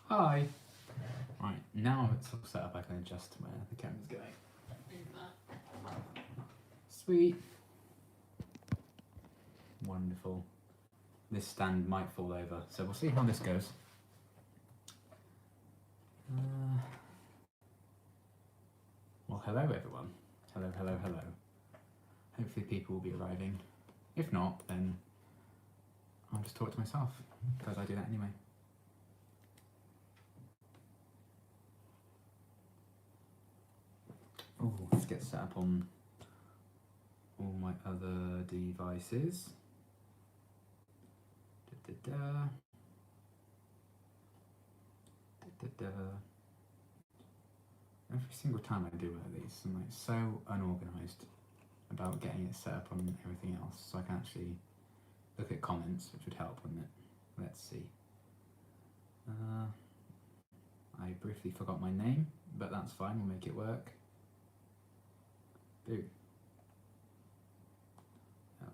Hi. Right, now it's all set up, I can adjust where the camera's going. Sweet. Wonderful. This stand might fall over, so we'll see how this goes. Well, hello everyone. Hello, hello, hello. Hopefully people will be arriving. If not, then I'll just talk to myself, because I do that anyway. Oh, let's get set up on all my other devices. Every single time I do one of these, I'm like so unorganised about getting it set up on everything else, so I can actually look at comments, which would help, wouldn't it? Let's see. I briefly forgot my name, but that's fine, we'll make it work. Boo.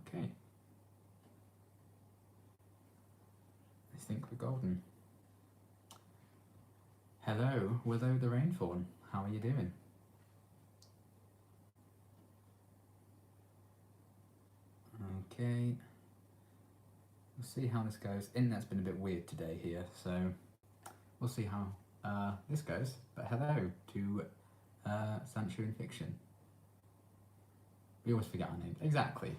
Okay. I think we're golden. Hello, Willow the Rainfawn. How are you doing? Okay. We'll see how this goes. Internet's been a bit weird today here, so we'll see how this goes. But hello to Sanctuary in Fiction. We always forget our names. Exactly.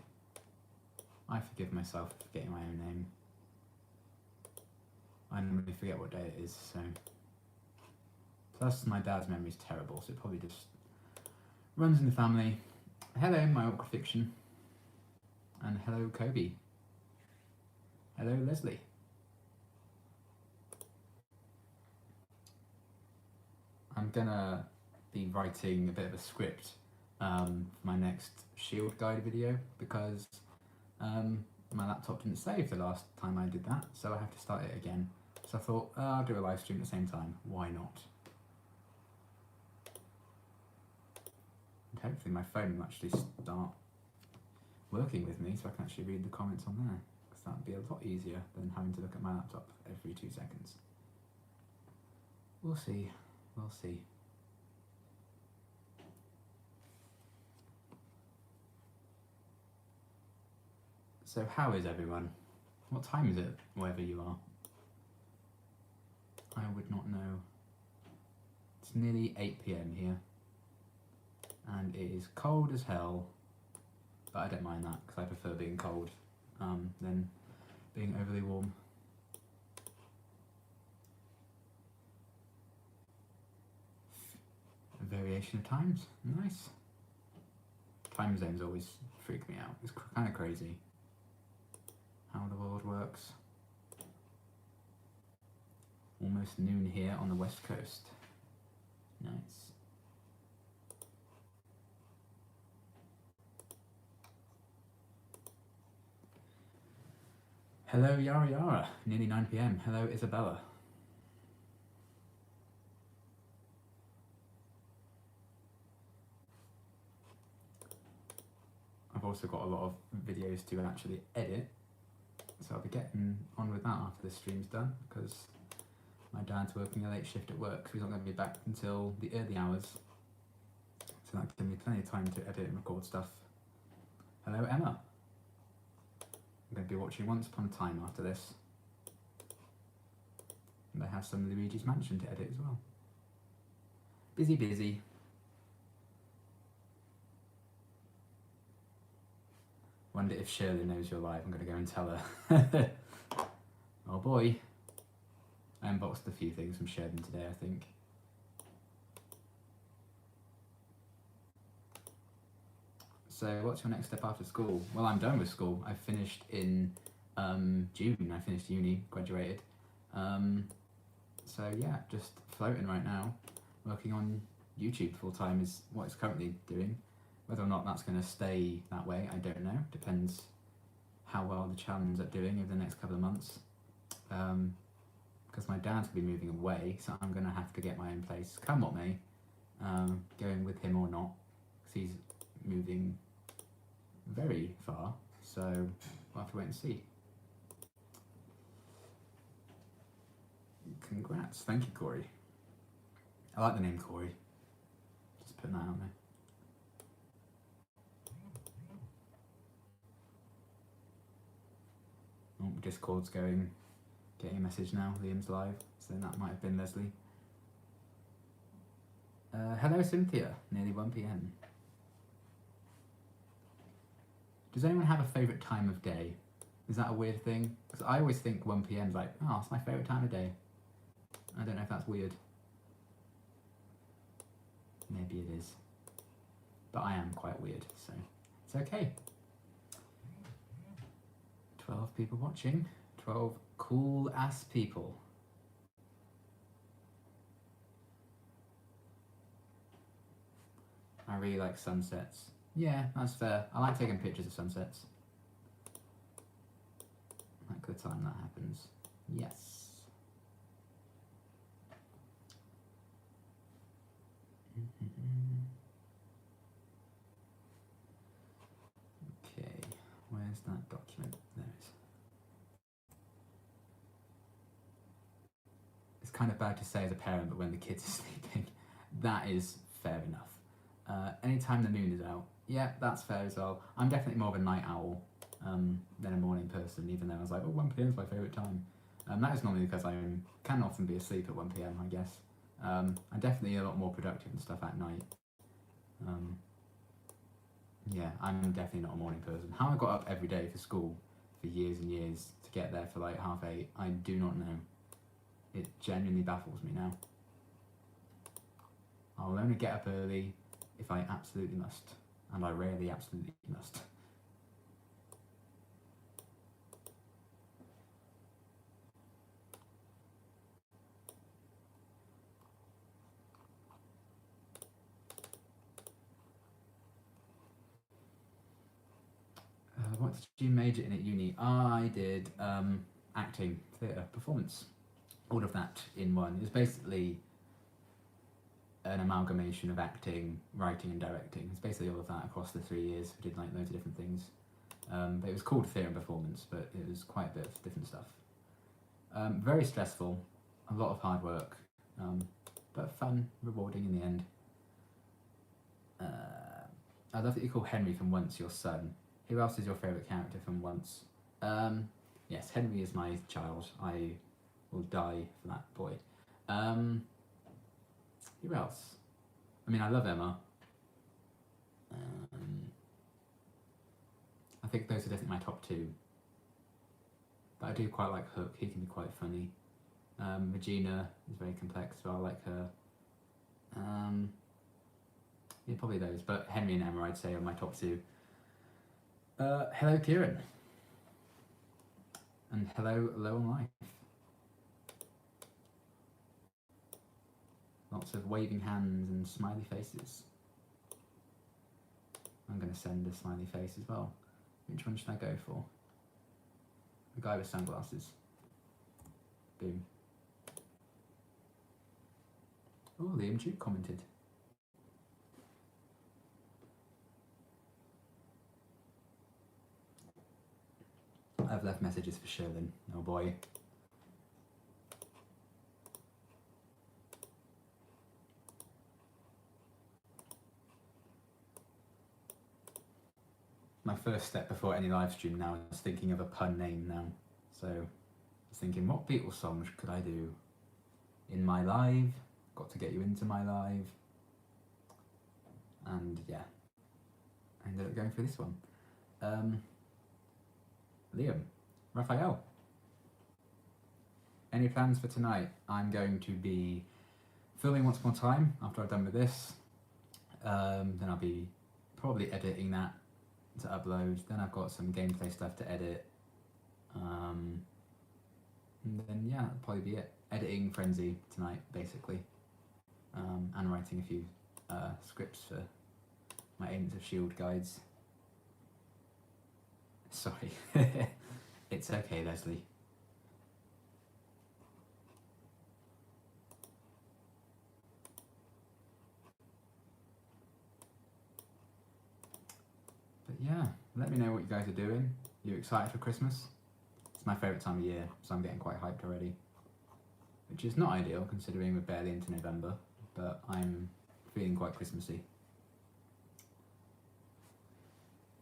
I forgive myself for forgetting my own name. I normally forget what day it is, so. Plus, my dad's memory is terrible, so it probably just runs in the family. Hello, my awkward fiction. And hello, Kobe. Hello, Leslie. I'm gonna be writing a bit of a script for my next Shield guide video because my laptop didn't save the last time I did that, so I have to start it again. So I thought, I'll do a live stream at the same time. Why not? And hopefully my phone will actually start working with me so I can actually read the comments on there, because that would be a lot easier than having to look at my laptop every 2 seconds. We'll see. We'll see. So how is everyone? What time is it, wherever you are? I would not know. It's nearly 8 PM here. And it is cold as hell, but I don't mind that because I prefer being cold than being overly warm. A variation of times, nice. Time zones always freak me out. It's kind of crazy how the world works. Almost noon here on the west coast. Nice. Hello Yara Yara, nearly 9 PM. Hello Isabella. I've also got a lot of videos to actually edit, so I'll be getting on with that after this stream's done, because my dad's working a late shift at work, so he's not going to be back until the early hours, so that gives me plenty of time to edit and record stuff. Hello Emma. I'm going to be watching Once Upon a Time after this, and I have some Luigi's Mansion to edit as well. Busy, busy. Wonder if Shirley knows you're live. I'm going to go and tell her. Oh boy. I unboxed a few things from Sheridan today, I think. So what's your next step after school? Well, I'm done with school. I finished in June. I finished uni, graduated. So yeah, just floating right now. Working on YouTube full time is what it's currently doing. Whether or not that's going to stay that way, I don't know. Depends how well the channel ends up doing over the next couple of months. Because my dad's going to be moving away, so I'm going to have to get my own place, come what may, going with him or not, because he's moving very far, so we'll have to wait and see. Congrats. Thank you, Corey. I like the name Corey. Just putting that out there. Oh, Discord's getting a message now. Liam's live, so that might have been Leslie. Hello, Cynthia. Nearly 1 p.m. Does anyone have a favourite time of day? Is that a weird thing? Because I always think 1 p.m. is like, oh, it's my favourite time of day. I don't know if that's weird. Maybe it is. But I am quite weird, so it's okay. 12 people watching. 12 cool ass people. I really like sunsets. Yeah, that's fair. I like taking pictures of sunsets. I like the time that happens. Yes. Okay, where's that document? There it is. It's kind of bad to say as a parent, but when the kids are sleeping, that is fair enough. Anytime the moon is out, yeah, that's fair as well. I'm definitely more of a night owl than a morning person, even though I was like, oh, 1 p.m. is my favourite time. That is normally because I can often be asleep at 1 p.m, I guess. I'm definitely a lot more productive and stuff at night. Yeah, I'm definitely not a morning person. How I got up every day for school for years and years to get there for like 8:30, I do not know. It genuinely baffles me now. I'll only get up early if I absolutely must, and I rarely absolutely must. What did you major in at uni? I did acting, theatre, performance, all of that in one. It was basically an amalgamation of acting, writing and directing. It's basically all of that across the 3 years. We did like loads of different things. But it was called theatre and performance, but it was quite a bit of different stuff. Very stressful, a lot of hard work, but fun, rewarding in the end. I love that you call Henry from Once your son. Who else is your favourite character from Once? Yes, Henry is my child. I will die for that boy. Who else? I mean, I love Emma. I think those are definitely my top 2. But I do quite like Hook. He can be quite funny. Regina is very complex, so I like her. Yeah, probably those. But Henry and Emma, I'd say, are my top 2. Hello, Kieran. And hello, Low on Life. Lots of waving hands and smiley faces. I'm going to send a smiley face as well. Which one should I go for? The guy with sunglasses. Boom. Oh, Liam Duke commented. I've left messages for Sherlyn. Oh boy. My first step before any live stream now is thinking of a pun name now. So I was thinking, what Beatles songs could I do in my live? Got to get you into my live. And yeah, I ended up going for this one. Liam, Raphael. Any plans for tonight? I'm going to be filming Once More Time after I've done with this. Then I'll be probably editing that to upload. Then I've got some gameplay stuff to edit. And then yeah, that'll probably be it. Editing Frenzy tonight, basically. And writing a few scripts for my Agents of S.H.I.E.L.D. guides. Sorry. It's okay, Leslie. But yeah, let me know what you guys are doing. You excited for Christmas? It's my favourite time of year, so I'm getting quite hyped already. which is not ideal considering we're barely into November, but I'm feeling quite Christmassy.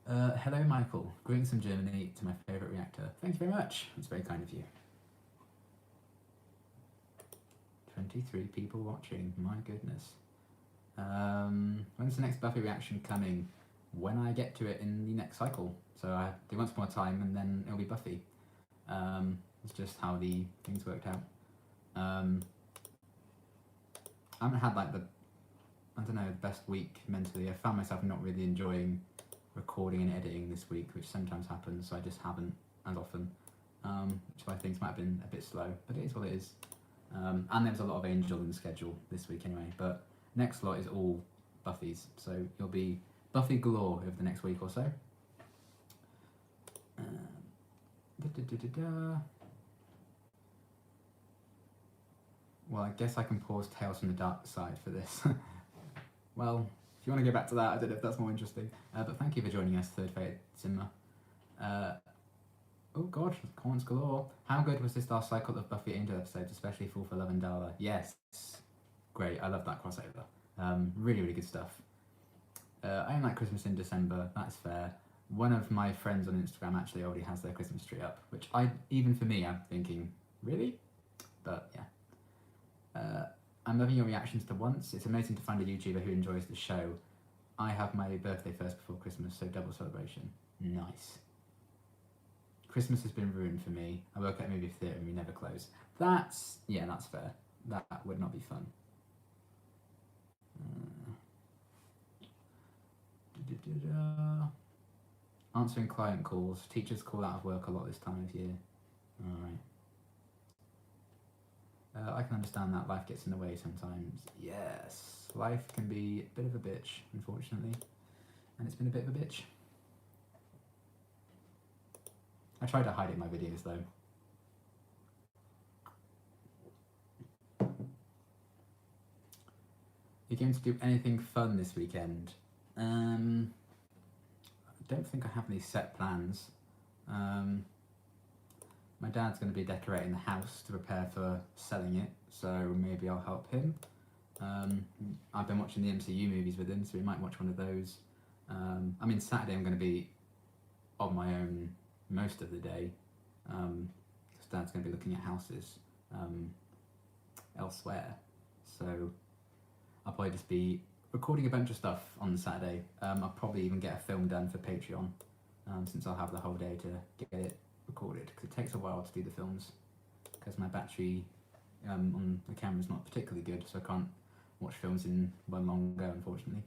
Hello Michael, greetings from Germany to my favourite reactor. Thank you very much, that's very kind of you. 23 people watching, my goodness. When's the next Buffy reaction coming? When I get to it in the next cycle. So I do Once More Time and then it'll be Buffy. It's just how the things worked out. I haven't had like the best week mentally. I found myself not really enjoying recording and editing this week, which sometimes happens, so I just haven't as often. Which I think might have been a bit slow, but it is what it is. And there was a lot of Angel in the schedule this week anyway, but next lot is all Buffy's, so you'll be Buffy galore over the next week or so. Well, I guess I can pause Tales from the Dark Side for this. Well, if you want to go back to that, I don't know if that's more interesting. But thank you for joining us, Third Fate Simmer. Oh god, comments galore. How good was this last cycle of Buffy Angel episodes, especially Fool for Love and Darla? Yes, great, I love that crossover. Really, really good stuff. I don't like Christmas in December, that's fair. One of my friends on Instagram actually already has their Christmas tree up, which even for me, I'm thinking, really? But yeah. I'm loving your reactions to Once. It's amazing to find a YouTuber who enjoys the show. I have my birthday first before Christmas, so double celebration. Nice. Christmas has been ruined for me. I work at a movie theatre and we never close. That's fair. That would not be fun. Answering client calls. Teachers call out of work a lot this time of year. Alright. I can understand that life gets in the way sometimes. Yes, life can be a bit of a bitch, unfortunately. And it's been a bit of a bitch. I try to hide it in my videos though. You're going to do anything fun this weekend? I don't think I have any set plans. My dad's going to be decorating the house to prepare for selling it, so maybe I'll help him. I've been watching the MCU movies with him, so we might watch one of those. I mean, Saturday I'm going to be on my own most of the day, because Dad's going to be looking at houses elsewhere. So I'll probably just be recording a bunch of stuff on Saturday. I'll probably even get a film done for Patreon, since I'll have the whole day to get it recorded, because it takes a while to do the films, because my battery on the camera is not particularly good, so I can't watch films in one long go, unfortunately.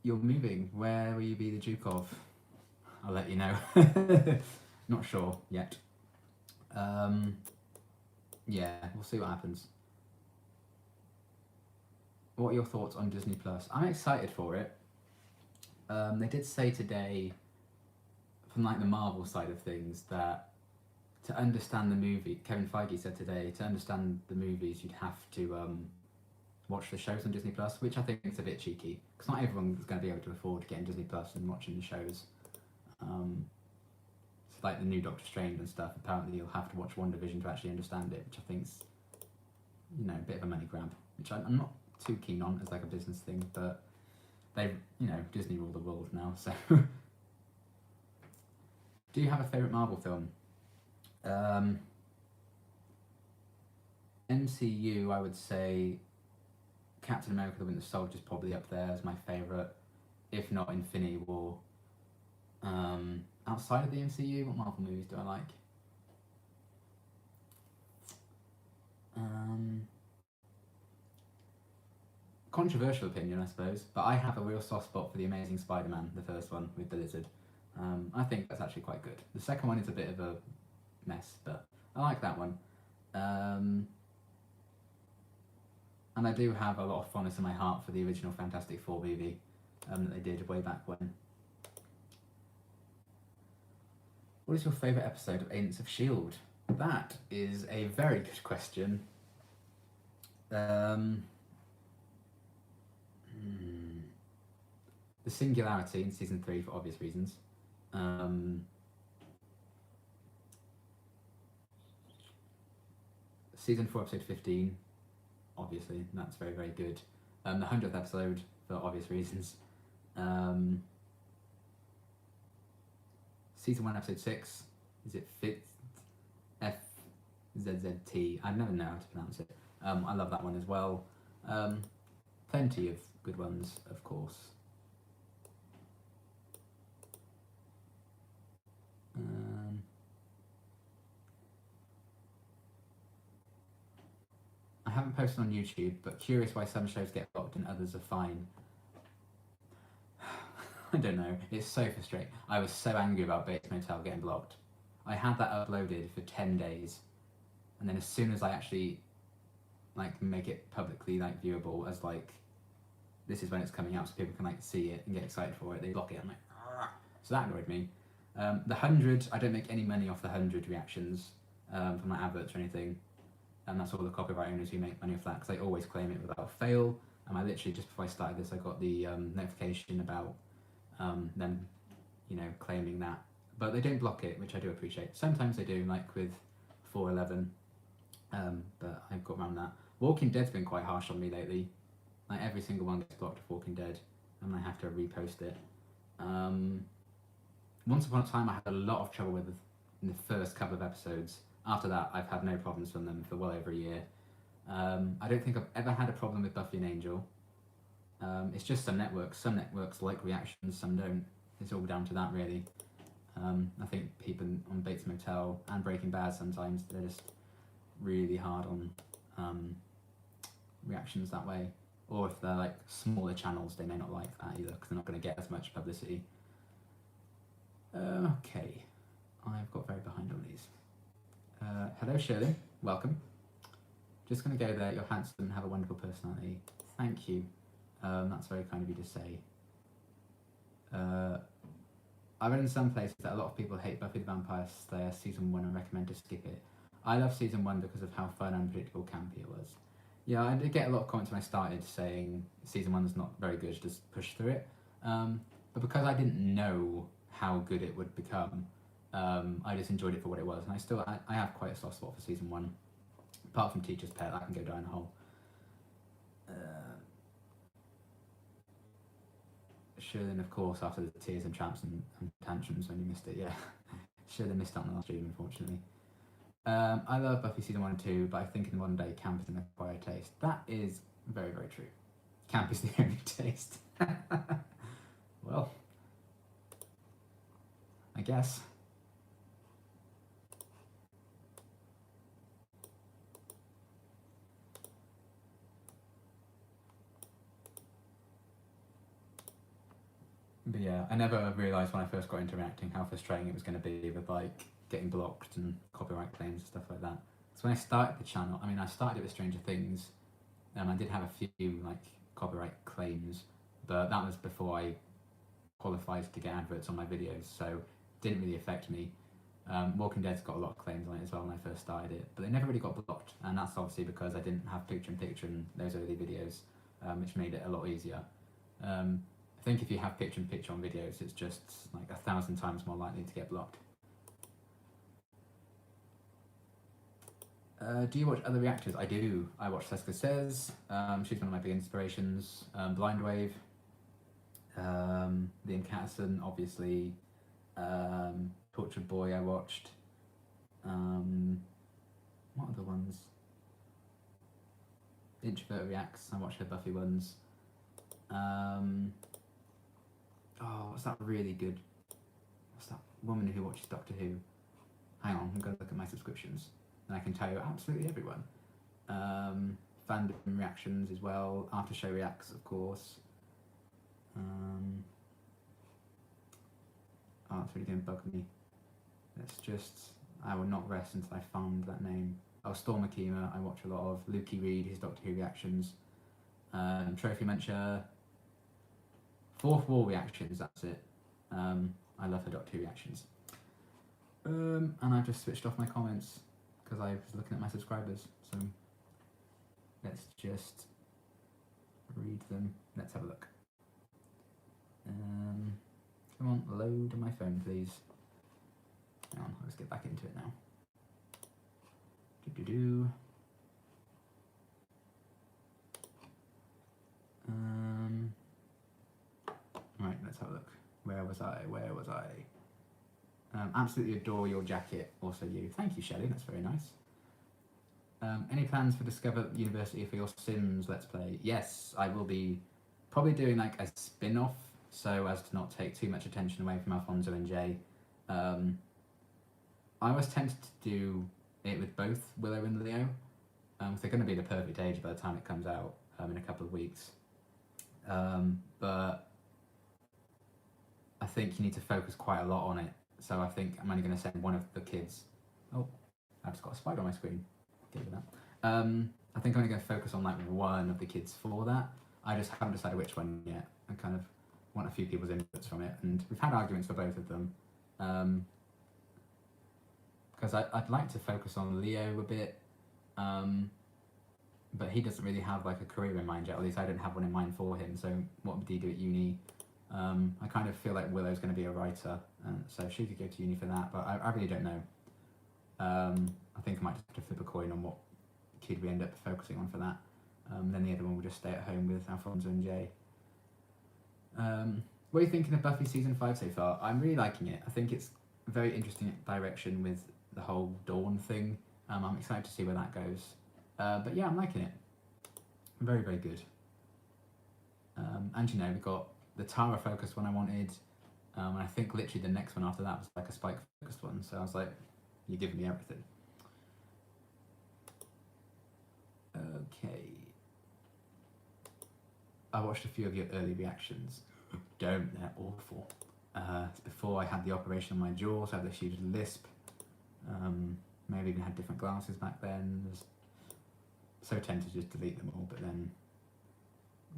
You're moving. Where will you be the Duke of? I'll let you know. Not sure yet. Yeah, we'll see what happens. What are your thoughts on Disney Plus? I'm excited for it. They did say today, from like the Marvel side of things, that to understand the movie, Kevin Feige said today, to understand the movies, you'd have to watch the shows on Disney Plus, which I think is a bit cheeky, because not everyone's going to be able to afford getting Disney Plus and watching the shows. It's like the new Doctor Strange and stuff. Apparently, you'll have to watch WandaVision to actually understand it, which I think's, you know, a bit of a money grab, which I'm not too keen on as like a business thing, but they, you know, Disney rule the world now, so. Do you have a favourite Marvel film? MCU, I would say Captain America: The Winter Soldier is probably up there as my favourite, if not Infinity War. Outside of the MCU, what Marvel movies do I like? Controversial opinion, I suppose, but I have a real soft spot for The Amazing Spider-Man, the first one with the lizard. I think that's actually quite good. The second one is a bit of a mess, but I like that one. And I do have a lot of fondness in my heart for the original Fantastic Four movie that they did way back when. What is your favourite episode of Agents of S.H.I.E.L.D.? That is a very good question. The Singularity in season 3 for obvious reasons. Season 4, episode 15, obviously, that's very, very good. The 100th episode, for obvious reasons. Season 1, episode 6, is it FZZT? I never know how to pronounce it. I love that one as well. Plenty of good ones, of course. I haven't posted on YouTube, but curious why some shows get blocked and others are fine. I don't know, it's so frustrating. I was so angry about Bates Motel getting blocked. I had that uploaded for 10 days, and then as soon as I actually like make it publicly like viewable as like, this is when it's coming out so people can like see it and get excited for it, they block it. I'm like, argh. So that annoyed me. The 100, I don't make any money off the 100 reactions from my adverts or anything. And that's all the copyright owners who make money off that, because they always claim it without fail. And I literally, just before I started this, I got the notification about them, you know, claiming that. But they don't block it, which I do appreciate. Sometimes they do, like with 411, but I've got around that. Walking Dead's been quite harsh on me lately. Like every single one gets blocked of Walking Dead, and I have to repost it. Once upon a time, I had a lot of trouble with in the first couple of episodes. After that, I've had no problems from them for well over a year. I don't think I've ever had a problem with Buffy and Angel. It's just some networks. Some networks like reactions, some don't. It's all down to that, really. I think people on Bates Motel and Breaking Bad sometimes, they're just really hard on reactions that way. Or if they're like smaller channels, they may not like that either, because they're not going to get as much publicity. Okay, I've got very behind on these. Hello Shirley, welcome. Just going to go there, you're handsome and have a wonderful personality. Thank you, that's very kind of you to say. I read in some places that a lot of people hate Buffy the Vampire Slayer season 1 and recommend to skip it. I love season 1 because of how fun and unpredictable campy it was. Yeah, I did get a lot of comments when I started saying season 1 is not very good, just push through it. But because I didn't know how good it would become, I just enjoyed it for what it was, and I have quite a soft spot for season 1. Apart from Teacher's Pet, that can go down a hole. Sherlyn, of course, after the tears and tramps and tantrums when you missed it, yeah. Sherlyn missed out on the last stream, unfortunately. I love Buffy season 1 and 2, but I think in the modern day, camp is an acquired taste. That is very, very true. Camp is the only taste. Well, I guess. But yeah, I never realised when I first got into reacting how frustrating it was going to be with like getting blocked and copyright claims and stuff like that. So when I started the channel, I mean, I started it with Stranger Things, and I did have a few like copyright claims, but that was before I qualified to get adverts on my videos, so it didn't really affect me. Walking Dead's got a lot of claims on it as well when I first started it, but they never really got blocked, and that's obviously because I didn't have picture-in-picture in those early videos, which made it a lot easier. I think if you have picture-in-picture on videos, it's just like 1,000 times more likely to get blocked. Do you watch other reactors? I do. I watch Seska Says. She's one of my big inspirations. Blind Wave. Liam Catterson, obviously. Tortured Boy I watched. What other ones? Introvert Reacts. I watched her Buffy ones. Oh, what's that really good? What's that woman who watches Doctor Who? Hang on, I'm going to look at my subscriptions. And I can tell you absolutely everyone. Fandom reactions as well. After Show Reacts, of course. Oh, it's really going to bug me. Let's just... I will not rest until I found that name. Oh, Storm Akima, I watch a lot of. Lukey Reed, his Doctor Who reactions. Trophy Muncher. Fourth Wall reactions, that's it. I love her Doctor Who reactions. And I've just switched off my comments because I was looking at my subscribers. So let's just read them. Let's have a look. Come on, load on my phone, please. Hang on, let's get back into it now. was I? Where was I? Absolutely adore your jacket. Also you. Thank you, Shelley. That's very nice. Any plans for Discover University for your Sims Let's Play? Yes, I will be probably doing like a spin-off so as to not take too much attention away from Alfonso and Jay. I was tempted to do it with both Willow and Leo. They're going to be the perfect age by the time it comes out in a couple of weeks. But I think you need to focus quite a lot on it. So I think I'm only going to send one of the kids. Oh, I've just got a spider on my screen. Get rid of that. I think I'm only going to focus on like one of the kids for that. I just haven't decided which one yet. I kind of want a few people's inputs from it, and we've had arguments for both of them. Because I'd like to focus on Leo a bit, but he doesn't really have like a career in mind yet. At least I don't have one in mind for him. So what would he do at uni? I kind of feel like Willow's going to be a writer, so she could go to uni for that. But I really don't know. I think I might just have to flip a coin on what kid we end up focusing on for that. Then the other one will just stay at home with Alfonso and Jay. What are you thinking of Buffy season 5 so far? I'm really liking it. I think it's a very interesting direction with the whole Dawn thing. I'm excited to see where that goes. But yeah, I'm liking it. Very, very good. And you know, we got the Tara focused one I wanted. And I think literally the next one after that was like a Spike focused one. So I was like, you're giving me everything. Okay. I watched a few of your early reactions. Don't, they're awful. It's before I had the operation on my jaw, so I had this huge lisp. Maybe even had different glasses back then. I was so tempted to just delete them all, but then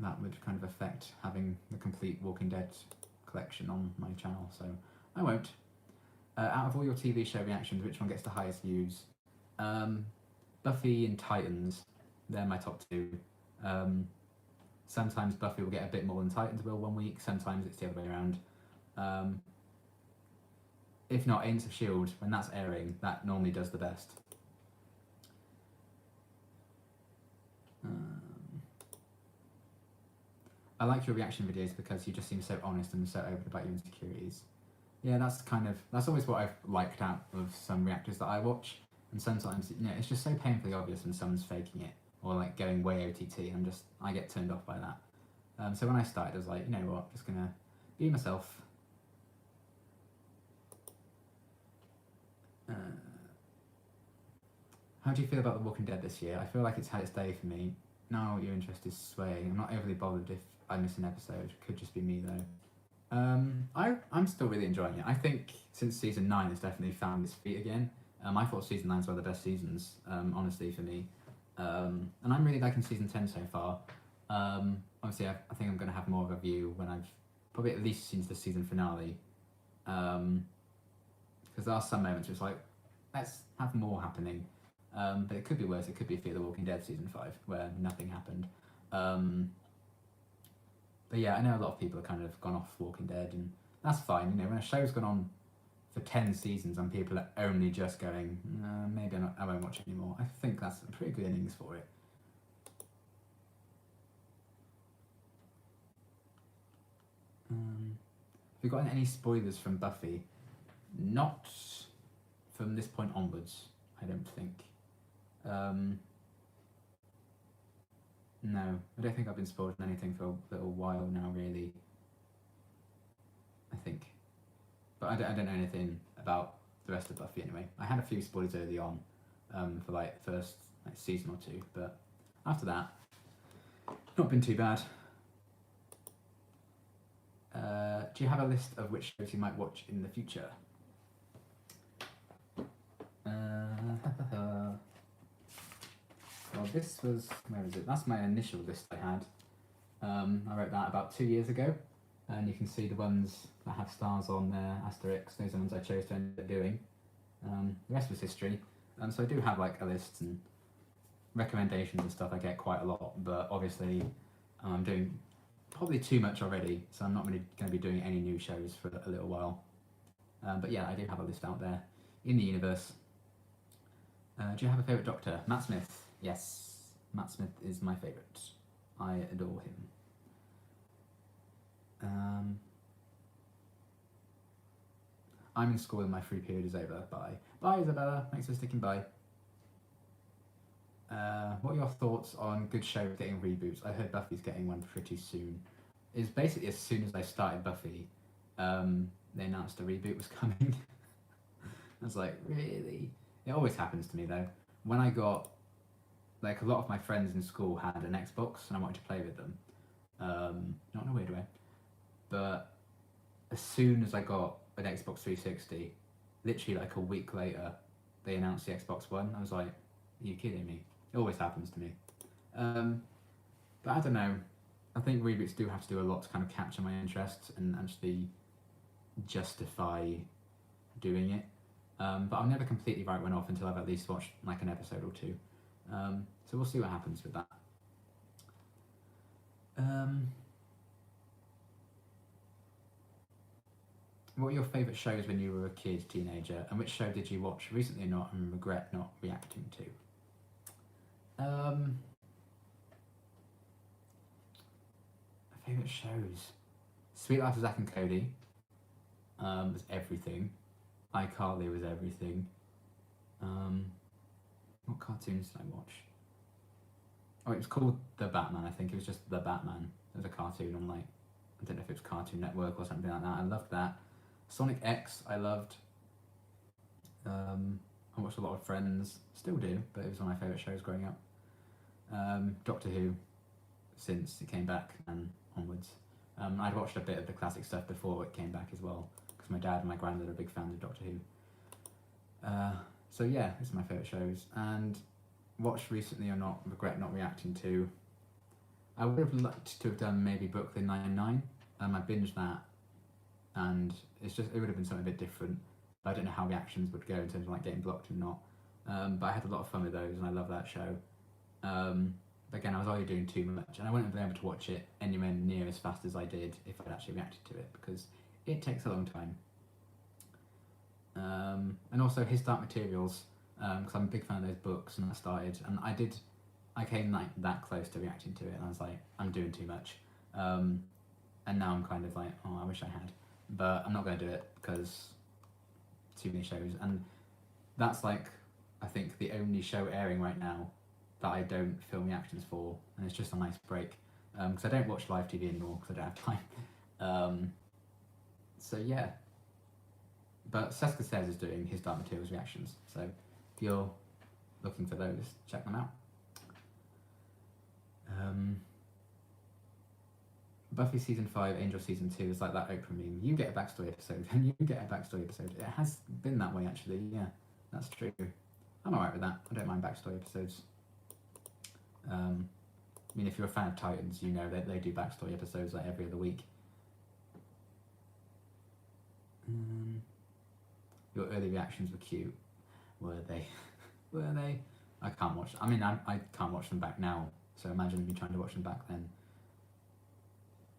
that would kind of affect having the complete Walking Dead collection on my channel, so I won't. Out of all your TV show reactions, which one gets the highest views? Buffy and Titans, they're my top two. Sometimes Buffy will get a bit more than Titans will one week, sometimes it's the other way around. If not, Agents of S.H.I.E.L.D., when that's airing, that normally does the best. I like your reaction videos because you just seem so honest and so open about your insecurities. Yeah, that's always what I've liked out of some reactors that I watch. And sometimes, you know, it's just so painfully obvious when someone's faking it or like going way OTT. I get turned off by that. So when I started, I was like, you know what, I'm just gonna be myself. How do you feel about The Walking Dead this year? I feel like it's had its day for me. Now your interest is swaying. I'm not overly bothered if I miss an episode. Could just be me though. I'm still really enjoying it. I think since season 9 it's definitely found its feet again. I thought season 9 was one of the best seasons, honestly, for me. And I'm really liking season 10 so far. Obviously I think I'm going to have more of a view when I've probably at least seen the season finale. Because there are some moments where it's like, let's have more happening. But it could be worse. It could be Fear the Walking Dead season 5, where nothing happened. But yeah, I know a lot of people have kind of gone off Walking Dead, and that's fine. You know, when a show's gone on for 10 seasons and people are only just going, maybe I won't watch it anymore, I think that's a pretty good innings for it. Have you gotten any spoilers from Buffy? Not from this point onwards, I don't think. No, I don't think I've been spoiled on anything for a little while now, really. I think. But I don't know anything about the rest of Buffy anyway. I had a few spoilers early on for like first season or two, but after that, not been too bad. Do you have a list of which shows you might watch in the future? Well, this was, where is it? That's my initial list I had. I wrote that about 2 years ago, and you can see the ones that have stars on there, asterisks, those are the ones I chose to end up doing. The rest was history. So I do have like a list and recommendations and stuff. I get quite a lot, but obviously I'm doing probably too much already, so I'm not really going to be doing any new shows for a little while. But yeah, I do have a list out there in the universe. Do you have a favourite Doctor? Matt Smith. Yes, Matt Smith is my favourite. I adore him. I'm in school and my free period is over. Bye. Bye, Isabella. Thanks for sticking by. What are your thoughts on good shows getting reboots? I heard Buffy's getting one pretty soon. It's basically as soon as I started Buffy, they announced a reboot was coming. I was like, really? It always happens to me though. When I got, like, a lot of my friends in school had an Xbox and I wanted to play with them. Not in a weird way, but as soon as I got an Xbox 360, literally like a week later, they announced the Xbox One. I was like, are you kidding me? It always happens to me. But I don't know. I think reboots do have to do a lot to kind of capture my interest and actually justify doing it. But I'll never completely write one off until I've at least watched like an episode or two. So we'll see what happens with that. What were your favourite shows when you were a kid, teenager, and which show did you watch recently or not and regret not reacting to? Favourite shows? Sweet Life of Zack and Cody was everything. iCarly was everything. What cartoons did I watch? Oh, it was called The Batman, I think. It was just The Batman. It was a cartoon on, like, I don't know if it was Cartoon Network or something like that. I loved that. Sonic X, I loved. I watched a lot of Friends, still do, but it was one of my favourite shows growing up. Doctor Who, since it came back and onwards. I'd watched a bit of the classic stuff before it came back as well, because my dad and my granddad are big fans of Doctor Who. So yeah, it's my favourite shows. And watched recently or not, regret not reacting to. I would have liked to have done maybe Brooklyn Nine-Nine. I binged that, and it would have been something a bit different. I don't know how reactions would go in terms of like getting blocked and not. But I had a lot of fun with those, and I love that show. But again, I was already doing too much, and I wouldn't have been able to watch it anywhere near as fast as I did if I'd actually reacted to it, because it takes a long time. And also His Dark Materials, because I'm a big fan of those books, and I came like that close to reacting to it, and I was like, I'm doing too much. And now I'm kind of like, oh, I wish I had, but I'm not going to do it because too many shows, and that's like, I think the only show airing right now that I don't film reactions for, and it's just a nice break, because I don't watch live TV anymore because I don't have time. So yeah, but Seska Says is doing His Dark Materials reactions, so if you're looking for those, check them out. Buffy season 5, Angel season 2 is like that Oprah meme. You get a backstory episode, and you get a backstory episode. It has been that way actually. Yeah, that's true. I'm alright with that. I don't mind backstory episodes. I mean, if you're a fan of Titans, you know that they do backstory episodes like every other week. Your early reactions were cute. Were they? Were they? I can't watch. I mean, I can't watch them back now. So imagine me trying to watch them back then.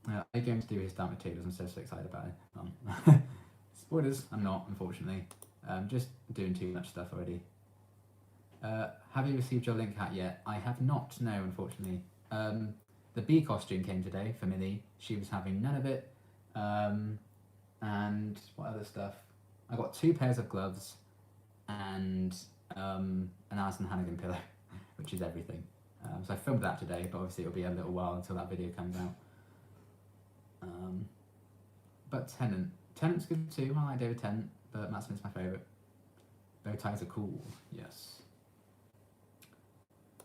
I'm going to do His Dark Materials. I'm so excited about it. Spoilers. I'm not, unfortunately. Just doing too much stuff already. Have you received your link hat yet? I have not, no, unfortunately. The bee costume came today for Millie. She was having none of it. And what other stuff? I got 2 pairs of gloves and an Alison Hannigan pillow, which is everything. So I filmed that today, but obviously it'll be a little while until that video comes out. But Tennant's good too. I like David Tennant, but Matt Smith's my favourite. Bow ties are cool, yes.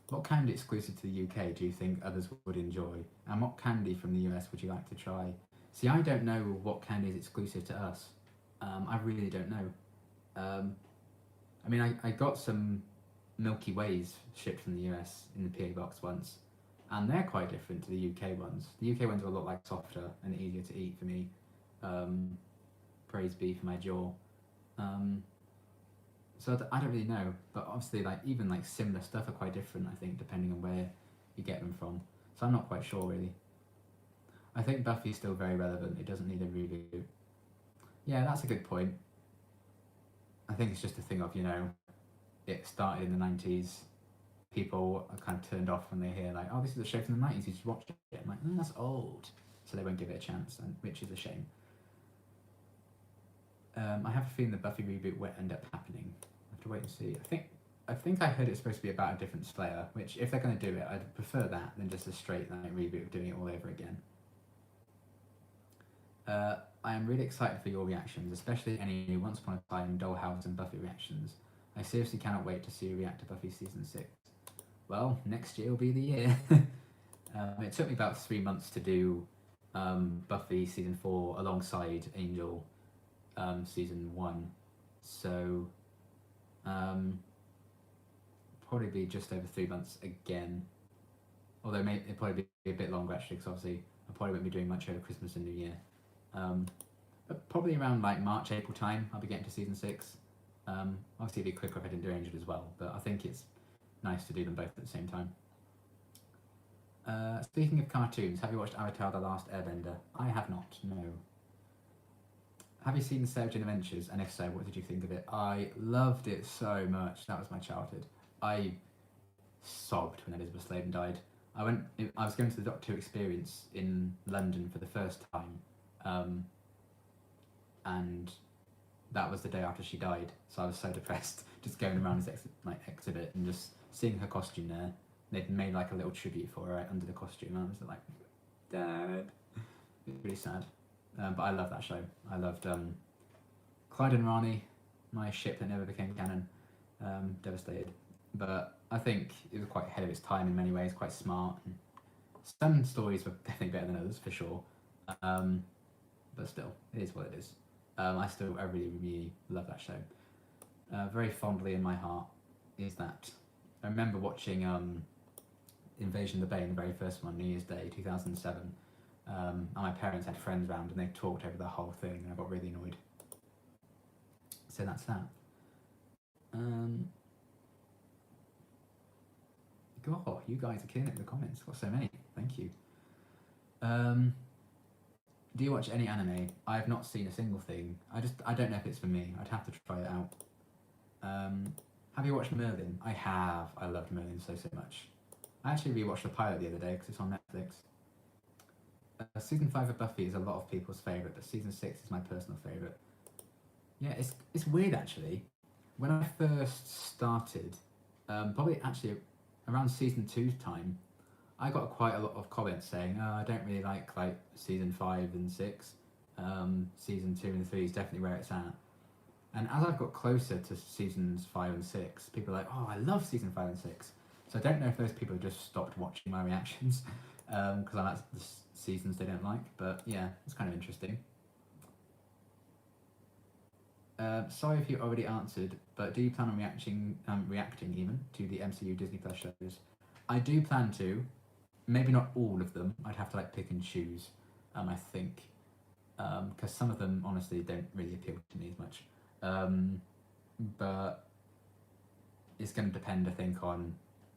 What candy exclusive to the UK do you think others would enjoy? And what candy from the US would you like to try? See, I don't know what candy is exclusive to us. I really don't know. I mean, I got some Milky Ways shipped from the US in the PA box once, and they're quite different to the UK ones. The UK ones are a lot like softer and easier to eat for me. Praise be for my jaw. So I don't really know, but obviously like even like similar stuff are quite different, I think, depending on where you get them from. So I'm not quite sure really. I think Buffy's still very relevant. It doesn't need a reboot. Yeah, that's a good point. I think it's just a thing of, you know, it started in the 90s. People are kind of turned off when they hear like, oh, this is a show from the 90s, you should watch it. I'm like, that's old. So they won't give it a chance, which is a shame. I have a feeling the Buffy reboot will end up happening. I have to wait and see. I think I heard it's supposed to be about a different Slayer, which if they're going to do it, I'd prefer that than just a straight reboot of doing it all over again. I am really excited for your reactions, especially any new Once Upon a Time, Dollhouse and Buffy reactions. I seriously cannot wait to see you react to Buffy Season 6. Well, next year will be the year. It took me about 3 months to do Buffy Season 4 alongside Angel Season 1. So, probably be just over 3 months again. Although it'll probably be a bit longer actually, because obviously I probably won't be doing much over Christmas and New Year. But probably around like March, April time, I'll be getting to Season 6. Obviously it'd be quicker if I didn't do Angel as well, but I think it's nice to do them both at the same time. Speaking of cartoons, have you watched Avatar: The Last Airbender? I have not, no. Have you seen the Sarah Jane Adventures? And if so, what did you think of it? I loved it so much. That was my childhood. I sobbed when Elizabeth Sladen died. I was going to the Doctor Who experience in London for the first time, and that was the day after she died. So I was so depressed, just going around this exhibit and just seeing her costume there. They'd made like a little tribute for her under the costume. I was like, Dad. It was really sad. But I love that show. I loved Clyde and Rani, my ship that never became canon. Devastated. But I think it was quite ahead of its time in many ways, quite smart. And some stories were definitely better than others, for sure. But still, it is what it is. I really, really love that show. Very fondly in my heart is that I remember watching Invasion of the Bay, the very first one, New Year's Day, 2007. And my parents had friends around and they talked over the whole thing and I got really annoyed. So that's that. God, you guys are killing it in the comments. Got so many. Thank you. Do you watch any anime? I have not seen a single thing. I don't know if it's for me. I'd have to try it out. Have you watched Merlin? I have. I loved Merlin so much. I actually rewatched the pilot the other day because it's on Netflix. Season 5 of Buffy is a lot of people's favourite, but Season 6 is my personal favourite. Yeah, it's weird actually. When I first started, probably actually around Season 2 time, I got quite a lot of comments saying, oh, I don't really like Season 5 and 6. Season 2 and 3 is definitely where it's at. And as I've got closer to Seasons 5 and 6, people are like, oh, I love Season 5 and 6. So I don't know if those people have just stopped watching my reactions because I'm at the seasons they don't like, but yeah, it's kind of interesting. Sorry if you already answered, but do you plan on reacting even to the MCU Disney Plus shows? I do plan to, maybe not all of them. I'd have to pick and choose. I think, because some of them honestly don't really appeal to me as much. But it's going to depend, I think, on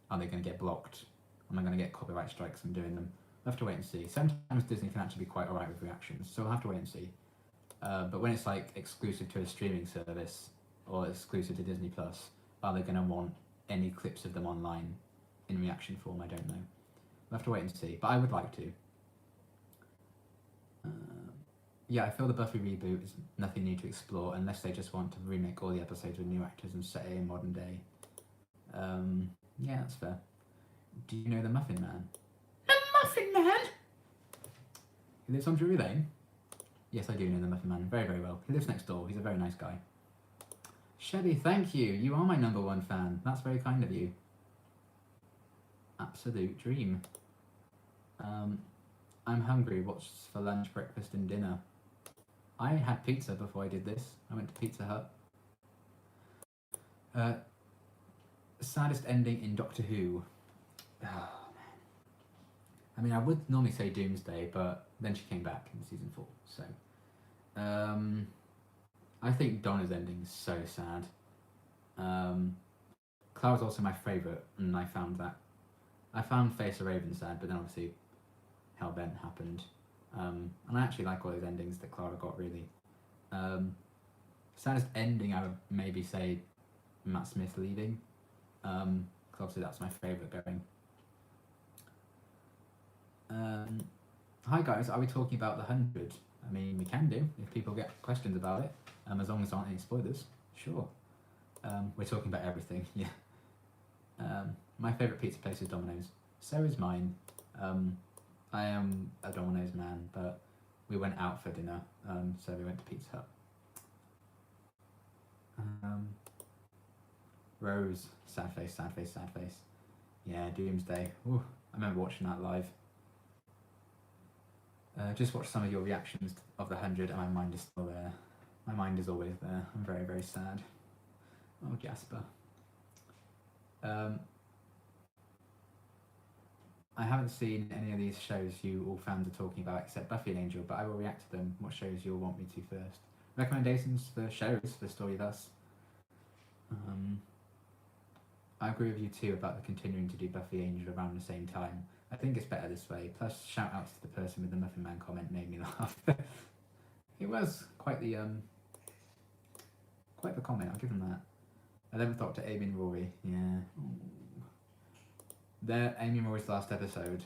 are they going to get blocked? Am I going to get copyright strikes from doing them? I'll have to wait and see. Sometimes Disney can actually be quite alright with reactions, so I'll have to wait and see. But when it's exclusive to a streaming service or exclusive to Disney Plus, are they going to want any clips of them online in reaction form? I don't know. We'll have to wait and see, but I would like to. Yeah, I feel the Buffy reboot is nothing new to explore unless they just want to remake all the episodes with new actors and set it in modern day. Yeah, that's fair. Do you know the Muffin Man? The Muffin Man? He lives on Drury Lane? Yes, I do know the Muffin Man very, very well. He lives next door. He's a very nice guy. Shelly, thank you. You are my #1 fan. That's very kind of you. Absolute dream. I'm hungry. What's for lunch, breakfast and dinner? I had pizza before I did this. I went to Pizza Hut. Saddest ending in Doctor Who. Oh, man. I mean, I would normally say Doomsday, but then she came back in Season 4, so... I think Donna's ending is so sad. Clara's also my favourite, and I found Face of Raven sad, but then obviously Hellbent happened. And I actually like all those endings that Clara got, really. Saddest ending, I would maybe say Matt Smith leaving. Because obviously that's my favourite going. Hi guys, are we talking about the 100? I mean, we can do if people get questions about it, as long as there aren't any spoilers. Sure. We're talking about everything. Yeah. My favourite pizza place is Domino's. So is mine. I am a Domino's man, but we went out for dinner, so we went to Pizza Hut. Rose, sad face, sad face, sad face. Yeah, Doomsday. Ooh, I remember watching that live. Just watched some of your reactions of the 100 and my mind is still there. My mind is always there. I'm very, very sad. Oh, Jasper. I haven't seen any of these shows you all fans are talking about except Buffy and Angel, but I will react to them. What shows you'll want me to first? Recommendations for shows for Story of Us. I agree with you too about the continuing to do Buffy Angel around the same time. I think it's better this way. Plus, shout outs to the person with the Muffin Man comment made me laugh. It was quite the comment. I'll give them that. 11th Doctor, Amy and Rory. Yeah. Amy and Rory's last episode.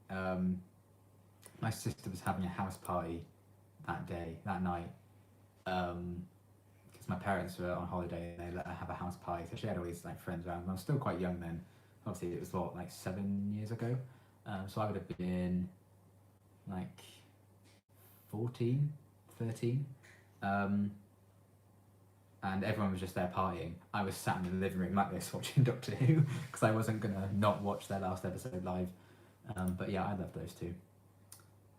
My sister was having a house party that night. Because my parents were on holiday and they let her have a house party, so she had all these like friends around. I was still quite young then. Obviously, it was what, like 7 years ago. So I would have been like 14, 13. And everyone was just there partying. I was sat in the living room like this watching Doctor Who because I wasn't gonna not watch their last episode live. But yeah, I love those two.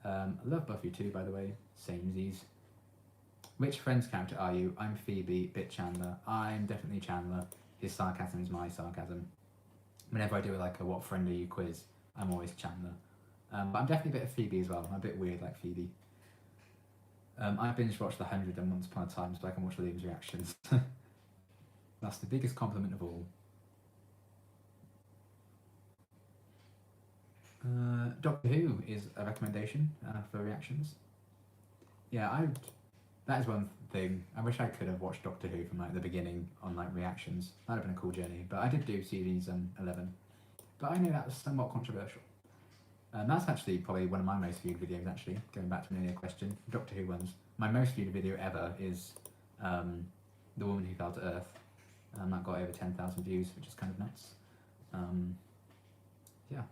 I love Buffy too, by the way. Samesies. Which Friends character are you? I'm Phoebe, bit Chandler. I'm definitely Chandler. His sarcasm is my sarcasm. Whenever I do like a what friend are you quiz, I'm always Chandler. But I'm definitely a bit of Phoebe as well. I'm a bit weird like Phoebe. I binge watched The 100 and Once Upon a Time so I can watch Liam's reactions. That's the biggest compliment of all. Doctor Who is a recommendation for reactions. Yeah, that is one thing. I wish I could have watched Doctor Who from like the beginning on like reactions. That'd have been a cool journey. But I did do series 11. But I know that was somewhat controversial. That's actually probably one of my most viewed videos actually, going back to an earlier question. Doctor Who ones. My most viewed video ever is The Woman Who Fell to Earth. That got over 10,000 views, which is kind of nuts. Yeah.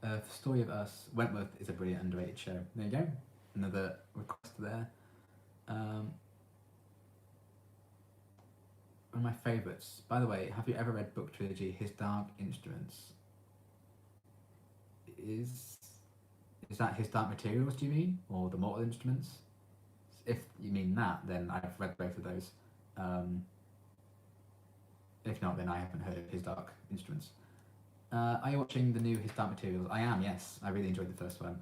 For Story of Us, Wentworth is a brilliant underrated show. There you go. Another request there. One of my favourites. By the way, have you ever read book trilogy His Dark Instruments? Is that His Dark Materials, do you mean? Or The Mortal Instruments? If you mean that, then I've read both of those. If not, then I haven't heard of His Dark Instruments. Are you watching the new His Dark Materials? I am, yes. I really enjoyed the first one.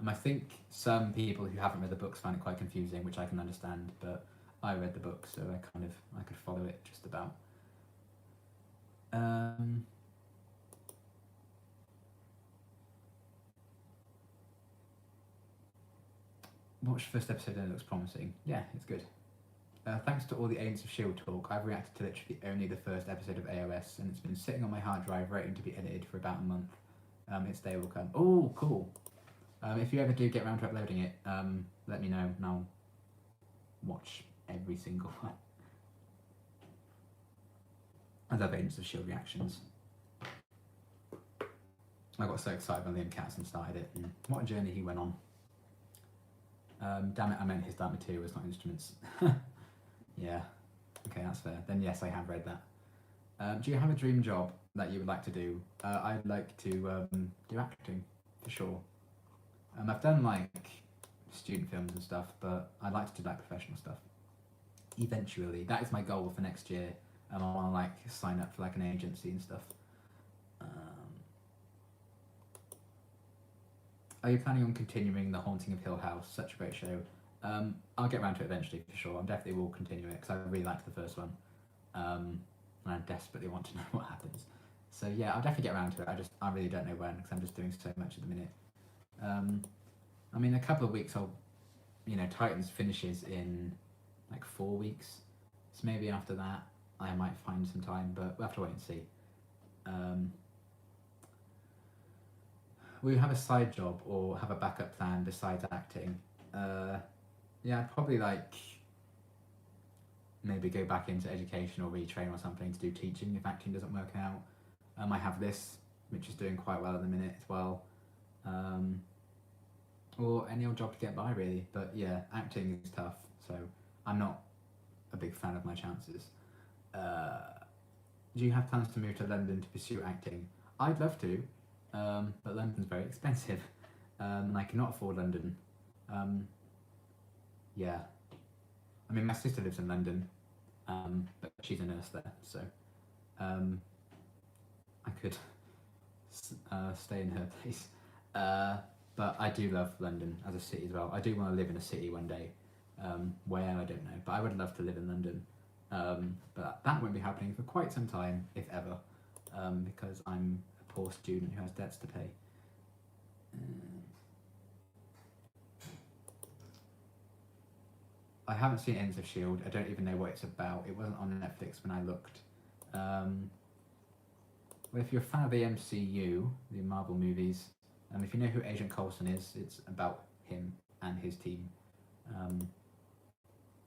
I think some people who haven't read the books find it quite confusing, which I can understand, but I read the book, so I could follow it just about. Watch the first episode and it looks promising. Yeah, it's good. Thanks to all the Agents of S.H.I.E.L.D. talk, I've reacted to literally only the first episode of AOS, and it's been sitting on my hard drive waiting to be edited for about a month. Its day will come. Oh, cool. If you ever do get around to uploading it, let me know and I'll watch every single one. I love Agents of S.H.I.E.L.D. reactions. I got so excited when Liam Catson started it, and what a journey he went on. Damn it, I meant His Dark Materials, not Instruments. Yeah, okay, that's fair. Then yes, I have read that. Do you have a dream job that you would like to do? I'd like to do acting, for sure. I've done like student films and stuff, but I'd like to do like professional stuff. Eventually, that is my goal for next year. I want to like sign up for like an agency and stuff. Are you planning on continuing The Haunting of Hill House? Such a great show. I'll get around to it eventually for sure. I definitely will continue it because I really liked the first one. And I desperately want to know what happens. So yeah, I'll definitely get around to it. I really don't know when because I'm just doing so much at the minute. I mean, a couple of weeks Titans finishes in like 4 weeks. So maybe after that I might find some time, but we'll have to wait and see. will you have a side job or have a backup plan besides acting? Yeah, I'd probably like maybe go back into education or retrain or something to do teaching if acting doesn't work out. I have this, which is doing quite well at the minute as well. Or any old job to get by really, but yeah, acting is tough, so I'm not a big fan of my chances. Do you have plans to move to London to pursue acting? I'd love to, but London's very expensive, and I cannot afford London. Yeah, I mean, my sister lives in London, but she's a nurse there, so I could stay in her place. But I do love London as a city as well. I do want to live in a city one day. Where, I don't know, but I would love to live in London. But that won't be happening for quite some time, if ever, because I'm a poor student who has debts to pay. I haven't seen Agents of S.H.I.E.L.D. I don't even know what it's about. It wasn't on Netflix when I looked. Well, if you're a fan of the MCU, the Marvel movies, if you know who Agent Coulson is, it's about him and his team.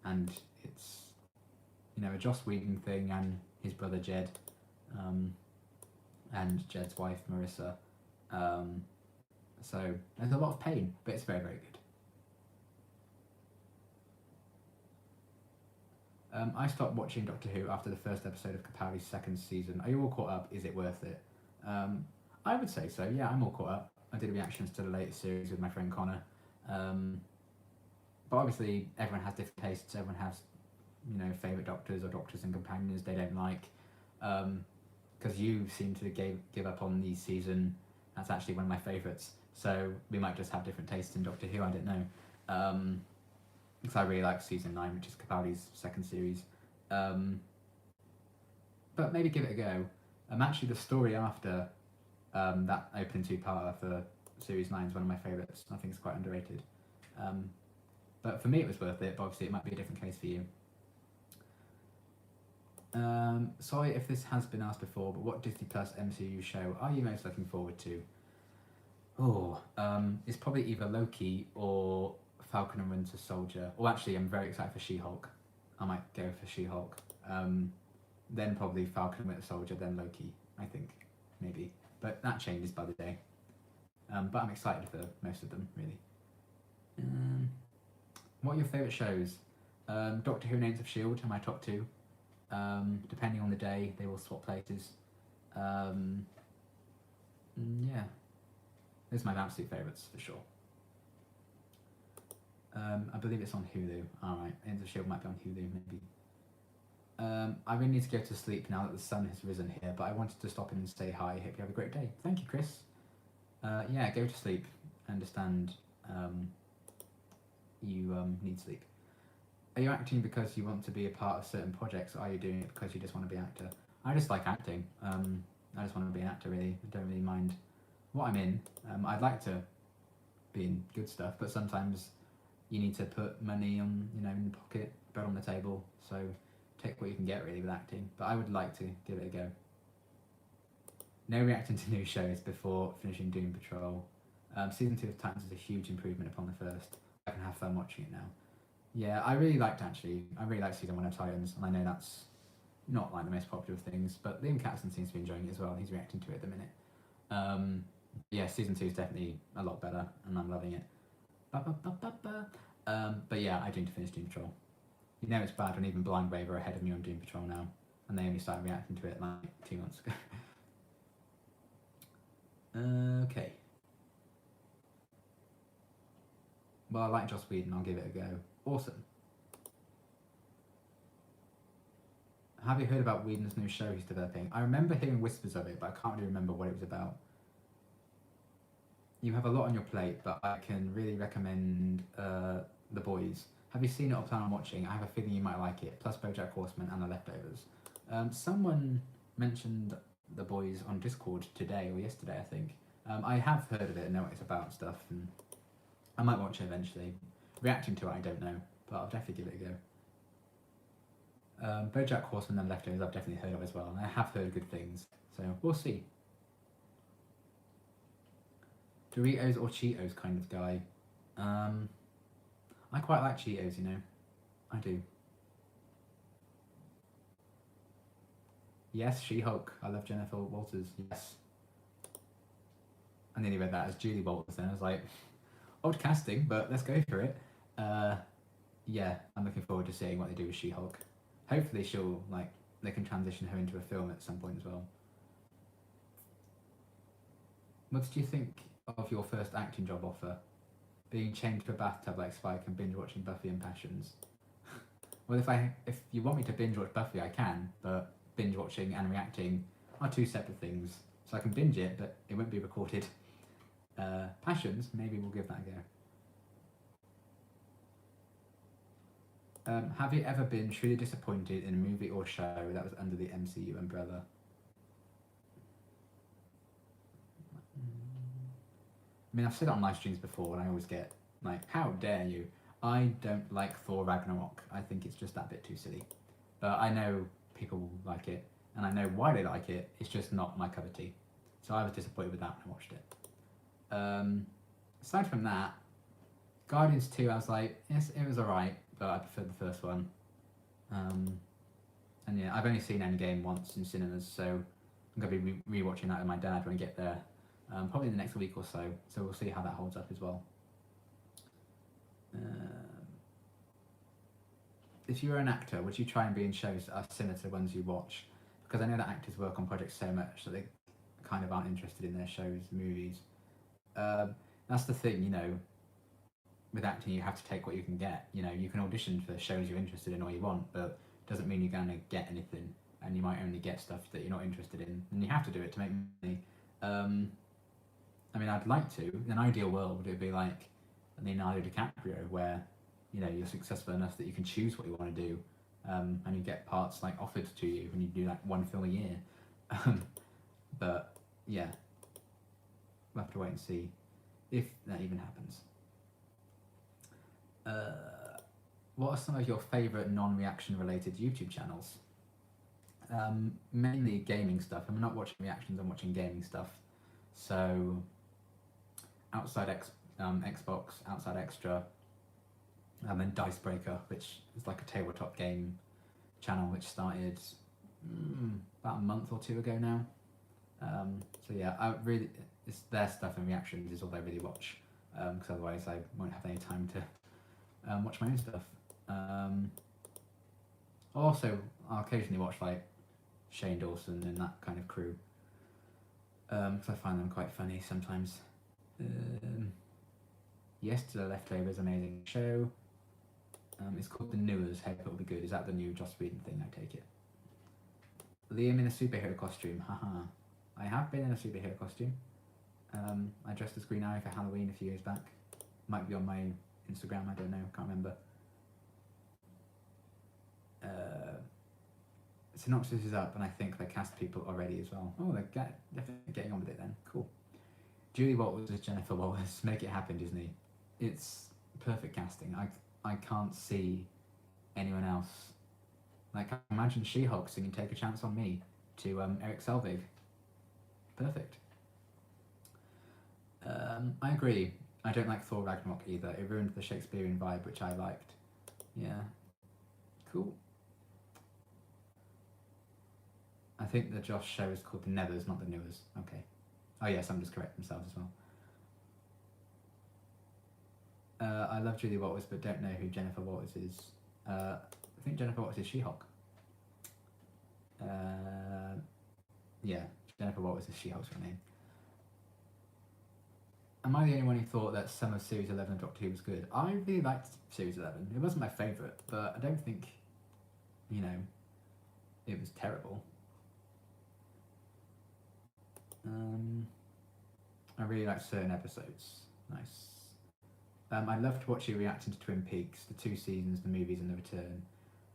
And it's, you know, a Joss Whedon thing and his brother Jed, and Jed's wife Marissa. So there's a lot of pain, but it's very, very good. I stopped watching Doctor Who after the first episode of Capaldi's second season. Are you all caught up? Is it worth it? I would say so, yeah, I'm all caught up. I did reactions to the latest series with my friend Connor. But obviously everyone has different tastes, everyone has, you know, favourite doctors or doctors and companions they don't like. Because you seem to give up on the season, that's actually one of my favourites. So we might just have different tastes in Doctor Who, I don't know. Because I really like season 9, which is Capaldi's second series. But maybe give it a go. Actually, the story after that opening two-parter for series 9 is one of my favourites. I think it's quite underrated. But for me, it was worth it. But obviously, it might be a different case for you. Sorry if this has been asked before, but what Disney Plus MCU show are you most looking forward to? It's probably either Loki or Falcon and Winter Soldier. Or actually, I'm very excited for She-Hulk. I might go for She-Hulk. Then probably Falcon and Winter Soldier, then Loki, I think, maybe. But that changes by the day. But I'm excited for most of them, really. What are your favourite shows? Doctor Who and Agents of S.H.I.E.L.D. are my top 2. Depending on the day, they will swap places. Yeah. Those are my absolute favourites, for sure. I believe it's on Hulu. Alright, Agents of S.H.I.E.L.D. might be on Hulu, maybe. I really need to go to sleep now that the sun has risen here, but I wanted to stop in and say hi. Hope you have a great day. Thank you, Chris. Yeah, go to sleep. I understand you need sleep. Are you acting because you want to be a part of certain projects, or are you doing it because you just want to be an actor? I just like acting. I just want to be an actor, really. I don't really mind what I'm in. I'd like to be in good stuff, but sometimes you need to put money on, you know, in the pocket, bread on the table. So take what you can get, really, with acting. But I would like to give it a go. No reacting to new shows before finishing Doom Patrol. Season 2 of Titans is a huge improvement upon the first. I can have fun watching it now. Yeah, I really liked season 1 of Titans, and I know that's not like the most popular of things, but Liam Catson seems to be enjoying it as well, and he's reacting to it at the minute. Yeah, season 2 is definitely a lot better, and I'm loving it. But yeah, I do need to finish Doom Patrol. You know it's bad when even Blind Wave are ahead of me on Doom Patrol now, and they only started reacting to it like 2 months ago. Okay. Well, I like Joss Whedon, I'll give it a go. Awesome. Have you heard about Whedon's new show he's developing? I remember hearing whispers of it, but I can't really remember what it was about. You have a lot on your plate, but I can really recommend The Boys. Have you seen it or plan on watching? I have a feeling you might like it, plus BoJack Horseman and The Leftovers. Someone mentioned The Boys on Discord today or yesterday, I think. I have heard of it and know what it's about and stuff, and I might watch it eventually. Reacting to it, I don't know, but I'll definitely give it a go. BoJack Horseman and Leftovers I've definitely heard of as well, and I have heard good things, so we'll see. Doritos or Cheetos kind of guy. I quite like Cheetos, you know. I do. Yes, She-Hulk. I love Jennifer Walters. Yes. I nearly read that as Julie Walters then. I was like, odd casting, but let's go for it. Yeah, I'm looking forward to seeing what they do with She-Hulk. Hopefully she'll, like, they can transition her into a film at some point as well. What did you think of your first acting job offer? Being chained to a bathtub like Spike and binge watching Buffy and Passions. Well, if you want me to binge watch Buffy, I can, but binge watching and reacting are two separate things. So I can binge it, but it won't be recorded. Passions, maybe we'll give that a go. Have you ever been truly disappointed in a movie or show that was under the MCU umbrella? I mean, I've said it on live streams before, and I always get like, how dare you? I don't like Thor Ragnarok. I think it's just that bit too silly. But I know people will like it, and I know why they like it. It's just not my cup of tea. So I was disappointed with that when I watched it. Aside from that, Guardians 2, I was like, yes, it was alright, but I preferred the first one. And yeah, I've only seen Endgame once in cinemas, so I'm going to be re-watching that with my dad when I get there. Probably in the next week or so, so we'll see how that holds up as well. If you were an actor, would you try and be in shows that are similar to the ones you watch? Because I know that actors work on projects so much that they kind of aren't interested in their shows, movies. That's the thing, you know, with acting you have to take what you can get. You know, you can audition for shows you're interested in or you want, but it doesn't mean you're going to get anything, and you might only get stuff that you're not interested in, and you have to do it to make money. I mean, I'd like to. In an ideal world, it would be like Leonardo DiCaprio, where, you know, you're successful enough that you can choose what you want to do, and you get parts like offered to you when you do like one film a year. But yeah, we'll have to wait and see if that even happens. What are some of your favourite non-reaction related YouTube channels? Mainly gaming stuff. I'm not watching reactions, I'm watching gaming stuff. So Outside Xbox, Outside Extra, and then Dicebreaker, which is like a tabletop game channel which started about a month or two ago now. So yeah, it's their stuff and reactions is all I really watch, because otherwise I won't have any time to watch my own stuff. Also, I'll occasionally watch like Shane Dawson and that kind of crew, because I find them quite funny sometimes. Yes to the Leftovers, amazing show. It's called The Newers, hope it'll be good. Is that the new Joss Whedon thing, I take it? Liam in a superhero costume, haha. I have been in a superhero costume. I dressed as Green Arrow for Halloween a few years back. Might be on my Instagram, I don't know, can't remember. Synopsis is up, and I think they cast people already as well. Oh, they're definitely getting on with it then, cool. Julie Walters as Jennifer Walters, make it happen, Disney. It's perfect casting. I can't see anyone else. Like, imagine She-Hulk singing Take a Chance on Me to Eric Selvig. Perfect. I agree. I don't like Thor Ragnarok either. It ruined the Shakespearean vibe, which I liked. Yeah. Cool. I think the Josh show is called The Nethers, not The Newers. Okay. Oh yeah, some just correct themselves as well. I love Julie Walters, but don't know who Jennifer Walters is. I think Jennifer Walters is She-Hulk. Yeah, Jennifer Walters is She-Hulk's her name. Am I the only one who thought that some of Series 11 of Doctor Who was good? I really liked Series 11. It wasn't my favourite, but I don't think, you know, it was terrible. I really liked certain episodes. Nice. I love to watch you reacting to Twin Peaks, the 2 seasons, the movies and the return,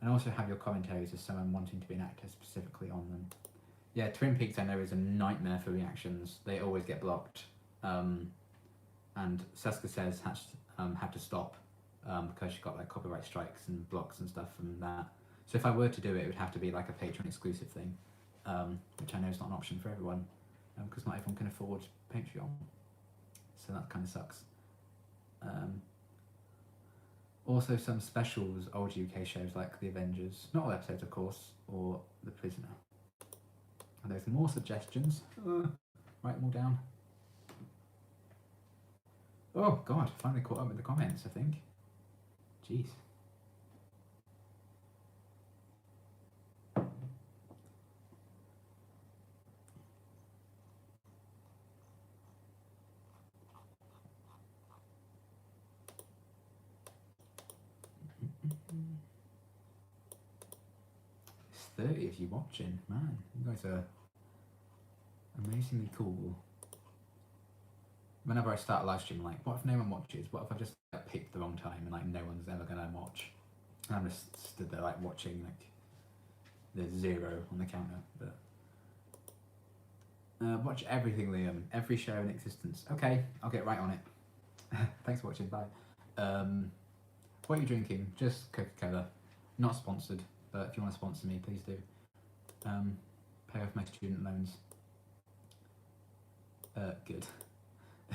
and also have your commentaries as someone wanting to be an actor specifically on them. Yeah, Twin Peaks I know is a nightmare for reactions. They always get blocked. And Seska says had to stop because she got like copyright strikes and blocks and stuff from that. So if I were to do it, it would have to be like a Patreon exclusive thing, which I know is not an option for everyone, because not everyone can afford Patreon. so that kind of sucks. Also some specials, old UK shows like The Avengers, not all episodes of course, or The Prisoner. And there's more suggestions. Write them all down. Oh god, finally caught up with the comments, I think. Jeez. It's 30 of you watching, man. You guys are amazingly cool. Whenever I start a live stream, I'm like, what if no one watches? What if I just picked the wrong time and like no one's ever gonna watch? And I'm just stood there like watching like there's 0 on the counter. But watch everything, Liam. Every show in existence. Okay, I'll get right on it. Thanks for watching. Bye. What are you drinking? Just Coca-Cola. Not sponsored, but if you want to sponsor me, please do. Pay off my student loans. Good.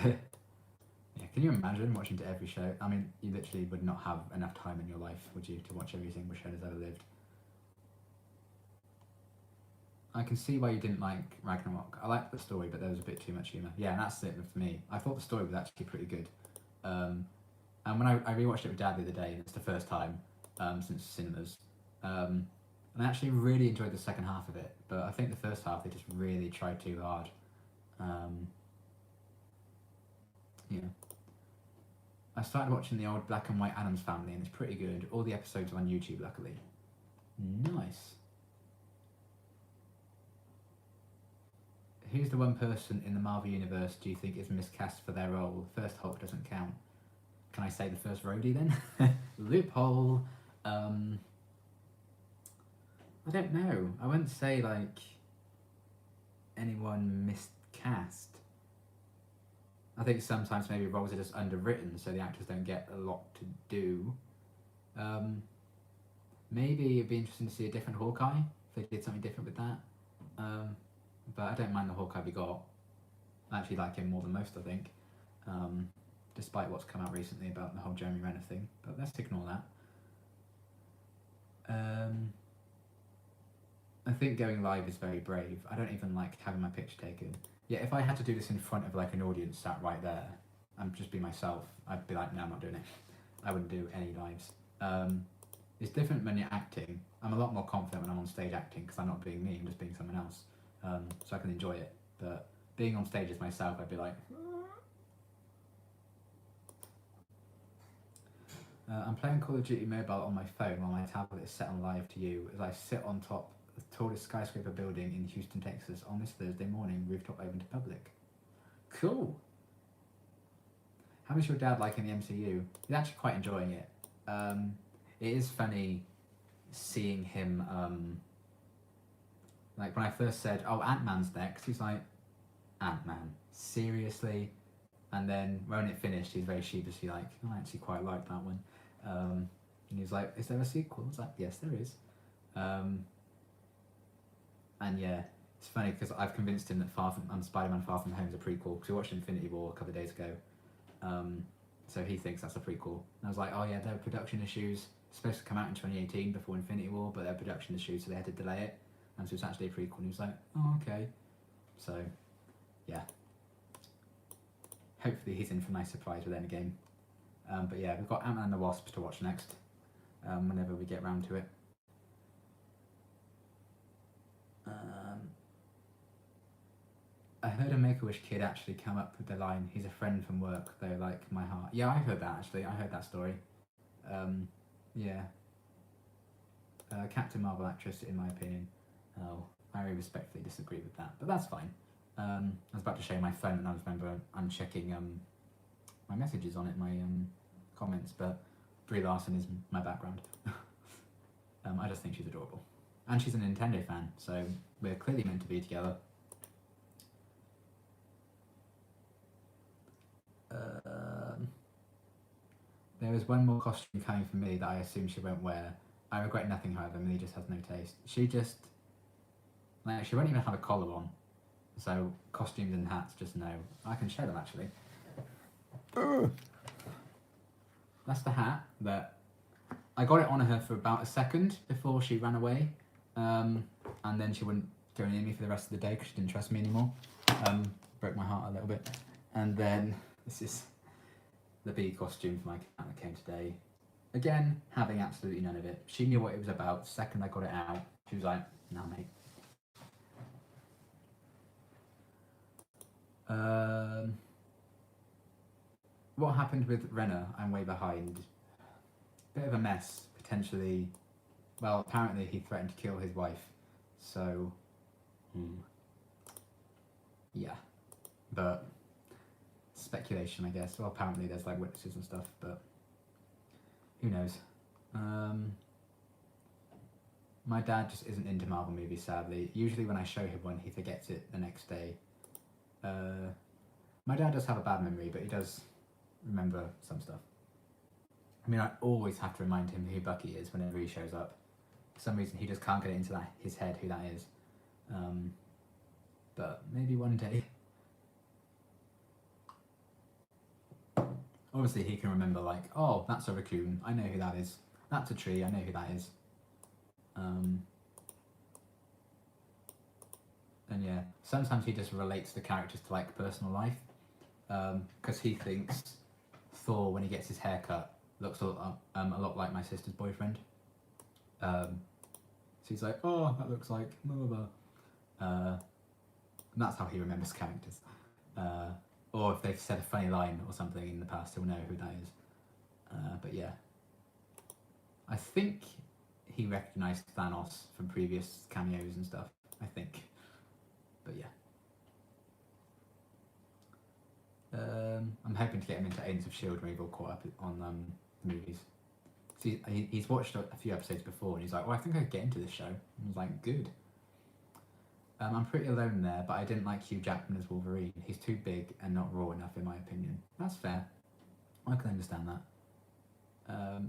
Yeah, can you imagine watching to every show? I mean, you literally would not have enough time in your life, would you, to watch every single show that's ever lived. I can see why you didn't like Ragnarok. I liked the story, but there was a bit too much humour. Yeah, and that's it for me. I thought the story was actually pretty good. And when I rewatched it with Dad the other day, and it's the first time since cinemas, and I actually really enjoyed the second half of it, but I think the first half they just really tried too hard. Yeah. I started watching the old black and white Addams Family and it's pretty good. All the episodes are on YouTube, luckily. Nice. Who's the one person in the Marvel Universe do you think is miscast for their role? First Hulk doesn't count. Can I say the first Rhodey then? Loophole. I don't know. I wouldn't say like anyone miscast. I think sometimes maybe roles are just underwritten, so the actors don't get a lot to do. Maybe it'd be interesting to see a different Hawkeye, if they did something different with that. But I don't mind the Hawkeye we got. I actually like him more than most, I think. Despite what's come out recently about the whole Jeremy Renner thing. But let's ignore that. I think going live is very brave. I don't even like having my picture taken. Yeah, if I had to do this in front of like an audience sat right there and just be myself, I'd be like, no, I'm not doing it. I wouldn't do any lives. It's different when you're acting. I'm a lot more confident when I'm on stage acting because I'm not being me, I'm just being someone else. So I can enjoy it. But being on stage as myself, I'd be like, I'm playing Call of Duty Mobile on my phone while my tablet is set on live to you as I sit on top of the tallest skyscraper building in Houston, Texas on this Thursday morning, rooftop open to public. Cool. How is your dad liking the MCU? He's actually quite enjoying it. It is funny seeing him, like when I first said, oh, Ant-Man's next, he's like, Ant-Man, seriously? And then when it finished, he's very sheepishly like, oh, I actually quite like that one. And he was like, is there a sequel? I was like, yes, there is. And yeah, it's funny because I've convinced him that Spider-Man Far From Home is a prequel because we watched Infinity War a couple of days ago. So he thinks that's a prequel. And I was like, oh yeah, there were production issues. It's supposed to come out in 2018 before Infinity War, but there were production issues, so they had to delay it. And so it's actually a prequel. And he was like, oh, okay. So, yeah. Hopefully he's in for a nice surprise with Endgame. But yeah, we've got Ant-Man and the Wasp to watch next, whenever we get round to it. I heard a Make-A-Wish kid actually come up with the line, he's a friend from work, though like my heart. Yeah, I heard that actually, I heard that story. Yeah. Captain Marvel actress, in my opinion. Oh, I really respectfully disagree with that, but that's fine. I was about to show you my phone and I remember unchecking my messages on it, my comments, but Brie Larson is my background. I just think she's adorable. And she's a Nintendo fan, so we're clearly meant to be together. There is one more costume coming for Millie that I assume she won't wear. I regret nothing, however, Millie just has no taste. She just, like, she won't even have a collar on. So costumes and hats, just no. I can show them actually. That's the hat that I got it on her for about a second before she ran away, and then she wouldn't go near me for the rest of the day because she didn't trust me anymore. Broke my heart a little bit. And then this is the bee costume for my cat that came today. Again, having absolutely none of it. She knew what it was about. The second I got it out, she was like, "Nah, mate." What happened with Renner? I'm way behind. Bit of a mess, potentially. Well, apparently he threatened to kill his wife. So, yeah. But, speculation, I guess. Well, apparently there's like witnesses and stuff, but who knows. My dad just isn't into Marvel movies, sadly. Usually when I show him one, he forgets it the next day. My dad does have a bad memory, but he does remember some stuff. I mean, I always have to remind him who Bucky is whenever he shows up. For some reason, he just can't get it into his head who that is. But maybe one day. Obviously, he can remember, like, oh, that's a raccoon. I know who that is. That's a tree. I know who that is. And yeah, sometimes he just relates the characters to like personal life, because he thinks Thor, when he gets his hair cut, looks a lot like my sister's boyfriend. So he's like, oh, that looks like blah blah blah. And that's how he remembers characters. Or if they've said a funny line or something in the past, he'll know who that is. But yeah, I think he recognised Thanos from previous cameos and stuff, I think. But yeah. I'm hoping to get him into Agents of S.H.I.E.L.D. when we've all caught up on the movies. He's watched a few episodes before and he's like, well, I think I could get into this show. And I was like, good. I'm pretty alone there, but I didn't like Hugh Jackman as Wolverine. He's too big and not raw enough, in my opinion. That's fair. I can understand that.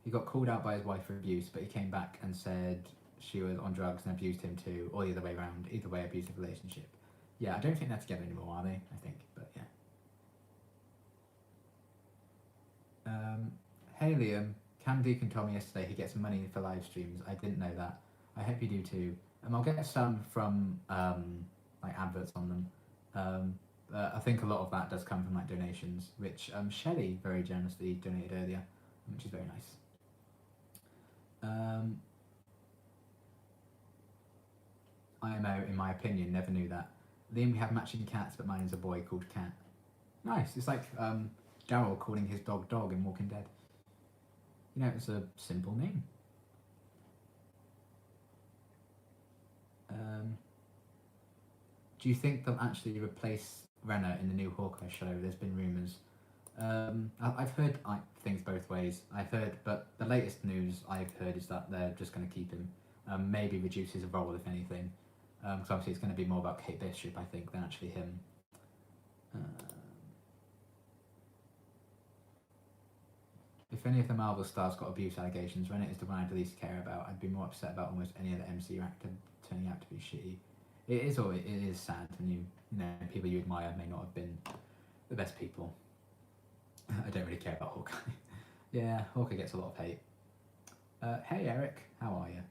He got called out by his wife for abuse, but he came back and said she was on drugs and abused him too, or the other way around. Either way, abusive relationship. Yeah, I don't think they're together anymore, are they? I think, but yeah. Hey Liam, Cam Deacon told me yesterday he gets money for live streams. I didn't know that. I hope you do too. I'll get some from like adverts on them. I think a lot of that does come from like donations, which Shelley very generously donated earlier, which is very nice. IMO, in my opinion, never knew that. Liam, we have matching cats, but mine is a boy called Cat. Nice. It's like Daryl calling his dog Dog in Walking Dead. You know, it's a simple name. Do you think they'll actually replace Renner in the new Hawkeye show? There's been rumours. I've heard things both ways. But the latest news I've heard is that they're just going to keep him. Maybe reduce his role, if anything. Because obviously it's going to be more about Kate Bishop, I think, than actually him. If any of the Marvel stars got abuse allegations, Renner is the one I'd least care about. I'd be more upset about almost any other MCU actor turning out to be shitty. It is sad when you know people you admire may not have been the best people. I don't really care about Hawkeye. Yeah, Hawkeye gets a lot of hate. Hey Eric, how are you?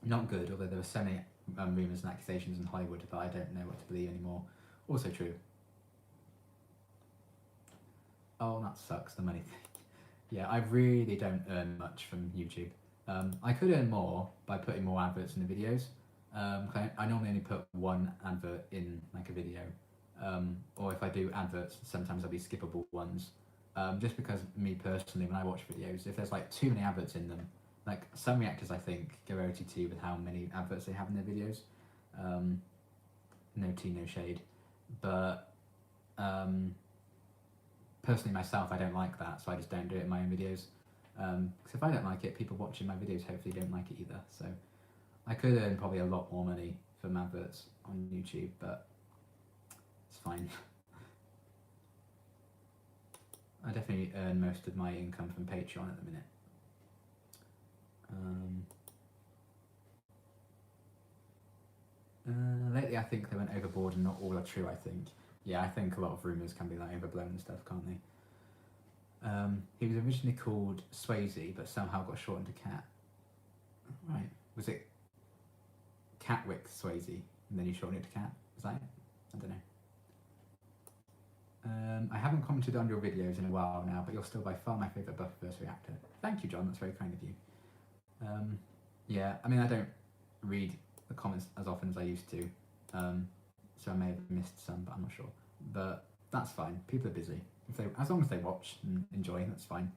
Not good, although there were so many rumours and accusations in Hollywood that I don't know what to believe anymore. Also true. Oh, that sucks, the money thing. Yeah, I really don't earn much from YouTube. I could earn more by putting more adverts in the videos. I normally only put one advert in like a video. Or if I do adverts, sometimes there'll be skippable ones. Just because me personally, when I watch videos, if there's like too many adverts in them, like some reactors I think go OTT with how many adverts they have in their videos. No tea, no shade. But personally myself, I don't like that, so I just don't do it in my own videos. Because if I don't like it, people watching my videos hopefully don't like it either. So I could earn probably a lot more money from adverts on YouTube, but it's fine. I definitely earn most of my income from Patreon at the minute. Lately I think they went overboard and not all are true, I think. Yeah, I think a lot of rumours can be like overblown and stuff, can't they? He was originally called Swayze, but somehow got shortened to Cat. Right. Was it Catwick Swayze, and then you shortened it to Cat? Is that it? I don't know. I haven't commented on your videos in a while now, but you're still by far my favourite Buffyverse reactor. Thank you, John, that's very kind of you. Yeah, I mean, I don't read the comments as often as I used to, so I may have missed some, but I'm not sure. But that's fine, people are busy. As long as they watch and enjoy, that's fine.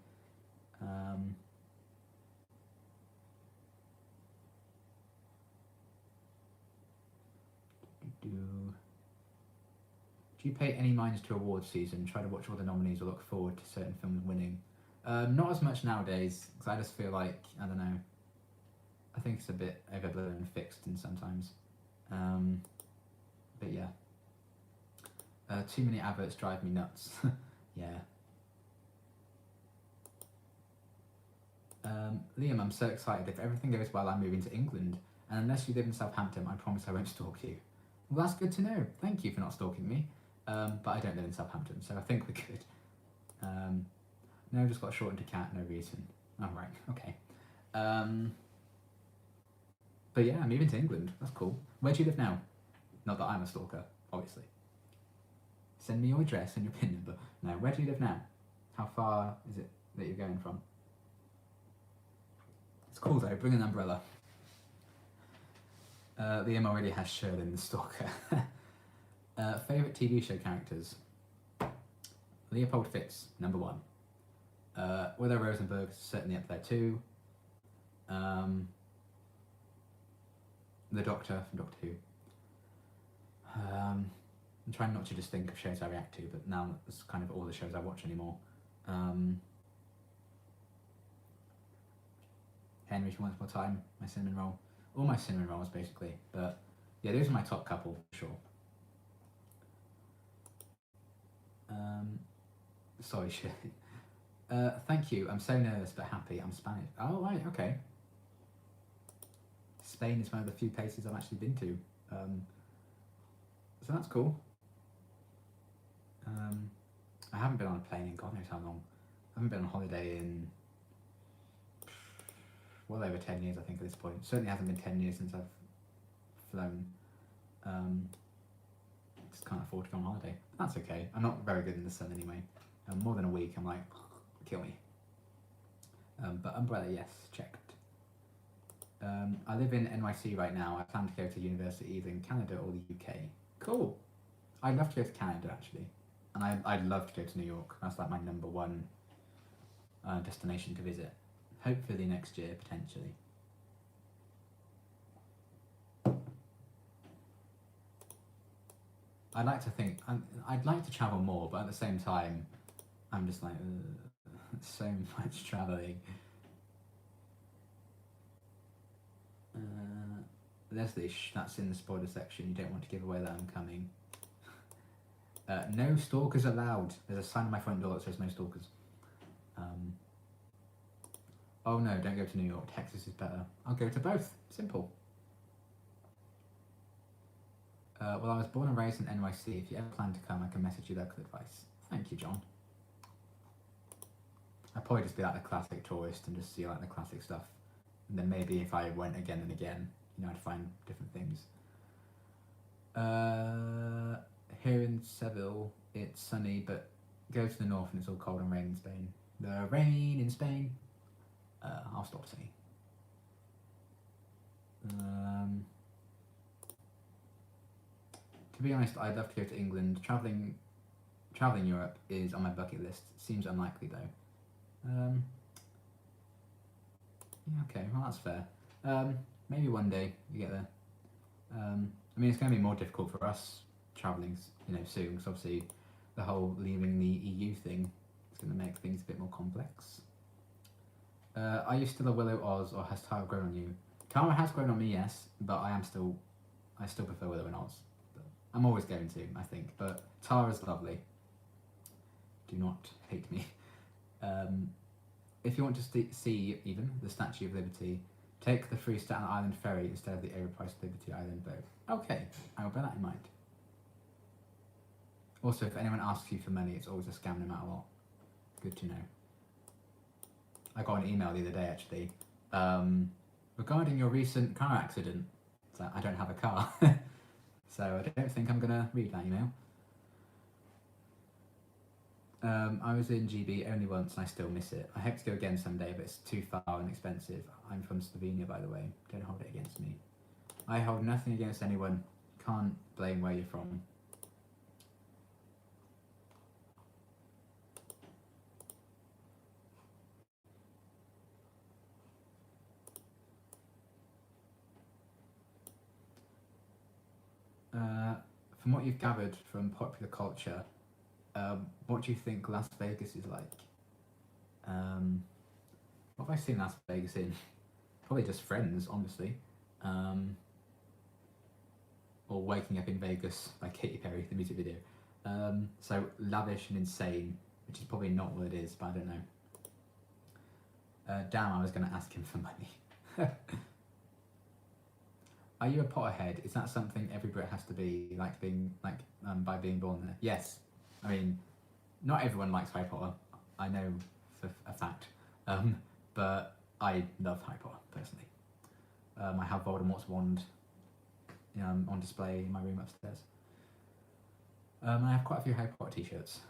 Do you pay any mind to awards season? Try to watch all the nominees or look forward to certain films winning? Not as much nowadays, because I just feel like, I don't know, I think it's a bit overblown and fixed in sometimes. But yeah. Too many adverts drive me nuts. Yeah. Liam, I'm so excited. If everything goes well, I'm moving to England. And unless you live in Southampton, I promise I won't stalk you. Well, that's good to know. Thank you for not stalking me. But I don't live in Southampton, so I think we're good. No, just got shortened to Cat, no reason. Oh, right, okay. But yeah, I'm moving to England. That's cool. Where do you live now? Not that I'm a stalker, obviously. Send me your address and your PIN number. No, where do you live now? How far is it that you're going from? It's cool though, bring an umbrella. Liam already has Sherlin the Stalker. Favourite TV show characters? Leopold Fitz, number 1. Willow Rosenberg, certainly up there too. The Doctor from Doctor Who. I'm trying not to just think of shows I react to, but now it's kind of all the shows I watch anymore. Henry from Once More Time, my cinnamon roll. All my cinnamon rolls basically, but yeah, those are my top couple for sure. Sorry, Shirley. Thank you, I'm so nervous but happy. I'm Spanish. Oh, right, okay. Spain is one of the few places I've actually been to. So that's cool. I haven't been on a plane in God knows how long. I haven't been on holiday in well over 10 years, I think, at this point. Certainly hasn't been 10 years since I've flown. Just can't afford to go on holiday. That's okay. I'm not very good in the sun anyway. More than a week, I'm like, kill me. But umbrella, yes, checked. I live in NYC right now. I plan to go to university either in Canada or the UK. Cool. I'd love to go to Canada, actually. And I'd love to go to New York. That's like my number 1 destination to visit. Hopefully next year, potentially. I'd like to think, I'd like to travel more, but at the same time, I'm just like, so much travelling. Leslie, that's in the spoiler section. You don't want to give away that I'm coming. No stalkers allowed. There's a sign on my front door that says no stalkers. Oh no, don't go to New York. Texas is better. I'll go to both. Simple. Well, I was born and raised in NYC. If you ever plan to come, I can message you local advice. Thank you, John. I'd probably just be like the classic tourist and just see like the classic stuff. And then maybe if I went again and again, you know, I'd find different things. Here in Seville, it's sunny, but go to the north and it's all cold and rain in Spain. The rain in Spain. I'll stop saying. To be honest, I'd love to go to England. Traveling Europe is on my bucket list. Seems unlikely though. Yeah, okay, well that's fair. Maybe one day you get there. I mean, it's going to be more difficult for us travelling, you know, soon, because obviously the whole leaving the EU thing is going to make things a bit more complex. Are you still a Willow Oz, or has Tara grown on you? Tara has grown on me, yes, but I still prefer Willow and Oz. But I'm always going to, I think, but Tara's lovely. Do not hate me. If you want to see even the Statue of Liberty, Take the free Staten Island ferry instead of the overpriced Liberty Island boat. Okay, I will bear that in mind. Also, if anyone asks you for money, it's always a scam no matter what. Good to know. I got an email the other day actually, regarding your recent car accident. So I don't have a car, so I don't think I'm gonna read that email. I was in GB only once and I still miss it. I hope to go again someday, but it's too far and expensive. I'm from Slovenia, by the way. Don't hold it against me. I hold nothing against anyone. Can't blame where you're from. From what you've gathered from popular culture, what do you think Las Vegas is like? What have I seen Las Vegas in? Probably just Friends, honestly. Or Waking Up in Vegas by Katy Perry, the music video. So lavish and insane, which is probably not what it is, but I don't know. Damn, I was going to ask him for money. Are you a Potterhead? Is that something every Brit has to be, by being born there? Yes. I mean, not everyone likes Harry Potter. I know for a fact. But I love Harry Potter, personally. I have Voldemort's wand on display in my room upstairs. I have quite a few Harry Potter t-shirts.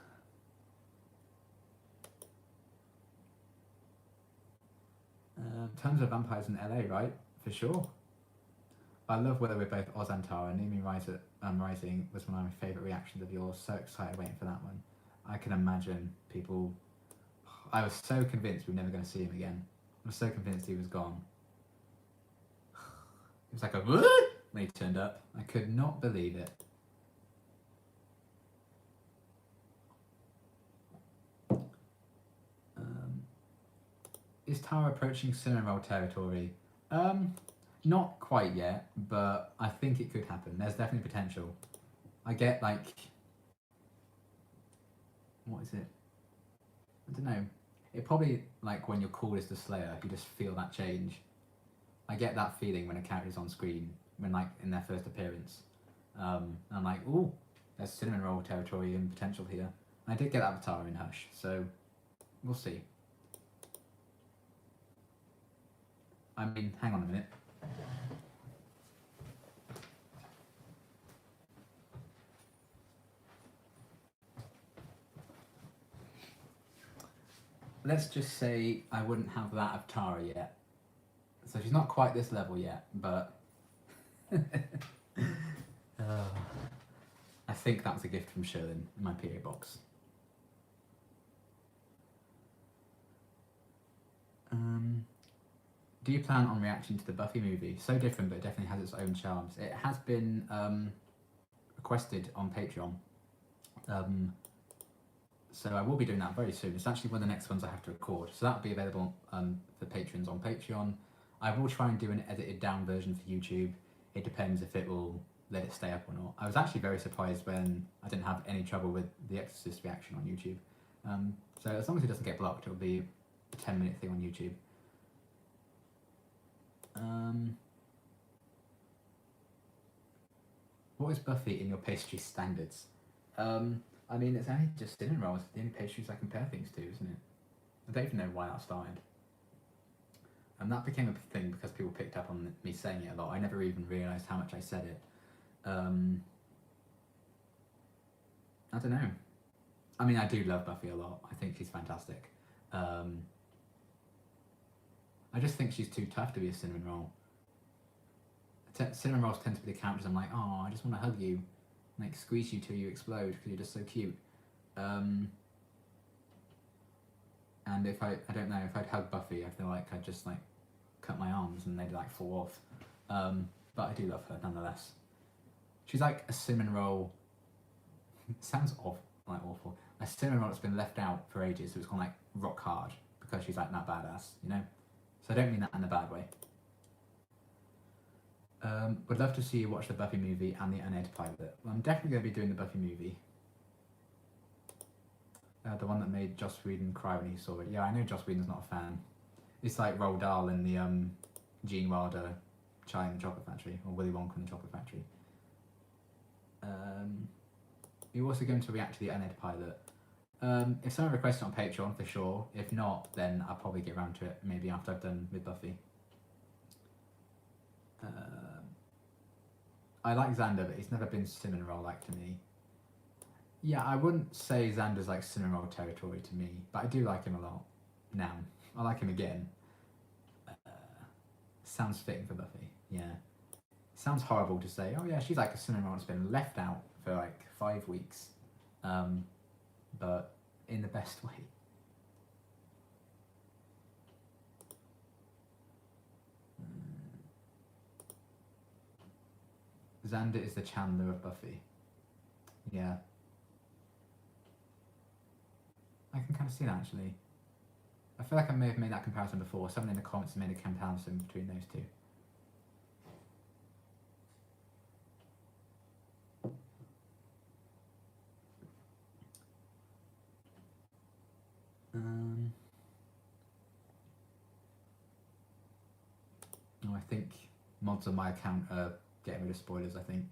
Tons of vampires in LA, right? For sure. I love whether we're both Oz and Tara. Numi Rising was one of my favourite reactions of yours. So excited waiting for that one. I can imagine people... I was so convinced we were never going to see him again. I was so convinced he was gone. It was like a when he turned up. I could not believe it. Is Tara approaching cinnamon roll territory? Not quite yet, but I think it could happen. There's definitely potential. I get what is it? I don't know. It probably, when you're called as the Slayer, you just feel that change. I get that feeling when a character's on screen, when in their first appearance. I'm like, ooh, there's cinnamon roll territory and potential here. And I did get Avatar in Hush, so we'll see. I mean, hang on a minute. Let's just say I wouldn't have that of Tara yet. So she's not quite this level yet, but I think that's a gift from Sherlyn in my period box. Do you plan on reacting to the Buffy movie? So different, but it definitely has its own charms. It has been requested on Patreon. So I will be doing that very soon. It's actually one of the next ones I have to record. So that'll be available for patrons on Patreon. I will try and do an edited down version for YouTube. It depends if it will let it stay up or not. I was actually very surprised when I didn't have any trouble with the Exorcist reaction on YouTube. So as long as it doesn't get blocked, it'll be a 10-minute thing on YouTube. What is Buffy in your pastry standards? I mean, it's only just cinnamon rolls. The only pastries I compare things to, isn't it? I don't even know why that started. And that became a thing because people picked up on me saying it a lot. I never even realised how much I said it. I don't know. I mean, I do love Buffy a lot. I think she's fantastic. I just think she's too tough to be a cinnamon roll. Cinnamon rolls tend to be the characters I'm like, oh, I just want to hug you. Squeeze you till you explode because you're just so cute. And if I don't know, if I'd hug Buffy, I feel like I'd just cut my arms and they'd fall off. But I do love her nonetheless. She's like a cinnamon roll. It sounds awful. A cinnamon roll that's been left out for ages, so it's gone rock hard because she's that badass, you know. So I don't mean that in a bad way. Would love to see you watch the Buffy movie and the unedited pilot. Well, I'm definitely going to be doing the Buffy movie. The one that made Joss Whedon cry when he saw it. Yeah, I know Joss Whedon's not a fan. It's like Roald Dahl in the Gene Wilder, Charlie and the Chocolate Factory, or Willy Wonka and the Chocolate Factory. You're also going to react to the unedited pilot. If someone requests it on Patreon, for sure. If not, then I'll probably get around to it maybe after I've done with Buffy. I like Xander, but he's never been cinnamon roll-like to me. Yeah, I wouldn't say Xander's like cinnamon roll territory to me, but I do like him a lot now. I like him again. Sounds fitting for Buffy, yeah. Sounds horrible to say, oh yeah, she's like a cinnamon roll that's been left out for like 5 weeks. But in the best way. Xander is the Chandler of Buffy. Yeah. I can kind of see that actually. I feel like I may have made that comparison before. Someone in the comments made a comparison between those two. Oh, I think mods on my account are getting rid of spoilers, I think.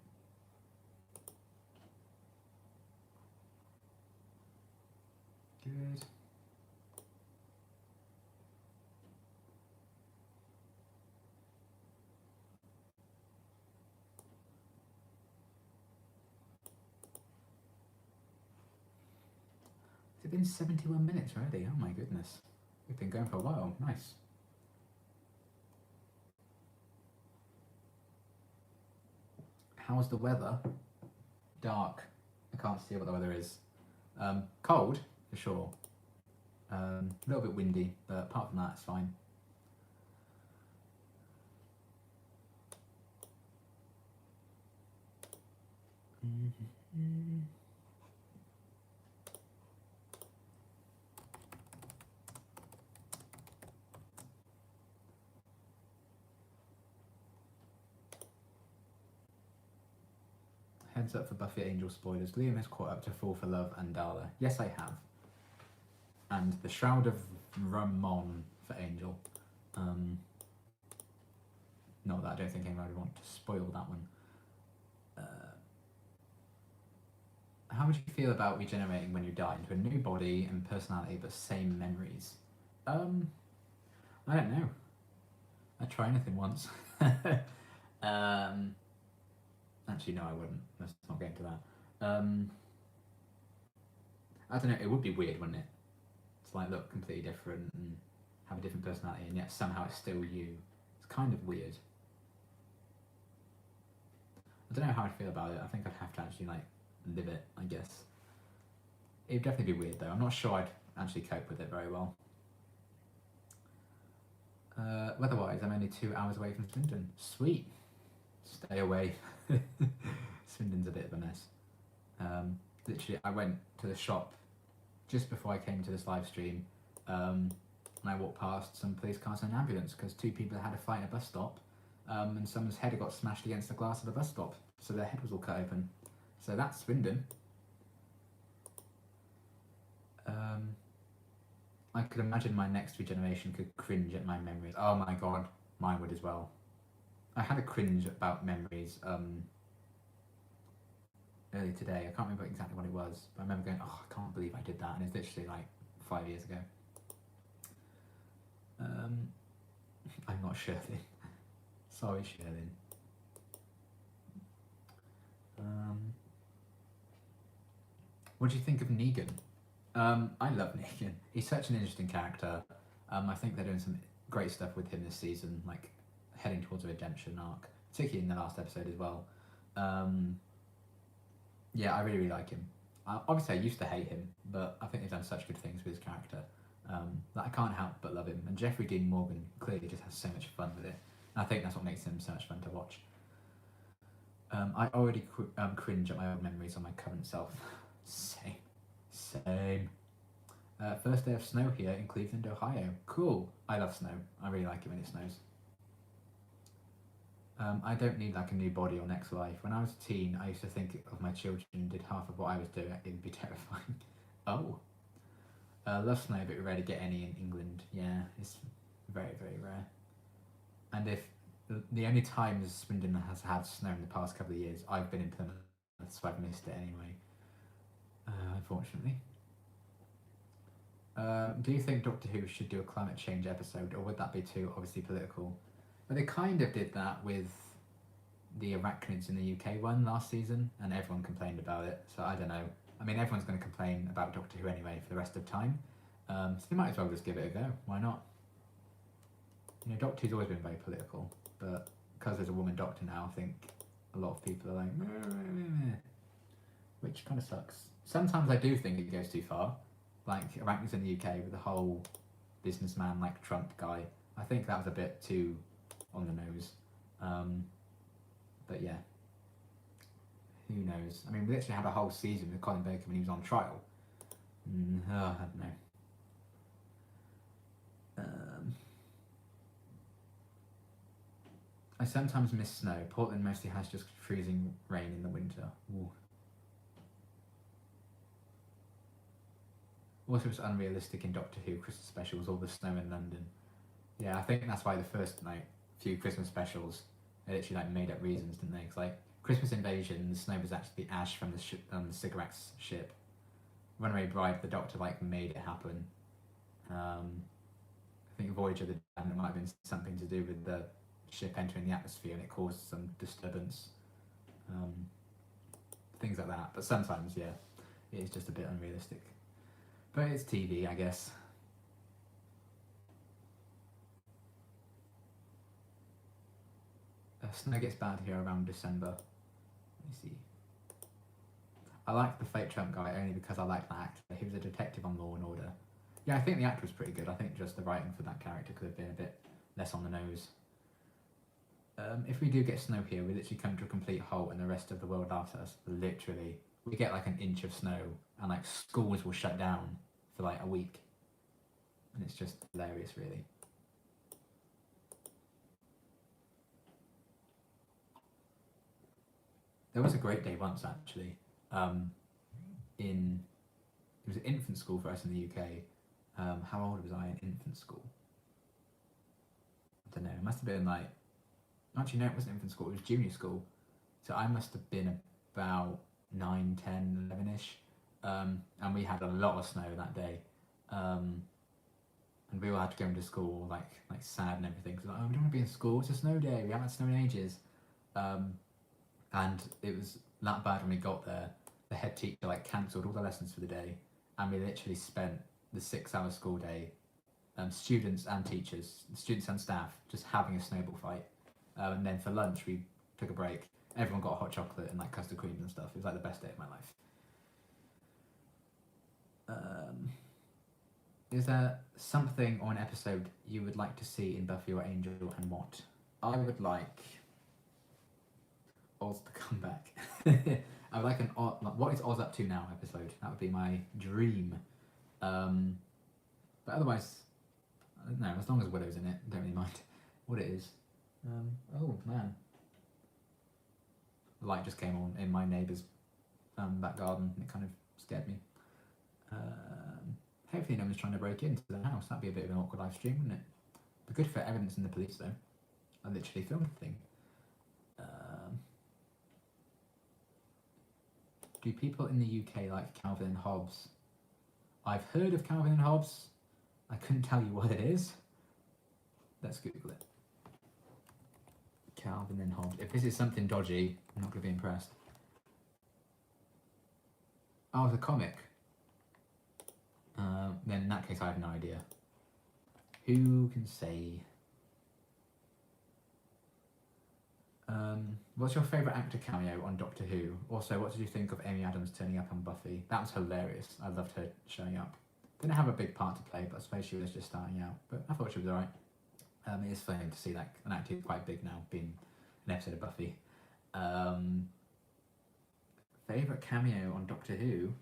Good. It's been 71 minutes already, oh my goodness. We've been going for a while, nice. How's the weather? Dark. I can't see what the weather is. Cold, for sure. A little bit windy, but apart from that, it's fine. Heads up for Buffy Angel spoilers. Liam has caught up to Fall for Love and Darla. Yes, I have. And the Shroud of Ramon for Angel. Not that I don't think anyone would want to spoil that one. How would you feel about regenerating when you die into a new body and personality but same memories? I don't know. I'd try anything once. Actually, no, I wouldn't. Let's not get into that. I don't know, it would be weird, wouldn't it? To like look completely different and have a different personality and yet somehow it's still you. It's kind of weird. I don't know how I'd feel about it. I think I'd have to actually like live it, I guess. It'd definitely be weird though. I'm not sure I'd actually cope with it very well. Weather-wise, I'm only 2 hours away from Swindon. Sweet. Stay away. Swindon's a bit of a mess. Literally, I went to the shop just before I came to this live stream, and I walked past some police cars and an ambulance because 2 people had a fight at a bus stop, and someone's head had got smashed against the glass of the bus stop, so their head was all cut open. So that's Swindon. I could imagine my next regeneration could cringe at my memories. Oh my god, mine would as well. I had a cringe about memories earlier today. I can't remember exactly what it was, but I remember going, oh, I can't believe I did that, and it's literally like 5 years ago. I'm not Sherlyn. Sorry, Sherlyn. What do you think of Negan? I love Negan. He's such an interesting character. I think they're doing some great stuff with him this season, like heading towards a redemption arc, particularly in the last episode as well. Yeah, I really, really like him. Obviously, I used to hate him, but I think they've done such good things with his character that I can't help but love him. And Jeffrey Dean Morgan clearly just has so much fun with it. And I think that's what makes him so much fun to watch. I already cringe at my own memories on my current self. Same. First day of snow here in Cleveland, Ohio. Cool. I love snow. I really like it when it snows. I don't need like a new body or next life. When I was a teen, I used to think of my children did half of what I was doing. It would be terrifying. Oh. Love snow, but we rarely get any in England. Yeah, it's very, very rare. And if the only times Swindon has had snow in the past couple of years, I've been in Plymouth, so I've missed it anyway. Unfortunately. Do you think Doctor Who should do a climate change episode, or would that be too obviously political? But they kind of did that with the arachnids in the UK one last season, and everyone complained about it. So I don't know. I mean, everyone's going to complain about Doctor Who anyway for the rest of time. So they might as well just give it a go. Why not? You know, Doctor Who's always been very political, but because there's a woman doctor now, I think a lot of people are like, meh, meh, meh, which kind of sucks. Sometimes I do think it goes too far. Like arachnids in the UK with the whole businessman like Trump guy. I think that was a bit too on the nose. But yeah, who knows? I mean, we literally had a whole season with Colin Baker when he was on trial. I don't know. I sometimes miss snow. Portland mostly has just freezing rain in the winter. Ooh. Also, it's unrealistic in Doctor Who Christmas specials, all the snow in London. Yeah, I think that's why the first few Christmas specials, they literally made up reasons, didn't they? Because Christmas Invasion, the snow was actually ash from the cigarettes ship. Runaway Bride, the Doctor made it happen. I think Voyager, it might have been something to do with the ship entering the atmosphere and it caused some disturbance. Things like that. But sometimes, yeah, it is just a bit unrealistic. But it's TV, I guess. Snow gets bad here around December. Let me see. I like the fake Trump guy only because I like that actor. He was a detective on Law and Order. Yeah, I think the actor was pretty good. I think just the writing for that character could have been a bit less on the nose. If we do get snow here, we literally come to a complete halt and the rest of the world laughs at us. Literally. We get an inch of snow and schools will shut down for a week. And it's just hilarious, really. There was a great day once, actually. It was an infant school for us in the UK. How old was I in infant school? I don't know. It must have been actually, no, it wasn't infant school. It was junior school. So I must have been about 9, 10, 11-ish. And we had a lot of snow that day. And we all had to go into school sad and everything. Because we don't want to be in school. It's a snow day. We haven't had snow in ages. And it was that bad when we got there. The head teacher cancelled all the lessons for the day, and we literally spent the 6-hour school day, students and teachers, students and staff, just having a snowball fight. And then for lunch we took a break. Everyone got a hot chocolate and custard creams and stuff. It was the best day of my life. Is there something or an episode you would like to see in Buffy or Angel, and what? I would like Oz to come back. I would like what is Oz up to now episode. That would be my dream. But otherwise, I don't know, as long as Willow's in it, I don't really mind what it is. Oh man. The light just came on in my neighbour's back garden and it kind of scared me. Hopefully no one's trying to break into the house. That'd be a bit of an awkward live stream, wouldn't it? But good for evidence in the police though. I literally filmed the thing. Do people in the UK like Calvin and Hobbes? I've heard of Calvin and Hobbes. I couldn't tell you what it is. Let's Google it. Calvin and Hobbes. If this is something dodgy, I'm not going to be impressed. Oh, it's a comic. Then in that case, I have no idea. Who can say? What's your favourite actor cameo on Doctor Who? Also, what did you think of Amy Adams turning up on Buffy? That was hilarious. I loved her showing up. Didn't have a big part to play, but I suppose she was just starting out. But I thought she was alright. It is funny to see an actor who's quite big now being an episode of Buffy. Favourite cameo on Doctor Who?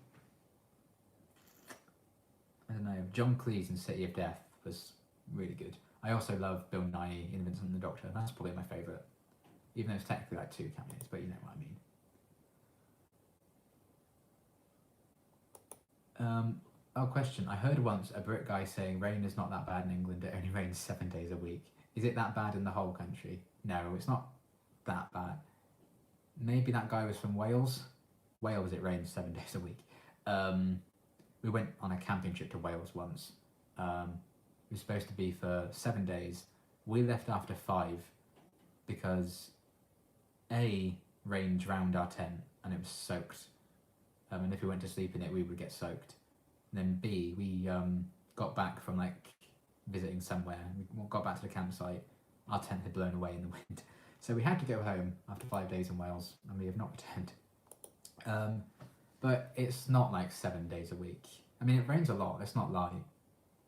I don't know. John Cleese in City of Death was really good. I also love Bill Nighy in Vincent and the Doctor. That's probably my favourite. Even though it's technically 2 cameos, but you know what I mean. Question. I heard once a Brit guy saying rain is not that bad in England, it only rains 7 days a week. Is it that bad in the whole country? No, it's not that bad. Maybe that guy was from Wales. Wales, it rains 7 days a week. We went on a camping trip to Wales once. It was supposed to be for 7 days. We left after 5 because A, rain drowned our tent and it was soaked. And if we went to sleep in it, we would get soaked. And then B, we got back from like visiting somewhere. We got back to the campsite. Our tent had blown away in the wind. So we had to go home after 5 days in Wales, and we have not returned. But it's not like 7 days a week. I mean, it rains a lot, let's not lie.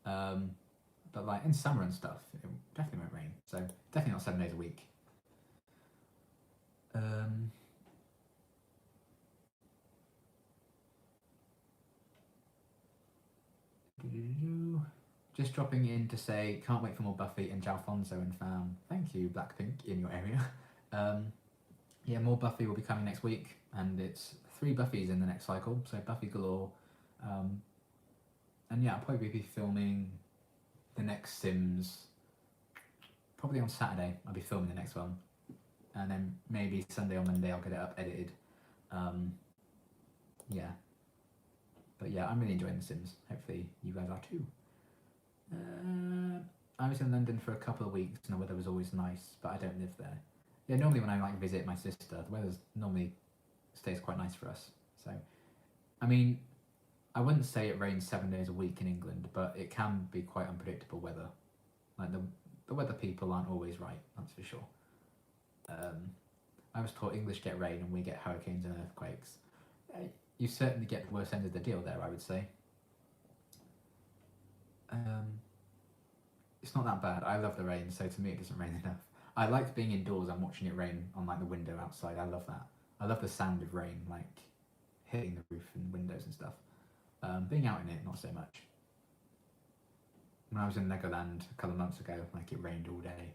But like in summer and stuff, it definitely won't rain. So definitely not 7 days a week. Just dropping in to say, can't wait for more Buffy and Jalfonso and fam. Thank you, Blackpink, in your area. Yeah, more Buffy will be coming next week, and it's 3 Buffys in the next cycle, so Buffy galore. And yeah, I'll probably be filming the next Sims, probably on Saturday. I'll be filming the next one, and then maybe Sunday or Monday I'll get it up edited. Yeah, but yeah, I'm really enjoying The Sims. Hopefully you guys are too. I was in London for a couple of weeks and the weather was always nice, but I don't live there. Yeah, normally when I like visit my sister, the weather normally stays quite nice for us. So, I mean, I wouldn't say it rains 7 days a week in England, but it can be quite unpredictable weather. Like the weather people aren't always right, that's for sure. I was taught English get rain and we get hurricanes and earthquakes. You certainly get the worst end of the deal there, I would say. It's not that bad. I love the rain, so to me it doesn't rain enough. I like being indoors and watching it rain on like the window outside. I love that. I love the sound of rain, like hitting the roof and windows and stuff. Being out in it, not so much. When I was in Legoland a couple of months ago, like it rained all day.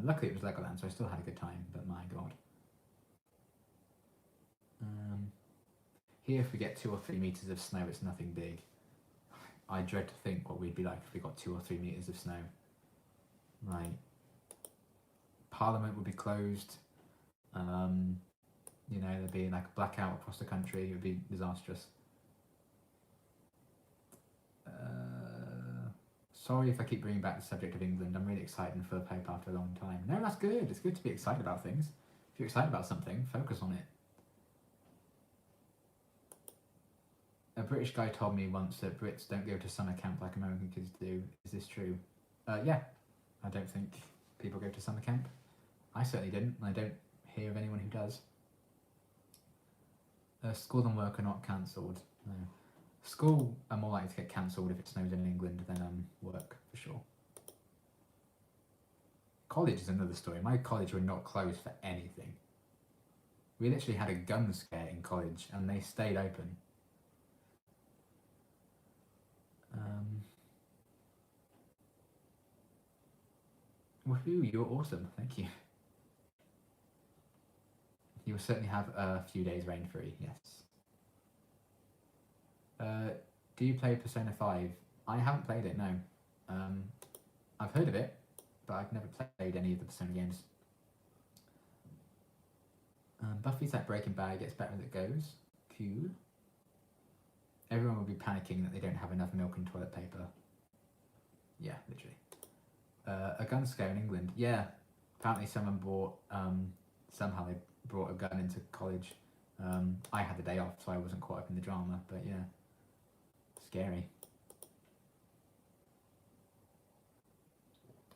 Luckily it was Legoland, so I still had a good time, but my god. Here if we get 2 or 3 meters of snow, it's nothing big. I dread to think what we'd be like if we got 2 or 3 meters of snow. Right. Parliament would be closed. You know, there'd be like a blackout across the country. It would be disastrous. Sorry if I keep bringing back the subject of England. I'm really excited for Pope after a long time. No, that's good. It's good to be excited about things. If you're excited about something, focus on it. A British guy told me once that Brits don't go to summer camp like American kids do. Is this true? Yeah. I don't think people go to summer camp. I certainly didn't, and I don't hear of anyone who does. School and work are not cancelled. No. School are more likely to get cancelled if it snows in England than work, for sure. College is another story. My college were not closed for anything. We literally had a gun scare in college and they stayed open. Woohoo, you're awesome, thank you. You will certainly have a few days rain free, yes. Do you play Persona 5? I haven't played it, no. I've heard of it, but I've never played any of the Persona games. Buffy's like Breaking Bad, gets better as it goes. Cool. Everyone will be panicking that they don't have enough milk and toilet paper. Yeah, literally. A gun scare in England. Yeah, apparently someone brought, somehow they brought a gun into college. I had the day off, so I wasn't caught up in the drama, but yeah. Scary.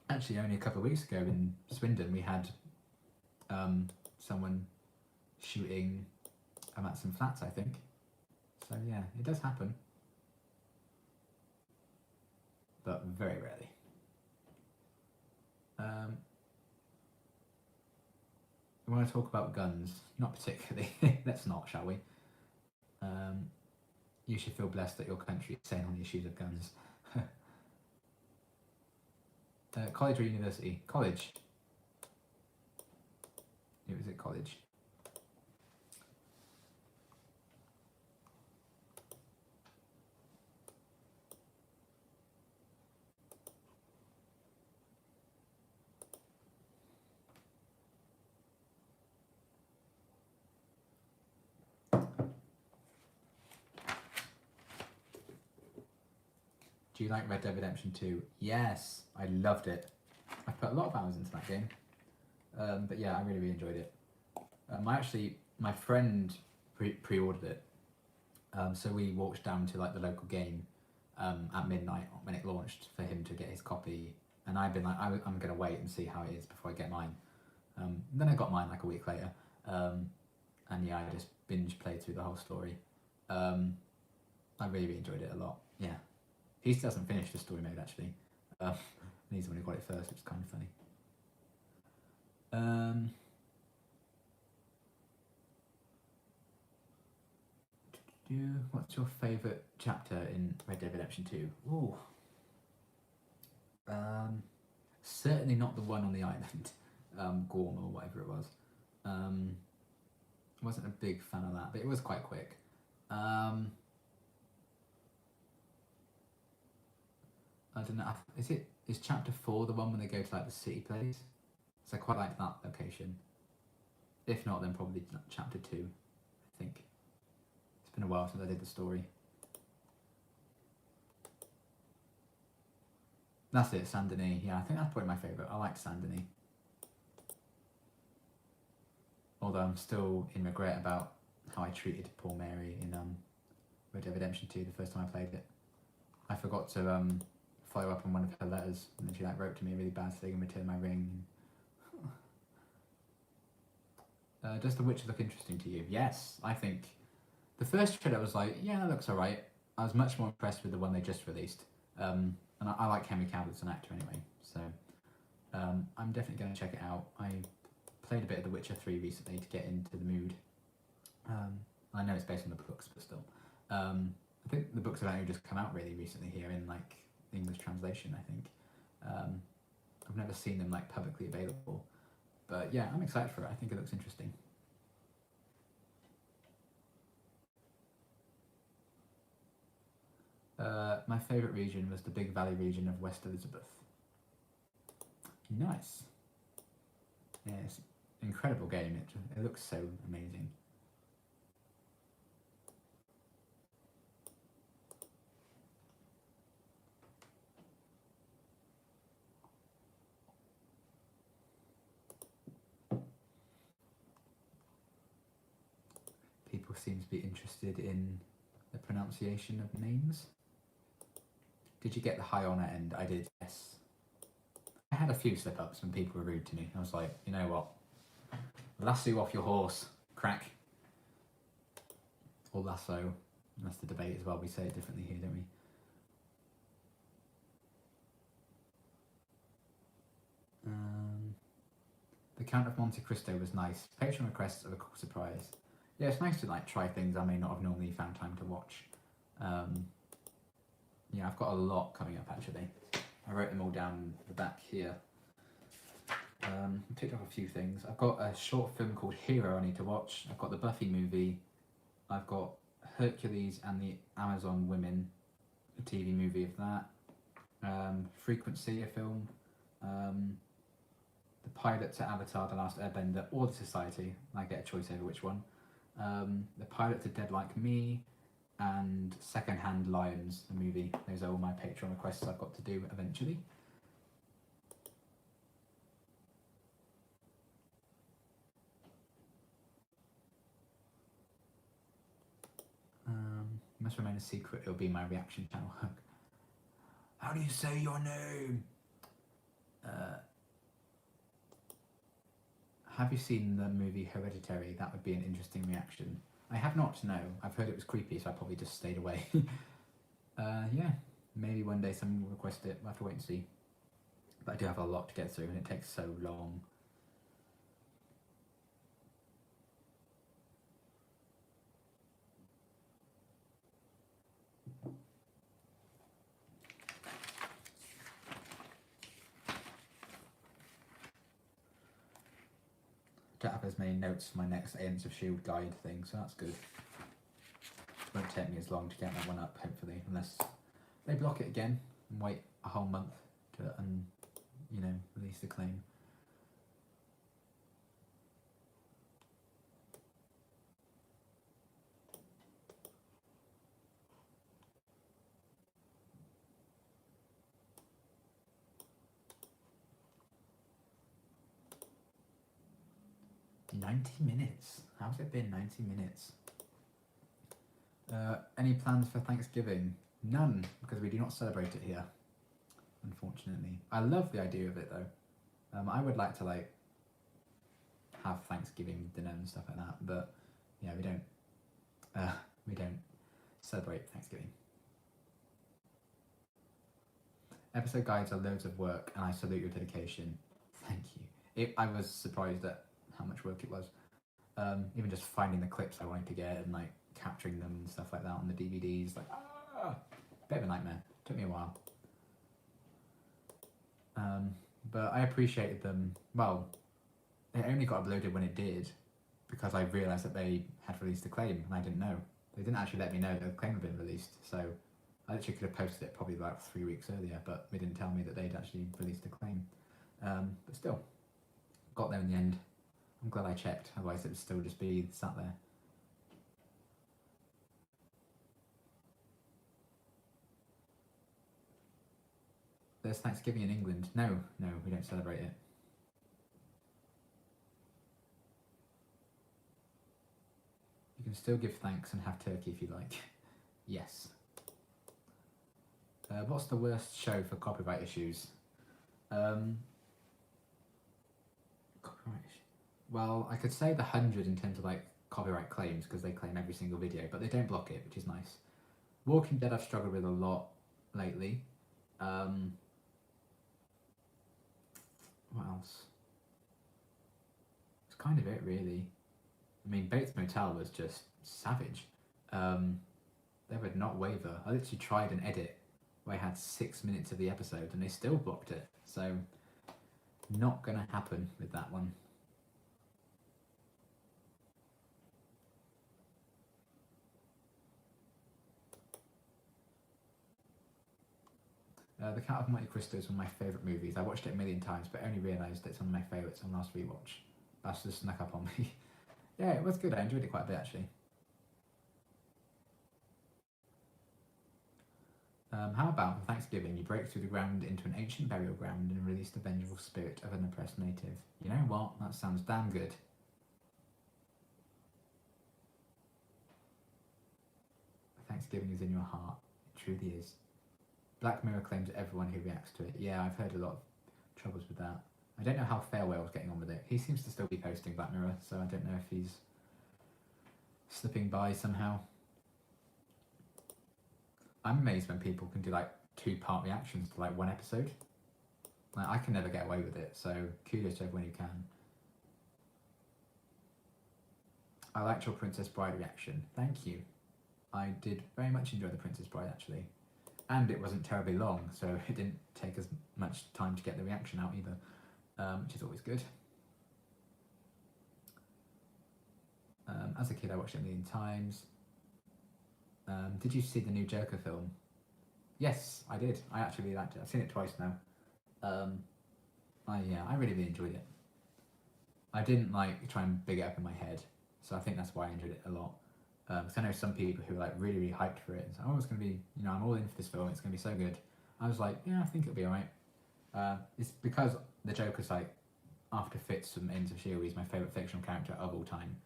Actually, only a couple of weeks ago in Swindon, we had someone shooting at some flats, I think. So yeah, it does happen. But very rarely. We want to talk about guns. Not particularly. Let's not, shall we? You should feel blessed that your country is sane on the issues of guns. College or university? College. It was at college. Do you like Red Dead Redemption 2? Yes, I loved it. I put a lot of hours into that game. But yeah, I really, really enjoyed it. My friend pre-ordered it. So we walked down to like the local game at midnight when it launched for him to get his copy. And I've been like, I'm going to wait and see how it is before I get mine. Then I got mine like a week later. And yeah, I just binge played through the whole story. I really, really enjoyed it a lot. Yeah. He still hasn't finished the story mode actually. And he's the one who got it first, which is kind of funny. What's your favourite chapter in Red Dead Redemption 2? Ooh. Certainly not the one on the island, Gorm or whatever it was. Wasn't a big fan of that, but it was quite quick. I don't know. Is chapter 4 the one when they go to like the city place? So I quite like that location. If not, then probably chapter 2. I think it's been a while since I did the story. That's it, Saint Denis. Yeah, I think that's probably my favourite. I like Saint Denis. Although I'm still in regret about how I treated poor Mary in Red Dead Redemption 2 the first time I played it. I forgot to follow up on one of her letters, and then she like wrote to me a really bad thing and returned my ring. Does The Witcher look interesting to you? Yes, I think the first trailer was like, yeah, that looks alright. I was much more impressed with the one they just released. And I like Henry Cavill as an actor anyway, so I'm definitely going to check it out. I played a bit of The Witcher 3 recently to get into the mood. I know it's based on the books, but still. I think the books have only just come out really recently here in like English translation, I think. I've never seen them like publicly available. But yeah, I'm excited for it. I think it looks interesting. My favourite region was the Big Valley region of West Elizabeth. Nice. Yeah, it's an incredible game. It looks so amazing. People seem to be interested in the pronunciation of names. Did you get the high honour end? I did, yes. I had a few slip-ups when people were rude to me. I was like, you know what? Lasso off your horse, crack. Or lasso. That's the debate as well. We say it differently here, don't we? The Count of Monte Cristo was nice. Patron requests are a cool surprise. Yeah, it's nice to like try things I may not have normally found time to watch. Yeah, I've got a lot coming up actually. I wrote them all down the back here. I picked up a few things. I've got a short film called Hero I need to watch. I've got the Buffy movie. I've got Hercules and the Amazon Women, a TV movie of that. Frequency, a film. The pilot to Avatar, The Last Airbender, or The Society. I get a choice over which one. The pilot to Dead Like Me, and Secondhand Lions, the movie. Those are all my Patreon requests I've got to do eventually. Must remain a secret, it'll be my reaction channel. How do you say your name? Have you seen the movie Hereditary? That would be an interesting reaction. I have not, no. I've heard it was creepy, so I probably just stayed away. Yeah, maybe one day someone will request it. We'll have to wait and see. But I do have a lot to get through, and it takes so long. Don't have as many notes for my next Agents of S.H.I.E.L.D. guide thing, so that's good. Won't take me as long to get that one up, hopefully, unless they block it again and wait a whole month to, release the claim. 90 minutes. How's it been 90 minutes? Any plans for Thanksgiving? None, because we do not celebrate it here, unfortunately. I love the idea of it though. I would like to like have Thanksgiving dinner and stuff like that, but yeah, we don't celebrate Thanksgiving. Episode guides are loads of work, and I salute your dedication. Thank you. I was surprised at how much work it was. Even just finding the clips I wanted to get and like capturing them and stuff like that on the DVDs, like bit of a nightmare. Took me a while. But I appreciated them. Well, it only got uploaded when it did, because I realised that they had released a claim and I didn't know. They didn't actually let me know that the claim had been released, so I actually could have posted it probably about 3 weeks earlier, but they didn't tell me that they'd actually released a claim. But still, got there in the end. I'm glad I checked, otherwise it would still just be sat there. There's Thanksgiving in England. No, we don't celebrate it. You can still give thanks and have turkey if you like. Yes. What's the worst show for copyright issues? Copyright issue. Well, I could say The 100 in terms of like copyright claims, because they claim every single video, but they don't block it, which is nice. Walking Dead I've struggled with a lot lately. What else? It's kind of it, really. I mean, Bates Motel was just savage. They would not waver. I literally tried an edit where I had 6 minutes of the episode and they still blocked it. So, not gonna happen with that one. The Count of Monte Cristo is one of my favourite movies. I watched it a million times, but only realised it's one of my favourites on last rewatch. That's just snuck up on me. Yeah, it was good. I enjoyed it quite a bit, actually. How about for Thanksgiving you break through the ground into an ancient burial ground and release the vengeful spirit of an oppressed native? You know what? That sounds damn good. Thanksgiving is in your heart. It truly is. Black Mirror claims everyone who reacts to it. Yeah, I've heard a lot of troubles with that. I don't know how Fairwell's getting on with it. He seems to still be posting Black Mirror, so I don't know if he's slipping by somehow. I'm amazed when people can do like 2-part reactions to like one episode. Like, I can never get away with it, so kudos to everyone who can. I liked your Princess Bride reaction. Thank you. I did very much enjoy the Princess Bride, actually. And it wasn't terribly long, so it didn't take as much time to get the reaction out either, which is always good. As a kid, I watched it a million times. Did you see the new Joker film? Yes, I did. I actually really liked it. I've seen it twice now. I really enjoyed it. I didn't like try and big it up in my head, so I think that's why I enjoyed it a lot. Because I know some people who are like really hyped for it and say, oh, it's going to be, I'm all in for this film, it's going to be so good. I was like, yeah, I think it'll be alright. It's because the Joker's like, after Fitz from Agents of S.H.I.E.L.D., he's my favourite fictional character of all time.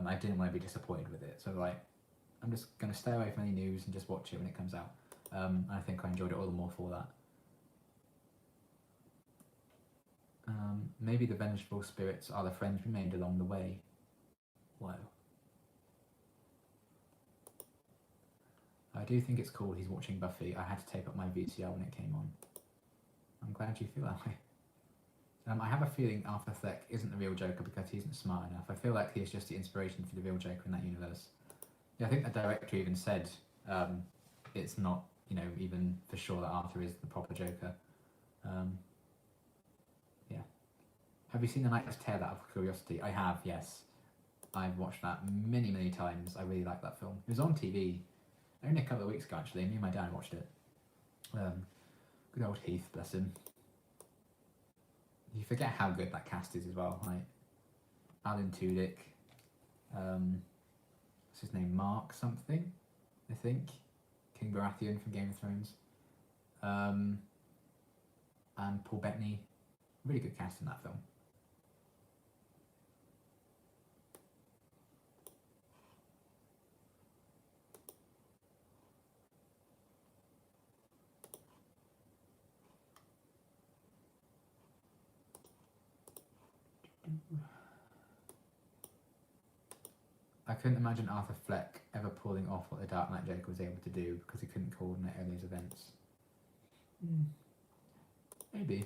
I didn't want to be disappointed with it, so like, I'm just going to stay away from any news and just watch it when it comes out. I think I enjoyed it all the more for that. Maybe the vengeful spirits are the friends we made along the way. Wow. I do think it's cool he's watching Buffy. I had to tape up my VCR when it came on. I'm glad you feel that way. I have a feeling Arthur Fleck isn't the real Joker because he isn't smart enough. I feel like he is just the inspiration for the real Joker in that universe. Yeah, I think the director even said it's not, even for sure that Arthur is the proper Joker. Yeah. Have you seen The Knight's Tale out of curiosity? I have, yes. I've watched that many times. I really like that film. It was on TV only a couple of weeks ago, actually. Me and my dad watched it. Good old Heath, bless him. You forget how good that cast is as well. Like Alan Tudyk, what's his name? Mark something, I think. King Baratheon from Game of Thrones. And Paul Bettany. Really good cast in that film. I couldn't imagine Arthur Fleck ever pulling off what the Dark Knight Joker was able to do because he couldn't coordinate all those events. Maybe.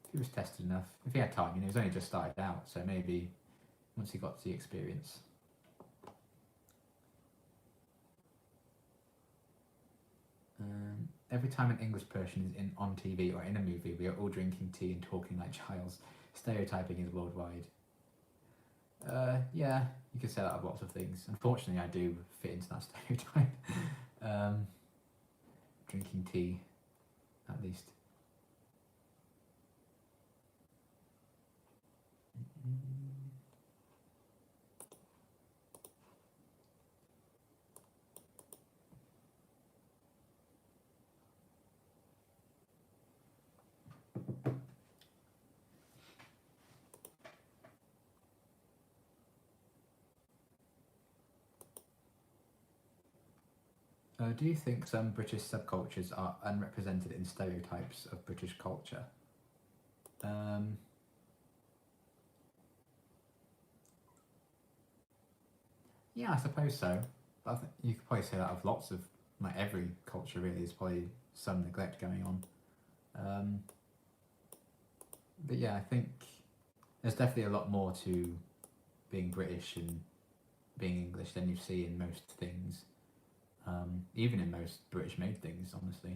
If he was tested enough. If he had time, you know, he's only just started out, so maybe once he got the experience. Every time an English person is on TV or in a movie, we are all drinking tea and talking like Giles. Stereotyping is worldwide. Yeah, you could say that of lots of things. Unfortunately, I do fit into that stereotype. Drinking tea, at least. Do you think some British subcultures are unrepresented in stereotypes of British culture? Yeah, I suppose so. But I think you could probably say that of lots of, like every culture really, there's probably some neglect going on. But yeah, I think there's definitely a lot more to being British and being English than you see in most things. Even in most British-made things, honestly.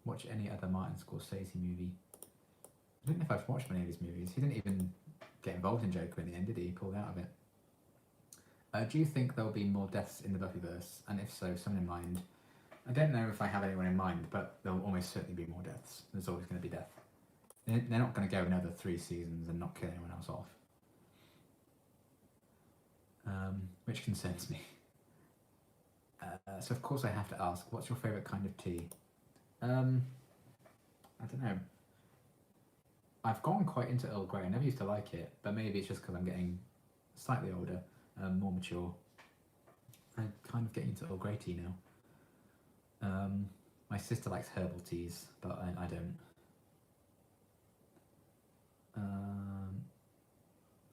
Watch any other Martin Scorsese movie. I don't know if I've watched many of his movies. He didn't even get involved in Joker in the end, did he? He pulled out of it. Do you think there'll be more deaths in the Buffyverse? And if so, someone in mind? I don't know if I have anyone in mind, but there'll almost certainly be more deaths. There's always going to be death. They're not going to go another 3 seasons and not kill anyone else off. Which concerns me. So of course I have to ask, what's your favourite kind of tea? I don't know. I've gone quite into Earl Grey. I never used to like it, but maybe it's just because I'm getting slightly older, more mature. I'm kind of getting into Earl Grey tea now. My sister likes herbal teas, but I don't.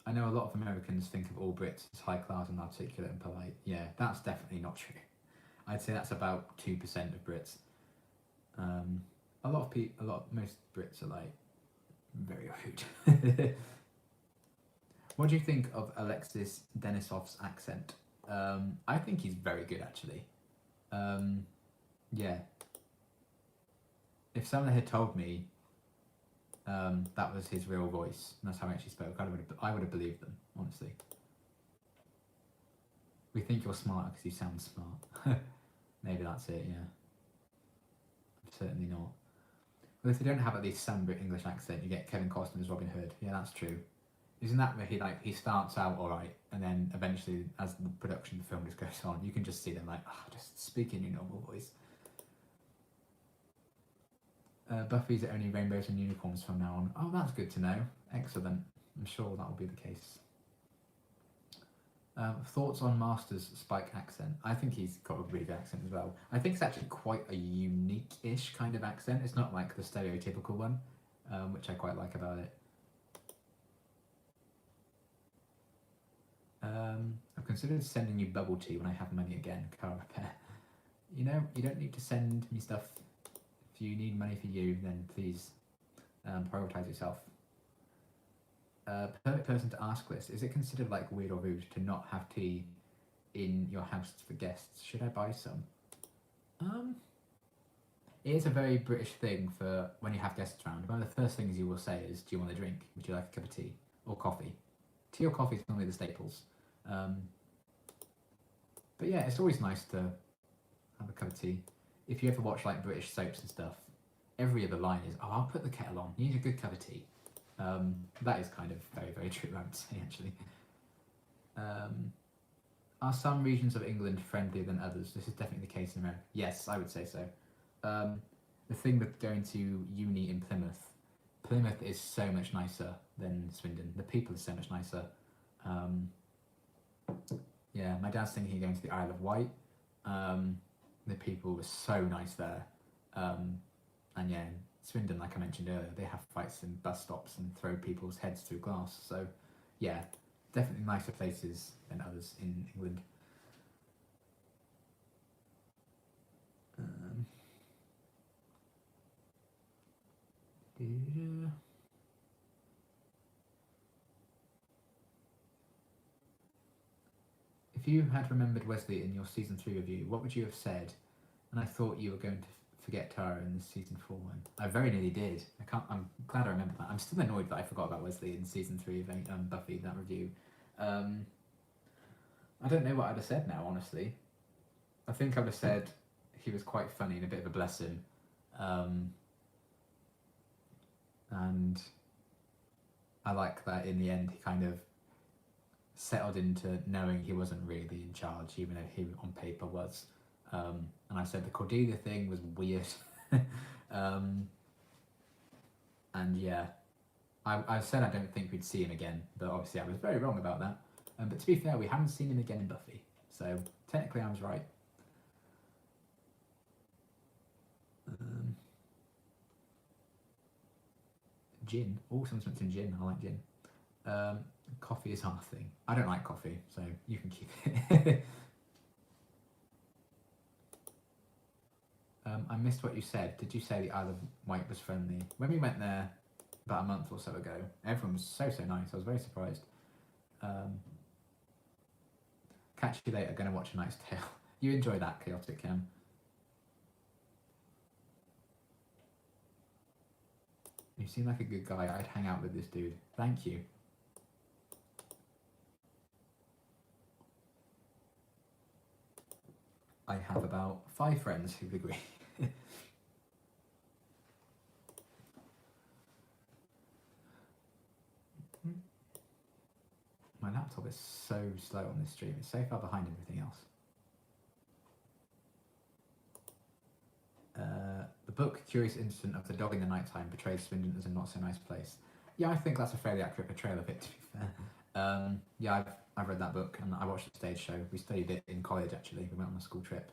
I know a lot of Americans think of all Brits as high class and articulate and polite. Yeah, that's definitely not true. I'd say that's about 2% of Brits. Most Brits are like very rude. What do you think of Alexis Denisov's accent? I think he's very good actually. Yeah. If someone had told me that was his real voice, and that's how he actually spoke, I would have believed them, honestly. We think you're smart because you sound smart. Maybe that's it, yeah. Certainly not. Well, if they don't have at least some English accent, you get Kevin Costner as Robin Hood. Yeah, that's true. Isn't that where he starts out alright, and then eventually, as the production of the film just goes on, you can just see them like, just speak in your normal voice. Buffy's only rainbows and unicorns from now on. Oh, that's good to know. Excellent. I'm sure that will be the case. Thoughts on Master's Spike accent? I think he's got a really good accent as well. I think it's actually quite a unique-ish kind of accent. It's not like the stereotypical one, which I quite like about it. I've considered sending you bubble tea when I have money again, car repair. You know, you don't need to send me stuff. If you need money for you, then please prioritise yourself. Perfect person to ask this. Is it considered like weird or rude to not have tea in your house for guests? Should I buy some? It is a very British thing for when you have guests around. One of the first things you will say is, do you want a drink? Would you like a cup of tea? Or coffee? Tea or coffee is normally the staples. But yeah, it's always nice to have a cup of tea. If you ever watch like British soaps and stuff, every other line is, oh, I'll put the kettle on. You need a good cup of tea. That is kind of very, very true, I would say, actually. Are some regions of England friendlier than others? This is definitely the case in America. Yes, I would say so. The thing with going to uni in Plymouth is so much nicer than Swindon. The people are so much nicer. Yeah, my dad's thinking of going to the Isle of Wight. The people were so nice there. And yeah, in Swindon, like I mentioned earlier, they have fights in bus stops and throw people's heads through glass. So yeah, definitely nicer places than others in England. If you had remembered Wesley in your season 3 review, what would you have said? And I thought you were going to forget Tara in the season 4 one. I very nearly did. I'm glad I remember that. I'm still annoyed that I forgot about Wesley in season 3 of Buffy, that review. I don't know what I'd have said now, honestly. I think I would have said he was quite funny and a bit of a blessing. And I like that in the end he kind of settled into knowing he wasn't really in charge, even though he on paper was. And I said the Cordelia thing was weird. And yeah, I said I don't think we'd see him again, but obviously I was very wrong about that. But to be fair, we haven't seen him again in Buffy, so technically I was right. Gin. Oh, someone's mentioned gin. I like gin. Coffee is our thing. I don't like coffee, so you can keep it. I missed what you said. Did you say the Isle of Wight was friendly? When we went there about a month or so ago, everyone was so nice. I was very surprised. Catch you later. Gonna watch A Knight's Tale. You enjoy that, Chaotic Cam. You seem like a good guy. I'd hang out with this dude. Thank you. I have about 5 friends who agree. My laptop is so slow on this stream. It's so far behind everything else. The book Curious Incident of the Dog in the Nighttime portrays Swindon as a not so nice place. Yeah, I think that's a fairly accurate portrayal of it, to be fair. Yeah, I've read that book and I watched the stage show. We studied it in college actually. We went on a school trip.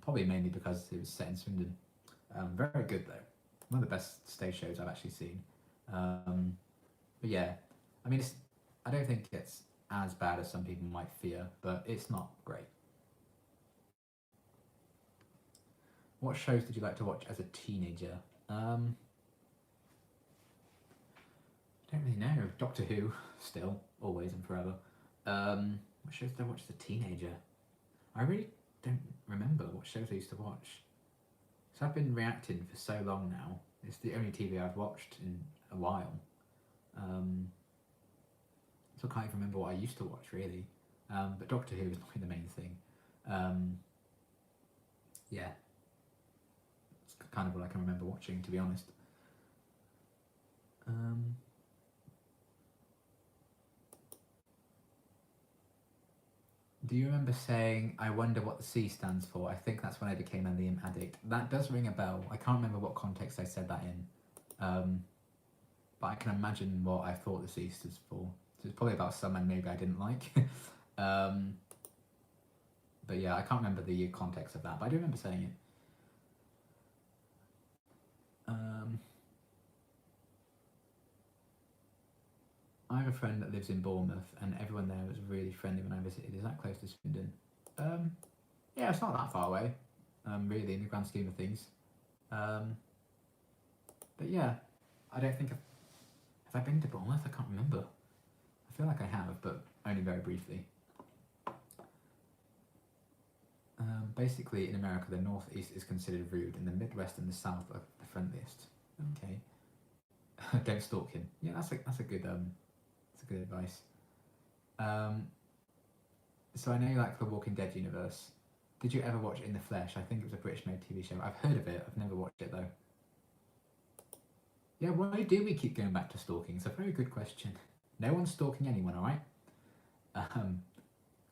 Probably mainly because it was set in Swindon. Very good though. One of the best stage shows I've actually seen. But yeah, I mean, I don't think it's as bad as some people might fear, but it's not great. What shows did you like to watch as a teenager? I don't really know. Doctor Who, still, always and forever. What shows did I watch as a teenager? I really don't remember what shows I used to watch. So I've been reacting for so long now. It's the only TV I've watched in a while. So I can't even remember what I used to watch really. But Doctor Who is probably the main thing. Yeah. It's kind of what I can remember watching, to be honest. Do you remember saying, I wonder what the C stands for? I think that's when I became a Liam addict. That does ring a bell. I can't remember what context I said that in. But I can imagine what I thought the C stood for. So it's probably about someone maybe I didn't like. But yeah, I can't remember the context of that, but I do remember saying it. I have a friend that lives in Bournemouth and everyone there was really friendly when I visited. Is that close to Swindon? Yeah, it's not that far away, really, in the grand scheme of things. But yeah, I don't think have I been to Bournemouth? I can't remember. I feel like I have, but only very briefly. Basically, in America, the Northeast is considered rude, and the Midwest and the South are the friendliest. Okay. Don't stalk him. Yeah, that's a good advice. So I know you like the Walking Dead universe. Did you ever watch In the Flesh? I think it was a British-made TV show. I've heard of it. I've never watched it though. Yeah, why do we keep going back to stalking? It's a very good question. No one's stalking anyone, all right?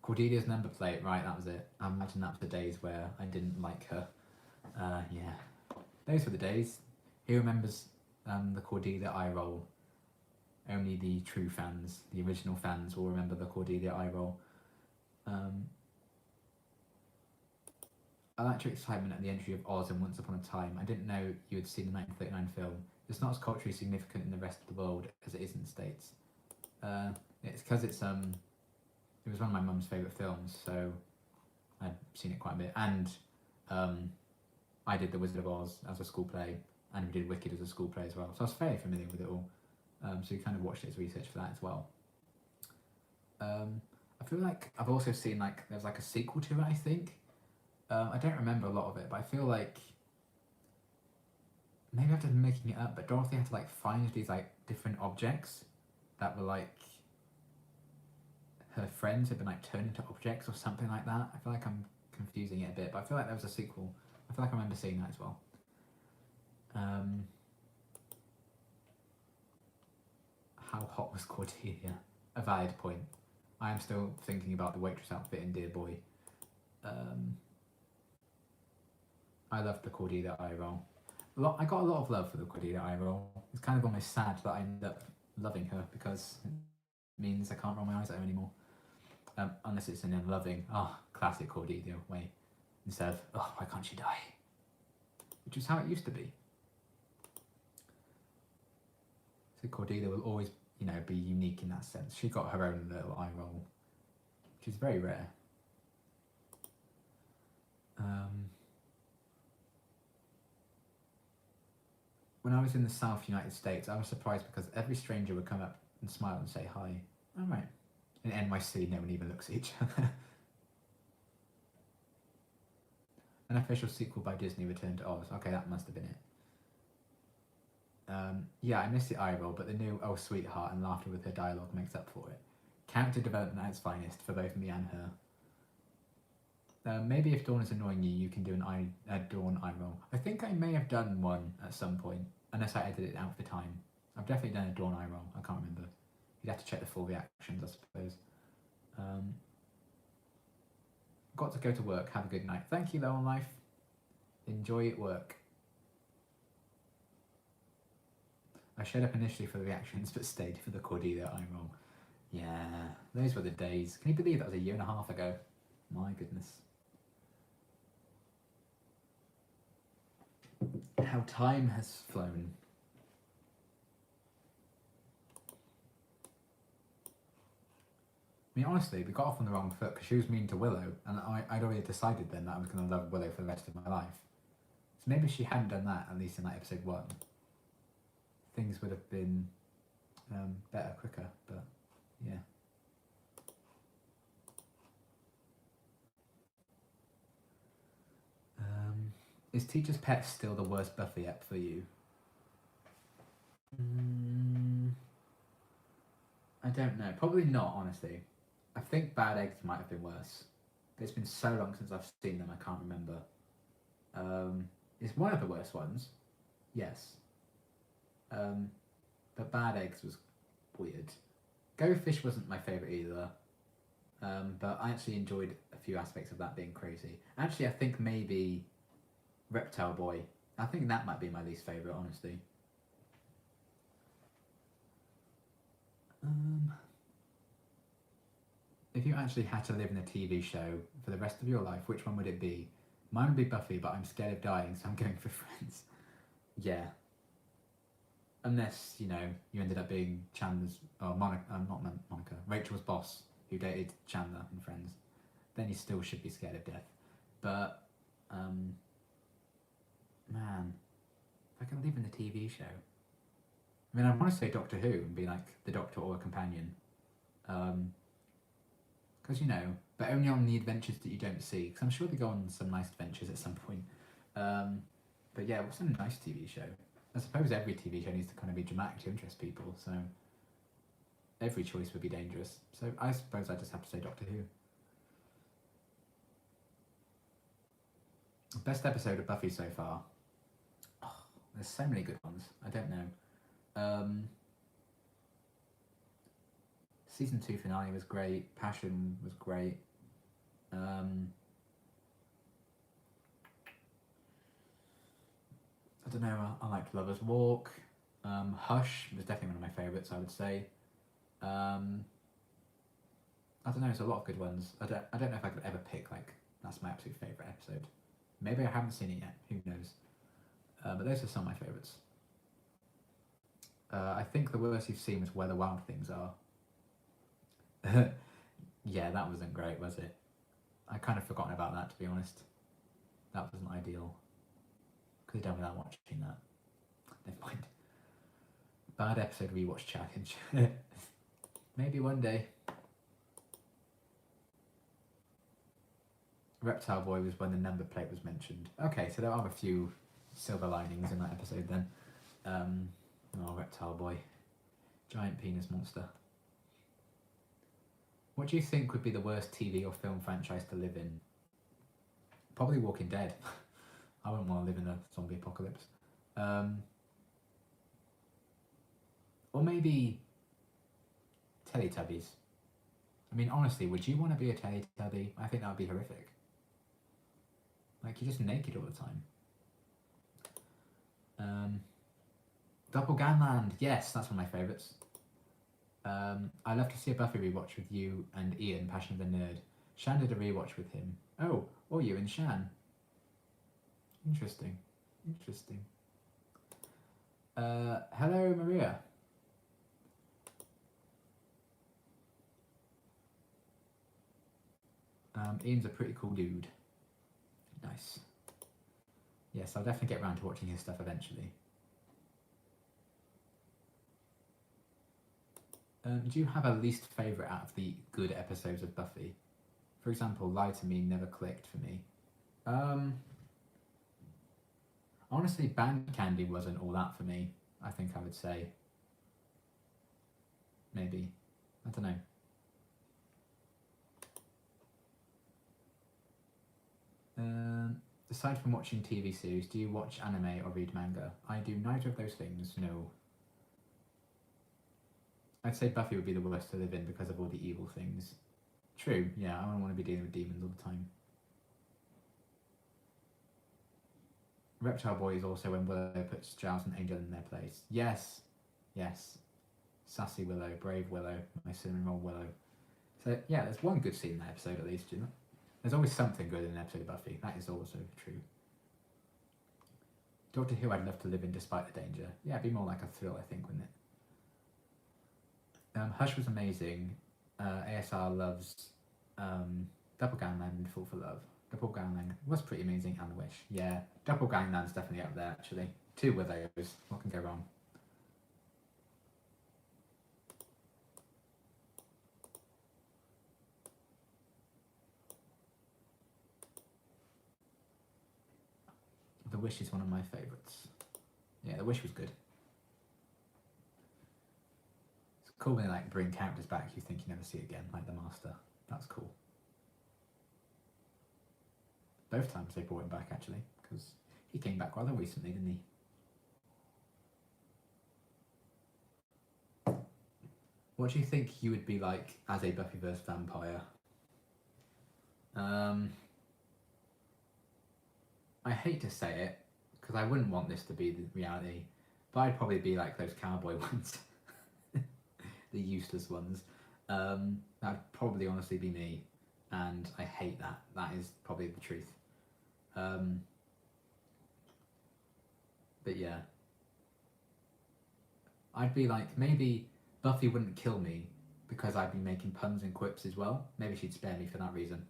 Cordelia's number plate, right? That was it. I imagine that was the days where I didn't like her. Yeah, those were the days. Who remembers the Cordelia eye roll? Only the true fans, the original fans, will remember the Cordelia eye roll. Um, I liked your excitement at the entry of Oz and Once Upon a Time. I didn't know you had seen the 1939 film. It's not as culturally significant in the rest of the world as it is in the States. It's because it was one of my mum's favourite films, so I'd seen it quite a bit. And I did The Wizard of Oz as a school play, and we did Wicked as a school play as well. So I was very familiar with it all. So we kind of watched it as research for that as well. I feel like I've also seen like there's like a sequel to it, I think. I don't remember a lot of it, but I feel like maybe I've just been making it up, but Dorothy had to like find these like different objects that were like her friends had been like turned into objects or something like that. I feel like I'm confusing it a bit, but I feel like there was a sequel. I feel like I remember seeing that as well. How hot was Cordelia? A valid point. I am still thinking about the waitress outfit in Dear Boy. I loved the Cordelia eye roll. I got a lot of love for the Cordelia eye roll. It's kind of almost sad that I ended up loving her because it means I can't roll my eyes at her anymore. Unless it's in a loving, classic Cordelia way. Instead of, why can't she die? Which is how it used to be. So Cordelia will always, be unique in that sense. She got her own little eye roll, which is very rare. When I was in the South United States, I was surprised because every stranger would come up and smile and say hi. Oh, right. In NYC, no one even looks at each other. An official sequel by Disney, Return to Oz. Okay, that must have been it. Yeah, I missed the eye roll, but the new "Oh Sweetheart" and laughter with her dialogue makes up for it. Character development at its finest for both me and her. Maybe if Dawn is annoying you, you can do a Dawn eye roll. I think I may have done one at some point, unless I edited it out for time. I've definitely done a Dawn eye roll. I can't remember. You'd have to check the full reactions, I suppose. Got to go to work. Have a good night. Thank you, Low on Life. Enjoy at work. I showed up initially for the reactions, but stayed for the Cordelia eye roll. Yeah, those were the days. Can you believe that was 1.5 years ago? My goodness. How time has flown. I mean, honestly, we got off on the wrong foot because she was mean to Willow, and I'd already decided then that I was going to love Willow for the rest of my life. So maybe if she hadn't done that, at least in like episode 1, things would have been better, quicker, but yeah. Is Teacher's Pet still the worst Buffy ep for you? I don't know. Probably not, honestly. I think Bad Eggs might have been worse. It's been so long since I've seen them, I can't remember. It's one of the worst ones, yes. But Bad Eggs was weird. Go Fish wasn't my favourite either. But I actually enjoyed a few aspects of that being crazy. Actually, I think maybe Reptile Boy. I think that might be my least favourite, honestly. If you actually had to live in a TV show for the rest of your life, which one would it be? Mine would be Buffy, but I'm scared of dying, so I'm going for Friends. Yeah. Unless, you ended up being Chandler's, or Monica, Rachel's boss, who dated Chandler in Friends. Then you still should be scared of death. But, man, if I can live in the TV show. I mean, I want to say Doctor Who and be like the Doctor or a companion. Because, but only on the adventures that you don't see. Because I'm sure they go on some nice adventures at some point. But yeah, what's a nice TV show? I suppose every TV show needs to kind of be dramatic to interest people, so every choice would be dangerous. So I suppose I just have to say Doctor Who. Best episode of Buffy so far? Oh, there's so many good ones. I don't know. Season 2 finale was great. Passion was great. I don't know, I liked Lover's Walk. Hush was definitely one of my favourites, I would say. I don't know, there's a lot of good ones. I don't know if I could ever pick, like, that's my absolute favourite episode. Maybe I haven't seen it yet, who knows. But those are some of my favourites. I think the worst you've seen was Where the Wild Things Are. Yeah, that wasn't great, was it? I kind of forgotten about that, to be honest. That wasn't ideal. Could have done without watching that. Never mind. Bad episode rewatch challenge. Maybe one day. Reptile Boy was when the number plate was mentioned. Okay, so there are a few silver linings in that episode then. Oh, Reptile Boy. Giant penis monster. What do you think would be the worst TV or film franchise to live in? Probably Walking Dead. I wouldn't want to live in a zombie apocalypse. Or maybe Teletubbies. I mean, honestly, would you want to be a Teletubby? I think that would be horrific. Like, you're just naked all the time. Doppelgangland. Yes, that's one of my favourites. I'd love to see a Buffy rewatch with you and Ian, Passion of the Nerd. Shan did a rewatch with him. Oh, or you and Shan. Interesting. Interesting. Hello, Maria. Ian's a pretty cool dude. Nice. Yes, I'll definitely get around to watching his stuff eventually. Do you have a least favourite out of the good episodes of Buffy? For example, Lie to Me never clicked for me. Honestly, Band Candy wasn't all that for me, I think I would say. Maybe. I don't know. Aside from watching TV series, do you watch anime or read manga? I do neither of those things, no. I'd say Buffy would be the worst to live in because of all the evil things. True, yeah, I don't want to be dealing with demons all the time. Reptile Boy is also when Willow puts Giles and Angel in their place. Yes, yes. Sassy Willow, brave Willow, my cinnamon roll Willow. So yeah, there's one good scene in that episode at least, you know? There's always something good in an episode of Buffy. That is also true. Doctor Who I'd love to live in despite the danger. Yeah, it'd be more like a thrill, I think, wouldn't it? Hush was amazing. ASR loves Doppelgangland and Fall for Love. Doppelgangland was pretty amazing, and Wish. Yeah, Doppelgangland's definitely up there, actually. 2 with those. What can go wrong? The Wish is one of my favourites. Yeah, The Wish was good. It's cool when they like bring characters back you think you never see again, like the Master. That's cool. Both times they brought him back, actually, because he came back rather recently, didn't he? What do you think you would be like as a Buffyverse vampire? I hate to say it, because I wouldn't want this to be the reality, but I'd probably be like those cowboy ones. The useless ones. That'd probably honestly be me, and I hate that. That is probably the truth. But yeah. I'd be like, maybe Buffy wouldn't kill me because I'd be making puns and quips as well. Maybe she'd spare me for that reason.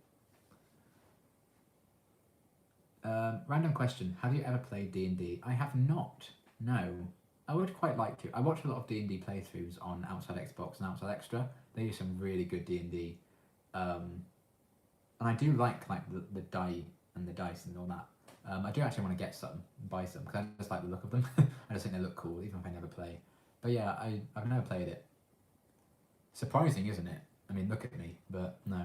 Random question, have you ever played D&D? I have not, no. I would quite like to. I watch a lot of D&D playthroughs on Outside Xbox and Outside Extra. They do some really good D&D. And I do like the die and the dice and all that. I do actually want to get some and buy some because I just like the look of them. I just think they look cool even if I never play. But yeah, I've never played it. Surprising, isn't it? I mean, look at me, but no.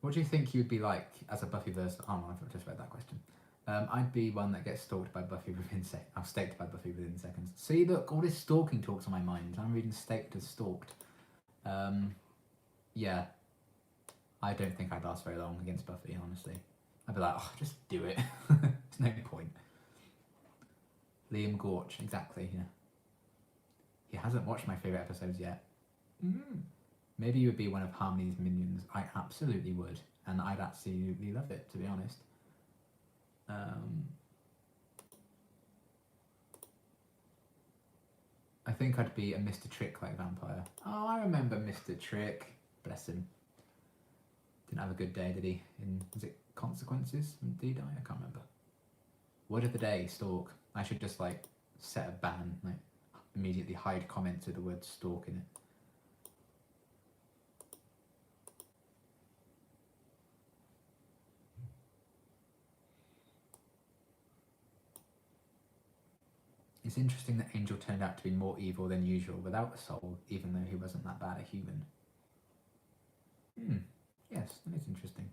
What do you think you'd be like as a Buffyverse? Oh, I've just read that question. I'd be one that gets stalked by Buffy within I'm staked by Buffy within seconds. See, look, all this stalking talk's on my mind. I'm reading staked as stalked. Yeah. I don't think I'd last very long against Buffy, honestly. I'd be like, oh, just do it. There's no point. Liam Gorch, exactly, yeah. He hasn't watched my favourite episodes yet. Maybe you would be one of Harmony's minions. I absolutely would, and I'd absolutely love it, to be honest. I think I'd be a Mr. Trick-like vampire. Oh, I remember Mr. Trick. Bless him. Didn't have a good day, did he? Was it Consequences? Did he die? I can't remember. Word of the day, stalk. I should just like set a ban, like immediately hide comments with the word stalk in it. It's interesting that Angel turned out to be more evil than usual without a soul, even though he wasn't that bad a human. Yes, that is interesting.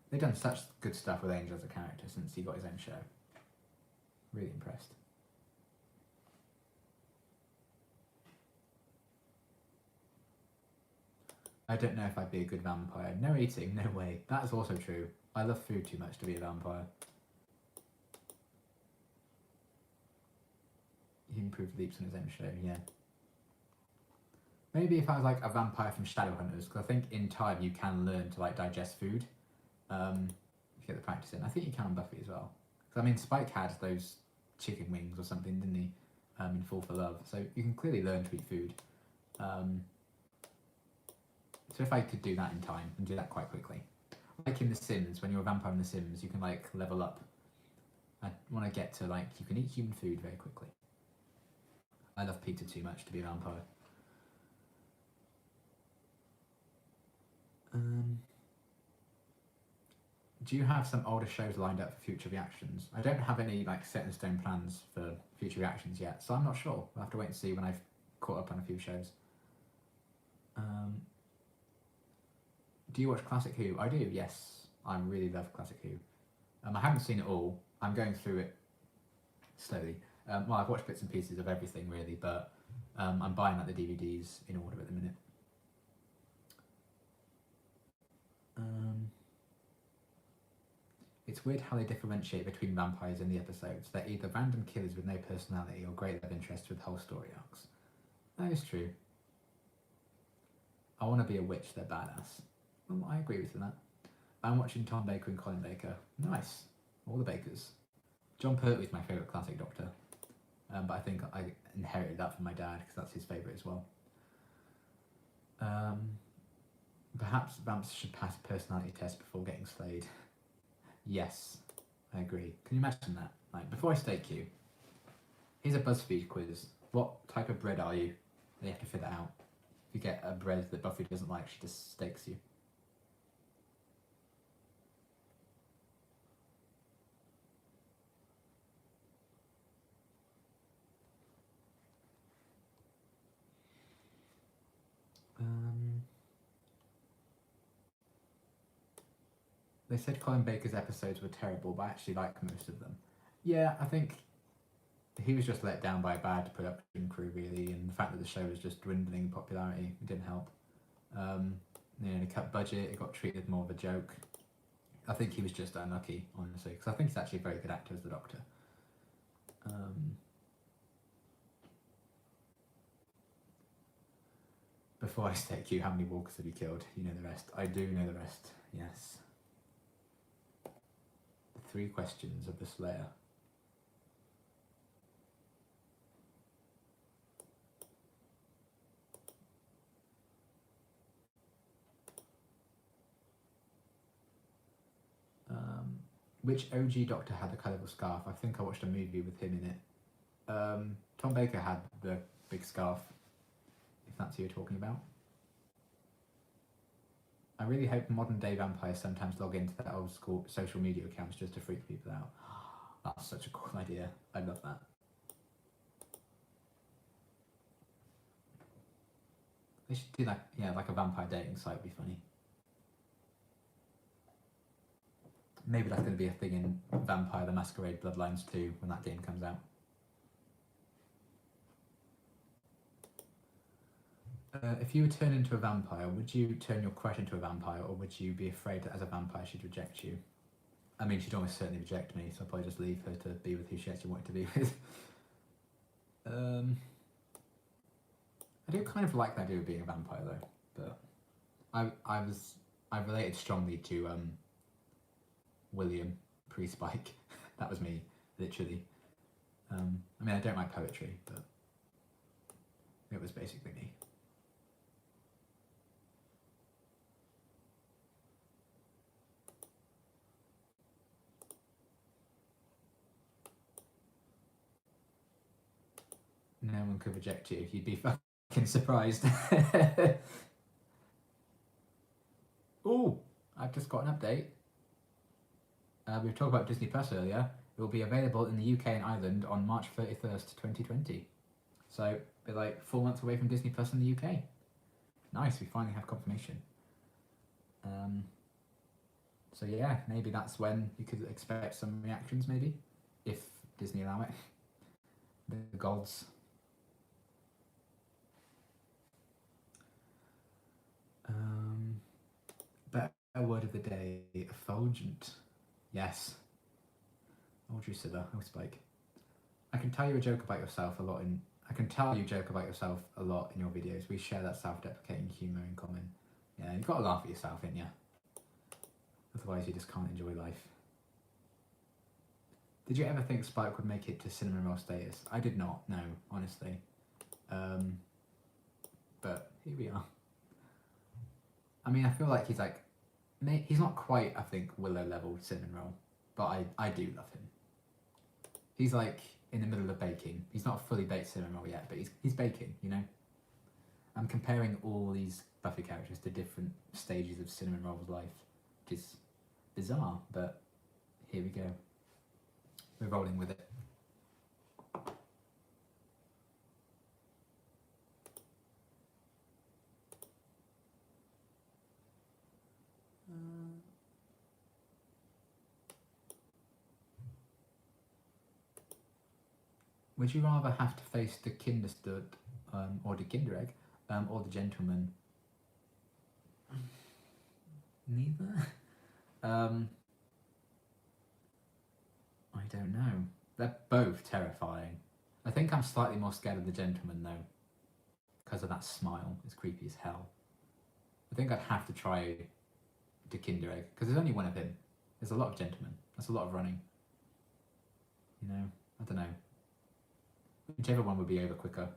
They've done such good stuff with Angel as a character since he got his own show. Really impressed. I don't know if I'd be a good vampire. No eating, no way. That is also true. I love food too much to be a vampire. He improved leaps on his own show, yeah. Maybe if I was like a vampire from Shadowhunters, because I think in time you can learn to like digest food. If you get the practice in. I think you can on Buffy as well. Because I mean, Spike had those chicken wings or something, didn't he? In Fall for Love. So you can clearly learn to eat food. So if I could do that in time and do that quite quickly. Like in The Sims, when you're a vampire in The Sims, you can like level up. I want to get to like, you can eat human food very quickly. I love pizza too much to be a vampire. Do you have some older shows lined up for future reactions? I don't have any like set in stone plans for future reactions yet, so I'm not sure. I'll have to wait and see when I've caught up on a few shows. Do you watch Classic Who? I do, yes. I really love Classic Who. I haven't seen it all. I'm going through it slowly. Well, I've watched bits and pieces of everything really, but I'm buying like the DVDs in order at the minute. It's weird how they differentiate between vampires in the episodes. They're either random killers with no personality or great love interests with whole story arcs. That is true. I want to be a witch, they're badass. Well, I agree with that. I'm watching Tom Baker and Colin Baker. Nice. All the Bakers. John Pertwee's my favourite classic Doctor. But I think I inherited that from my dad because that's his favourite as well. Perhaps vamps should pass a personality test before getting slayed. Yes, I agree. Can you imagine that? Like, before I stake you, here's a BuzzFeed quiz. What type of bread are you? They have to fill it out. If you get a bread that Buffy doesn't like, she just stakes you. They said Colin Baker's episodes were terrible, but I actually like most of them. Yeah, I think he was just let down by a bad production crew, really, and the fact that the show was just dwindling in popularity, it didn't help. They cut budget, it got treated more of a joke. I think he was just unlucky, honestly, because I think he's actually a very good actor as the Doctor. Before I stake you, how many walkers have you killed? You know the rest. I do know the rest, yes. 3 questions of the Slayer. Which OG Doctor had the colourful scarf? I think I watched a movie with him in it. Tom Baker had the big scarf, if that's who you're talking about. I really hope modern day vampires sometimes log into their old school social media accounts just to freak people out. That's such a cool idea. I love that. They should do that, yeah, like a vampire dating site would be funny. Maybe that's going to be a thing in Vampire the Masquerade Bloodlines 2 when that game comes out. If you were turned into a vampire, would you turn your crush into a vampire, or would you be afraid that as a vampire she'd reject you? I mean, she'd almost certainly reject me, so I'll probably just leave her to be with who she actually wanted to be with. I do kind of like the idea of being a vampire though, but I related strongly to William pre-Spike. That was me, literally. I mean, I don't write poetry, but it was basically me. No one could reject you. You'd be fucking surprised. Oh, I've just got an update. We were talking about Disney Plus earlier. It will be available in the UK and Ireland on March 31st, 2020. So we're like 4 months away from Disney Plus in the UK. Nice, we finally have confirmation. So yeah, maybe that's when you could expect some reactions, maybe, if Disney allow it. The gods. Better word of the day, effulgent. Yes. Oh, Drusilla, oh Spike. I can tell you a joke about yourself a lot in. I can tell you a joke about yourself a lot in your videos. We share that self-deprecating humour in common. Yeah, you've got to laugh at yourself, ain't ya? Otherwise, you just can't enjoy life. Did you ever think Spike would make it to cinnamon roll status? I did not. No, honestly. But here we are. I mean, I feel like he's like, he's not quite, I think, Willow level cinnamon roll, but I do love him. He's like in the middle of baking. He's not a fully baked cinnamon roll yet, but he's baking, you know? I'm comparing all these Buffy characters to different stages of cinnamon roll's life, which is bizarre, but here we go. We're rolling with it. Would you rather have to face the Kinderstud, or the Kinder Egg, or the Gentleman? Neither? I don't know. They're both terrifying. I think I'm slightly more scared of the Gentleman though, because of that smile. It's creepy as hell. I think I'd have to try the Kinder Egg, because there's only one of him. There's a lot of Gentlemen. That's a lot of running. You know, I don't know. Whichever one would be over quicker.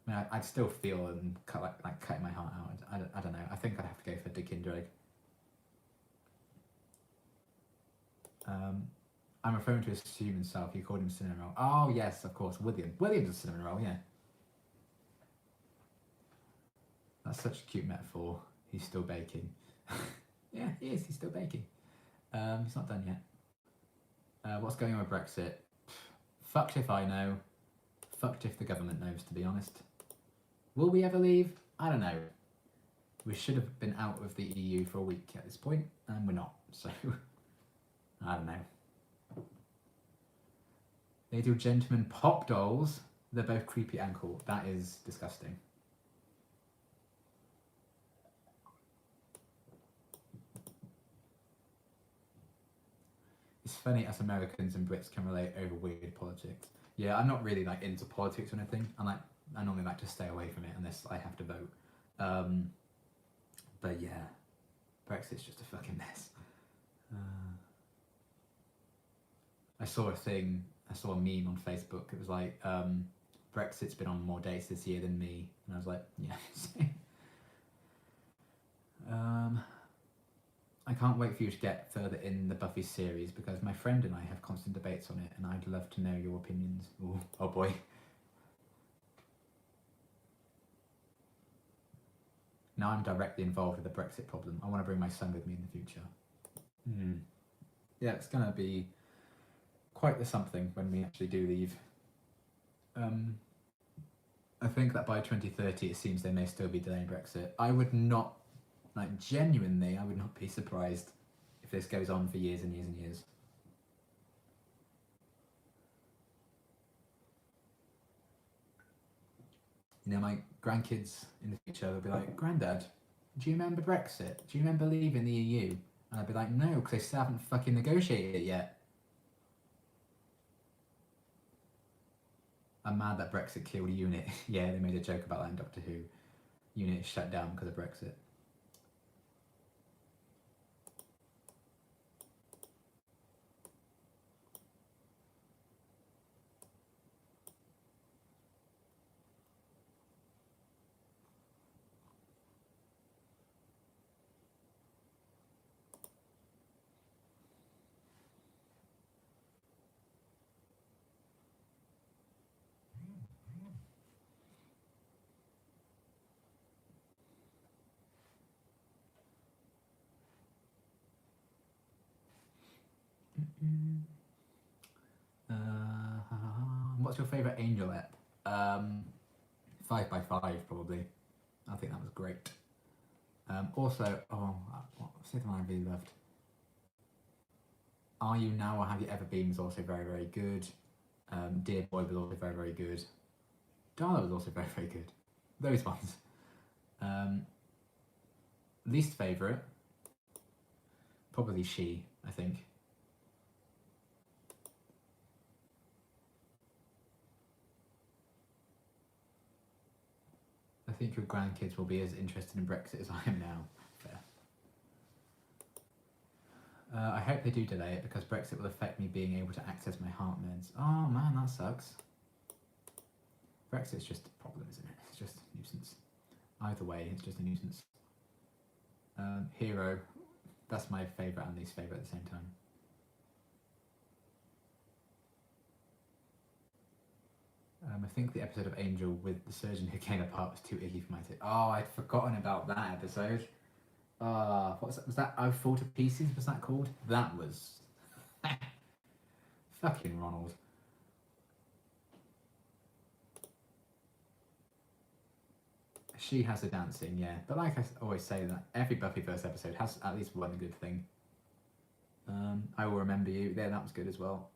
I mean, I'd still feel and like cutting my heart out. I don't know. I think I'd have to go for the Kinder Egg. I'm referring to his human self. You called him cinnamon roll. Oh yes, of course, William. William's a cinnamon roll, yeah. That's such a cute metaphor. He's still baking. Yeah, he is. He's still baking. He's not done yet. What's going on with Brexit? Fucked if I know. Fucked if the government knows, to be honest. Will we ever leave? I don't know. We should have been out of the EU for a week at this point, and we're not, so I don't know. They do Gentleman pop dolls. They're both creepy and cool. That is disgusting. It's funny as Americans and Brits can relate over weird politics. Yeah, I'm not really like into politics or anything. I normally like to stay away from it unless I have to vote. But yeah, Brexit's just a fucking mess. I saw a meme on Facebook. It was like, Brexit's been on more dates this year than me. And I was like, yeah, same. I can't wait for you to get further in the Buffy series because my friend and I have constant debates on it and I'd love to know your opinions. Ooh, oh boy. Now I'm directly involved with the Brexit problem. I want to bring my son with me in the future. Yeah, it's going to be quite the something when we actually do leave. I think that by 2030 it seems they may still be delaying Brexit. I would not, like genuinely, I would not be surprised if this goes on for years and years and years. You know, my grandkids in the future will be like, Granddad, do you remember Brexit? Do you remember leaving the EU? And I'd be like, no, because they still haven't fucking negotiated it yet. I'm mad that Brexit killed UNIT. Yeah, they made a joke about that in Doctor Who. UNIT is shut down because of Brexit. What's your favourite Angel ep? 5x5 probably. I think that was great. Also, what's the other one I really loved? Are You Now or Have You Ever Been was also very, very good. Dear Boy was also very, very good. Darla was also very, very good. Those ones. Least favourite? Probably She, I think. I think your grandkids will be as interested in Brexit as I am now. Fair. I hope they do delay it because Brexit will affect me being able to access my heart meds. Oh man, that sucks. Brexit's just a problem, isn't it? It's just a nuisance. Either way, it's just a nuisance. Hero, that's my favourite and least favourite at the same time. I think the episode of Angel with the surgeon who came apart was too icky for my taste. Oh, I'd forgotten about that episode. What was that? Was that I Fall to Pieces? Was that called? That was fucking Ronald. She has the dancing, yeah. But like I always say, that every Buffyverse episode has at least one good thing. I Will Remember You. There, that was good as well.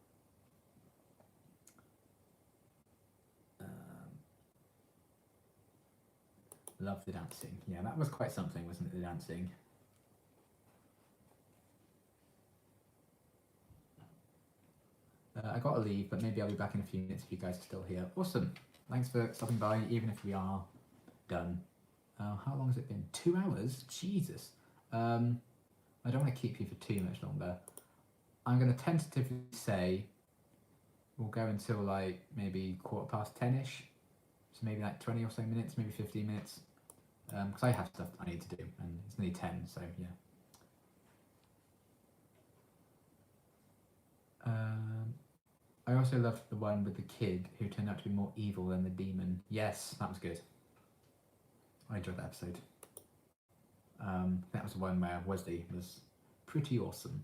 Love the dancing. Yeah, that was quite something, wasn't it, the dancing? I gotta leave, but maybe I'll be back in a few minutes if you guys are still here. Awesome. Thanks for stopping by, even if we are done. How long has it been? 2 hours? Jesus. I don't want to keep you for too much longer. I'm going to tentatively say we'll go until like maybe 10:15-ish. So maybe like 20 or so minutes, maybe 15 minutes. Because I have stuff I need to do, and it's nearly 10, so yeah. I also loved the one with the kid who turned out to be more evil than the demon. Yes, that was good. I enjoyed that episode. That was the one where Wesley was pretty awesome.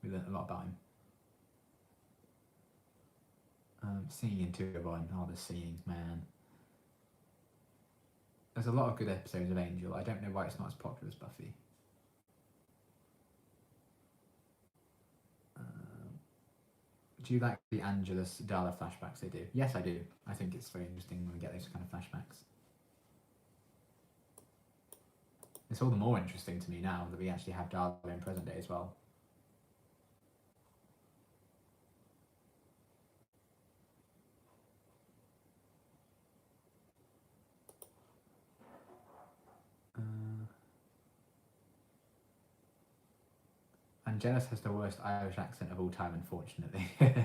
We learned a lot about him. Singing in 201. Oh, the singing, man. There's a lot of good episodes of Angel. I don't know why it's not as popular as Buffy. Do you like the Angelus Darla flashbacks they do? Yes, I do. I think it's very interesting when we get those kind of flashbacks. It's all the more interesting to me now that we actually have Darla in present day as well. Angelus has the worst Irish accent of all time, unfortunately. Yeah,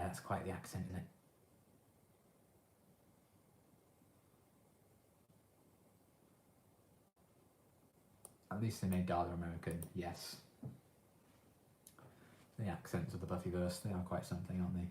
that's quite the accent, isn't it? At least they made Darla American, yes. The accents of the Buffyverse, they are quite something, aren't they?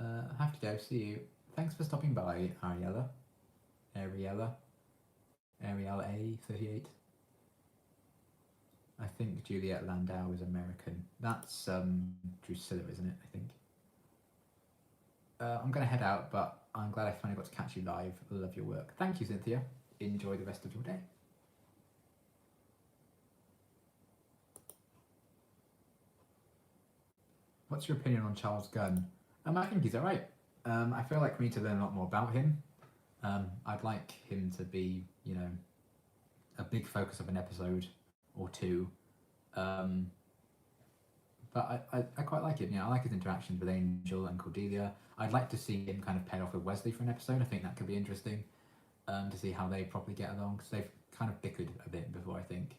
I have to go, see you. Thanks for stopping by, Ariella. Ariel A38. I think Juliet Landau is American. That's Drusilla, isn't it? I think. I'm going to head out, but I'm glad I finally got to catch you live. Love your work. Thank you, Cynthia. Enjoy the rest of your day. What's your opinion on Charles Gunn? I think he's alright. I feel like we need to learn a lot more about him. I'd like him to be, you know, a big focus of an episode or two. But I quite like it. You know, I like his interactions with Angel and Cordelia. I'd like to see him kind of pair off with Wesley for an episode. I think that could be interesting to see how they properly get along, because they've kind of bickered a bit before, I think.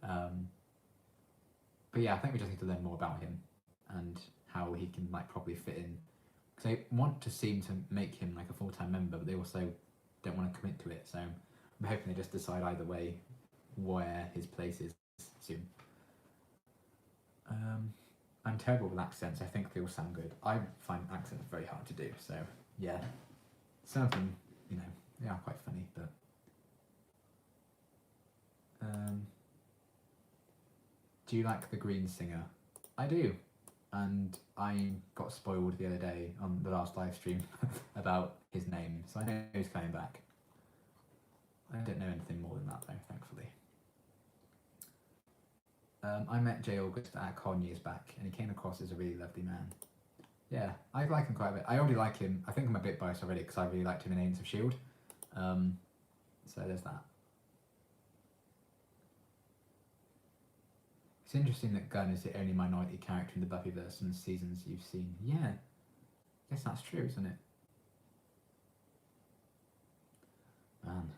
But yeah, I think we just need to learn more about him and how he can like properly fit in. Because they want to seem to make him like a full-time member, but they also don't want to commit to it. So I'm hoping they just decide either way where his place is soon. I'm terrible with accents. I think they all sound good. I find accents very hard to do. So yeah, some of them, you know, they are quite funny, but do you like the Green Singer? I do, and I got spoiled the other day on the last live stream about his name, so I know he's coming back. I don't know anything more than that though, thankfully. I met J. August at Con years back, and he came across as a really lovely man. Yeah, I like him quite a bit. I already like him. I think I'm a bit biased already because I really liked him in Agents of S.H.I.E.L.D. So there's that. It's interesting that Gunn is the only minority character in the Buffyverse in the seasons you've seen. Yeah, I guess that's true, isn't it? Man.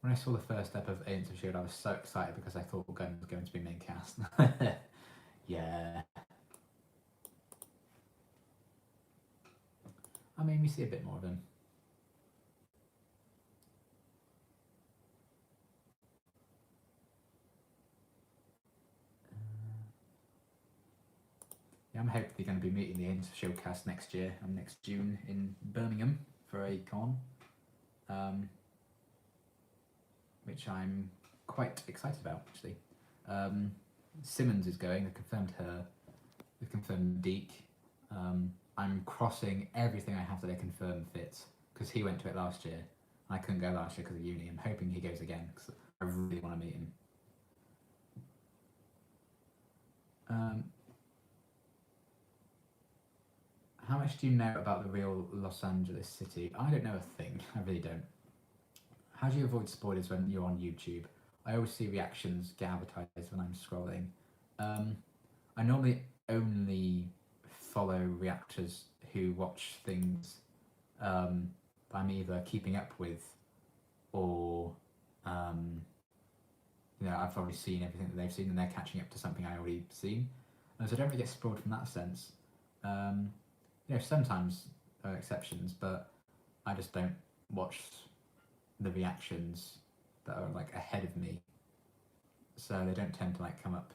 When I saw the first ep of Agents of S.H.I.E.L.D., I was so excited because I thought Gunn was going to be main cast. Yeah. I mean, we see a bit more of him. Yeah, I'm hoping they're going to be meeting the Agents of S.H.I.E.L.D. cast next year, next June in Birmingham for a con. Which I'm quite excited about, actually. Simmons is going, they've confirmed her, they've confirmed Deke. I'm crossing everything I have that they confirm Fitz, because he went to it last year. I couldn't go last year because of uni. I'm hoping he goes again, because I really want to meet him. How much do you know about the real Los Angeles city? I don't know a thing, I really don't. How do you avoid spoilers when you're on YouTube? I always see reactions get advertised when I'm scrolling. I normally only follow reactors who watch things I'm either keeping up with or you know, I've already seen everything that they've seen and they're catching up to something I already seen. So I don't really get spoiled from that sense. You know, sometimes there are exceptions, but I just don't watch the reactions that are like ahead of me, so they don't tend to like come up.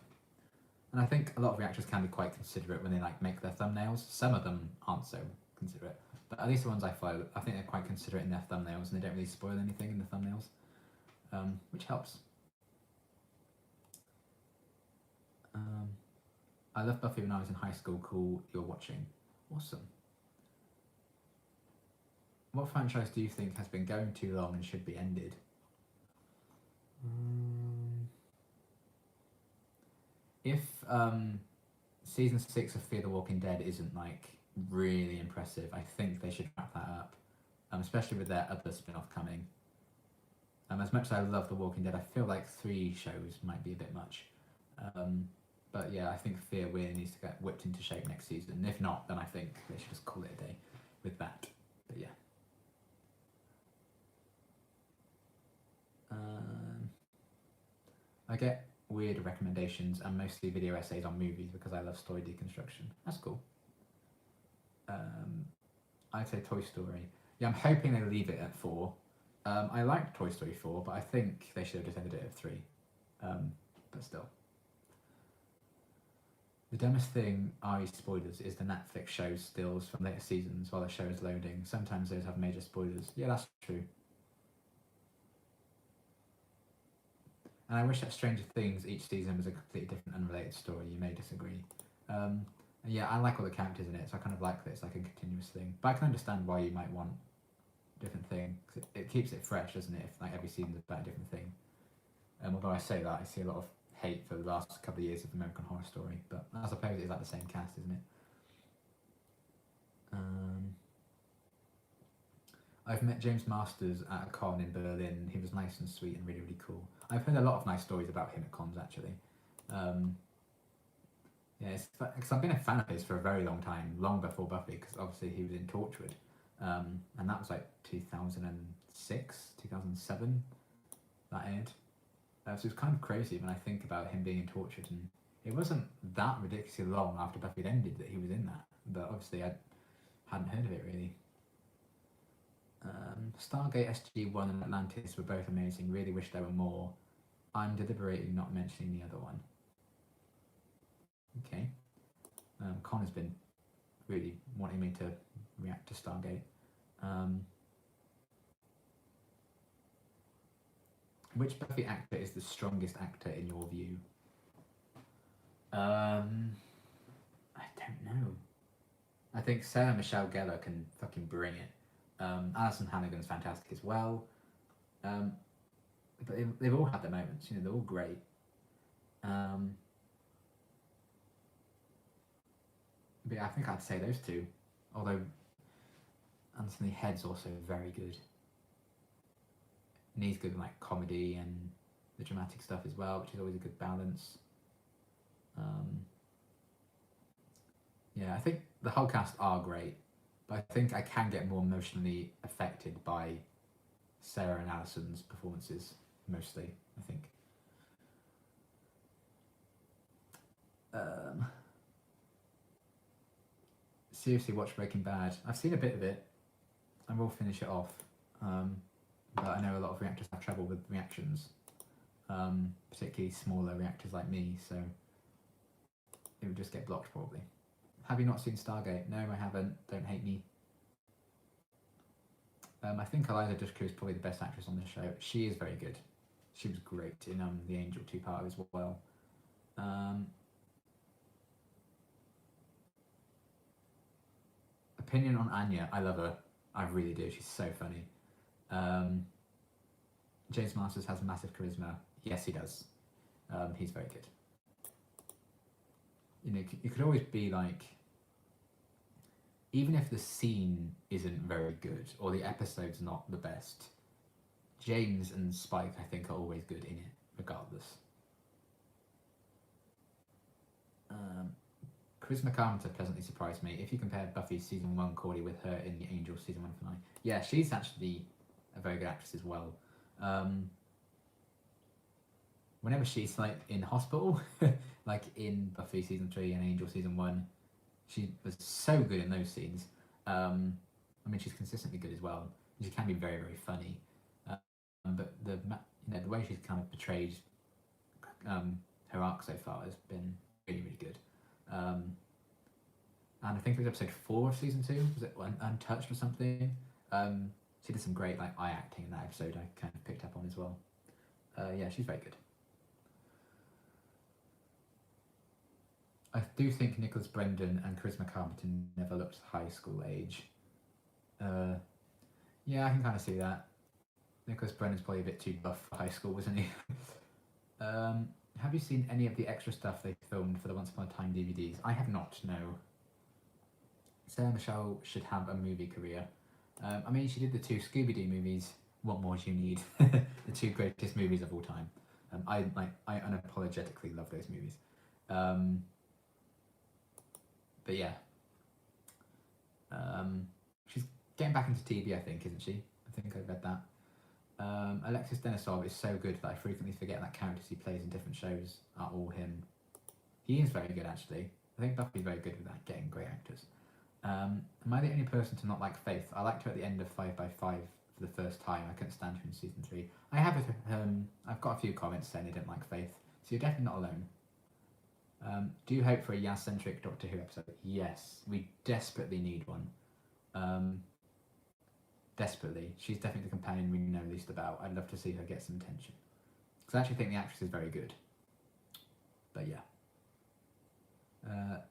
And I think a lot of reactors can be quite considerate when they like make their thumbnails. Some of them aren't so considerate, but at least the ones I follow, I think they're quite considerate in their thumbnails and they don't really spoil anything in the thumbnails, which helps. I loved Buffy when I was in high school. Cool, you're watching. Awesome. What franchise do you think has been going too long and should be ended? If season 6 of Fear the Walking Dead isn't like really impressive, I think they should wrap that up, especially with their other spin-off coming. As much as I love The Walking Dead, I feel like 3 shows might be a bit much. But yeah, I think Fear really needs to get whipped into shape next season. And if not, then I think they should just call it a day with that. But yeah. I get weird recommendations and mostly video essays on movies because I love story deconstruction. That's cool. I'd say Toy Story. Yeah, I'm hoping they leave it at 4. I liked Toy Story 4, but I think they should have just ended it at 3. But still. The dumbest thing, i.e. spoilers, is the Netflix shows stills from later seasons while the show is loading. Sometimes those have major spoilers. Yeah, that's true. And I wish that Stranger Things each season was a completely different, unrelated story. You may disagree. And yeah, I like all the characters in it, so I kind of like that it's like a continuous thing. But I can understand why you might want a different thing, because it keeps it fresh, doesn't it? If like every season is about a different thing. Although I say that, I see a lot of hate for the last couple of years of American Horror Story, but I suppose it's like the same cast, isn't it? I've met James Masters at a con in Berlin. He was nice and sweet and really, really cool. I've heard a lot of nice stories about him at cons, actually. Yeah, because I've been a fan of his for a very long time, long before Buffy, because obviously he was in Torchwood, and that was like 2006, 2007, that aired. So it's kind of crazy when I think about him being in Torchwood, and it wasn't that ridiculously long after Buffy had ended that he was in that, but obviously I hadn't heard of it really. Stargate SG-1 and Atlantis were both amazing, really wish there were more. I'm deliberately not mentioning the other one. Okay. Connor's been really wanting me to react to Stargate. Which Buffy actor is the strongest actor in your view? I don't know. I think Sarah Michelle Gellar can fucking bring it. Alison Hannigan's fantastic as well. But they've all had their moments, you know, they're all great. But yeah, I think I'd say those two. Although Anthony Head's also very good. And he's good in like comedy and the dramatic stuff as well, which is always a good balance. Yeah, I think the whole cast are great, but I think I can get more emotionally affected by Sarah and Alison's performances, mostly, I think. Seriously, watch Breaking Bad. I've seen a bit of it. I will finish it off. But I know a lot of reactors have trouble with reactions, particularly smaller reactors like me, so it would just get blocked probably. Have you not seen Stargate? No, I haven't. Don't hate me. I think Eliza Dushku is probably the best actress on this show. She is very good. She was great in the Angel 2-part as well. Opinion on Anya. I love her. I really do. She's so funny. James Masters has massive charisma. Yes, he does. He's very good. You know, you could always be like, even if the scene isn't very good or the episode's not the best, James and Spike, I think, are always good in it, regardless. Charisma Carpenter pleasantly surprised me. If you compare Buffy season 1 Cordy with her in the Angel season 1 finale, yeah, she's actually a very good actress as well. Whenever she's like in hospital, like in Buffy season 3 and Angel season 1, she was so good in those scenes. I mean, she's consistently good as well. She can be very, very funny. But the way she's kind of portrayed her arc so far has been really, really good. And I think it was episode 4 of season 2. Was it Untouched or something? She did some great like eye acting in that episode. I kind of picked up on as well. Yeah, she's very good. I do think Nicholas Brendan and Charisma Carpenter never looked high school age. Yeah, I can kind of see that. Nicholas Brendan's probably a bit too buff for high school, wasn't he? Have you seen any of the extra stuff they filmed for the Once Upon a Time DVDs? I have not, no. Sarah Michelle should have a movie career. I mean, she did the 2 Scooby-Doo movies. What more do you need? The 2 greatest movies of all time. I unapologetically love those movies. But yeah. She's getting back into TV, I think, isn't she? I think I read that. Alexis Denisov is so good that I frequently forget that characters he plays in different shows are all him. He is very good, actually. I think Buffy's very good with that, getting great actors. Am I the only person to not like Faith? I liked her at the end of 5 by 5 for the first time. I couldn't stand her in season 3. I've got a few comments saying they didn't like Faith, so you're definitely not alone. Do you hope for a Yaz-centric Doctor Who episode? Yes, we desperately need one. Desperately. She's definitely the companion we know least about. I'd love to see her get some attention. Because I actually think the actress is very good. But yeah.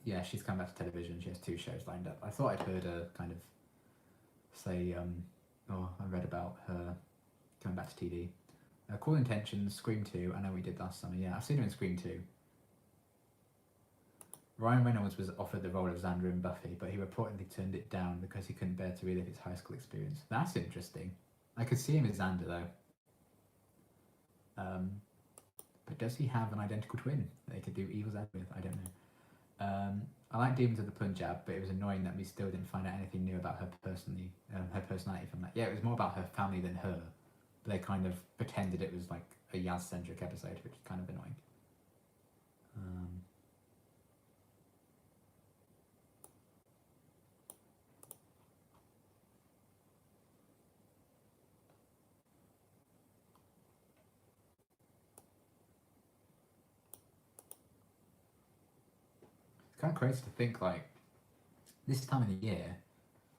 Yeah, she's come back to television. She has 2 shows lined up. I thought I'd heard her kind of say, I read about her coming back to TV. Cruel Intentions, Scream 2, I know we did last summer. Yeah, I've seen her in Scream 2. Ryan Reynolds was offered the role of Xander in Buffy, but he reportedly turned it down because he couldn't bear to relive his high school experience. That's interesting. I could see him as Xander though. But does he have an identical twin that they could do evil Xander with? I don't know. I like Demons of the Punjab, but it was annoying that we still didn't find out anything new about her personality from that. Yeah, it was more about her family than her. But they kind of pretended it was like a Yaz-centric episode, which is kind of annoying. It's kind of crazy to think, like, this time of the year,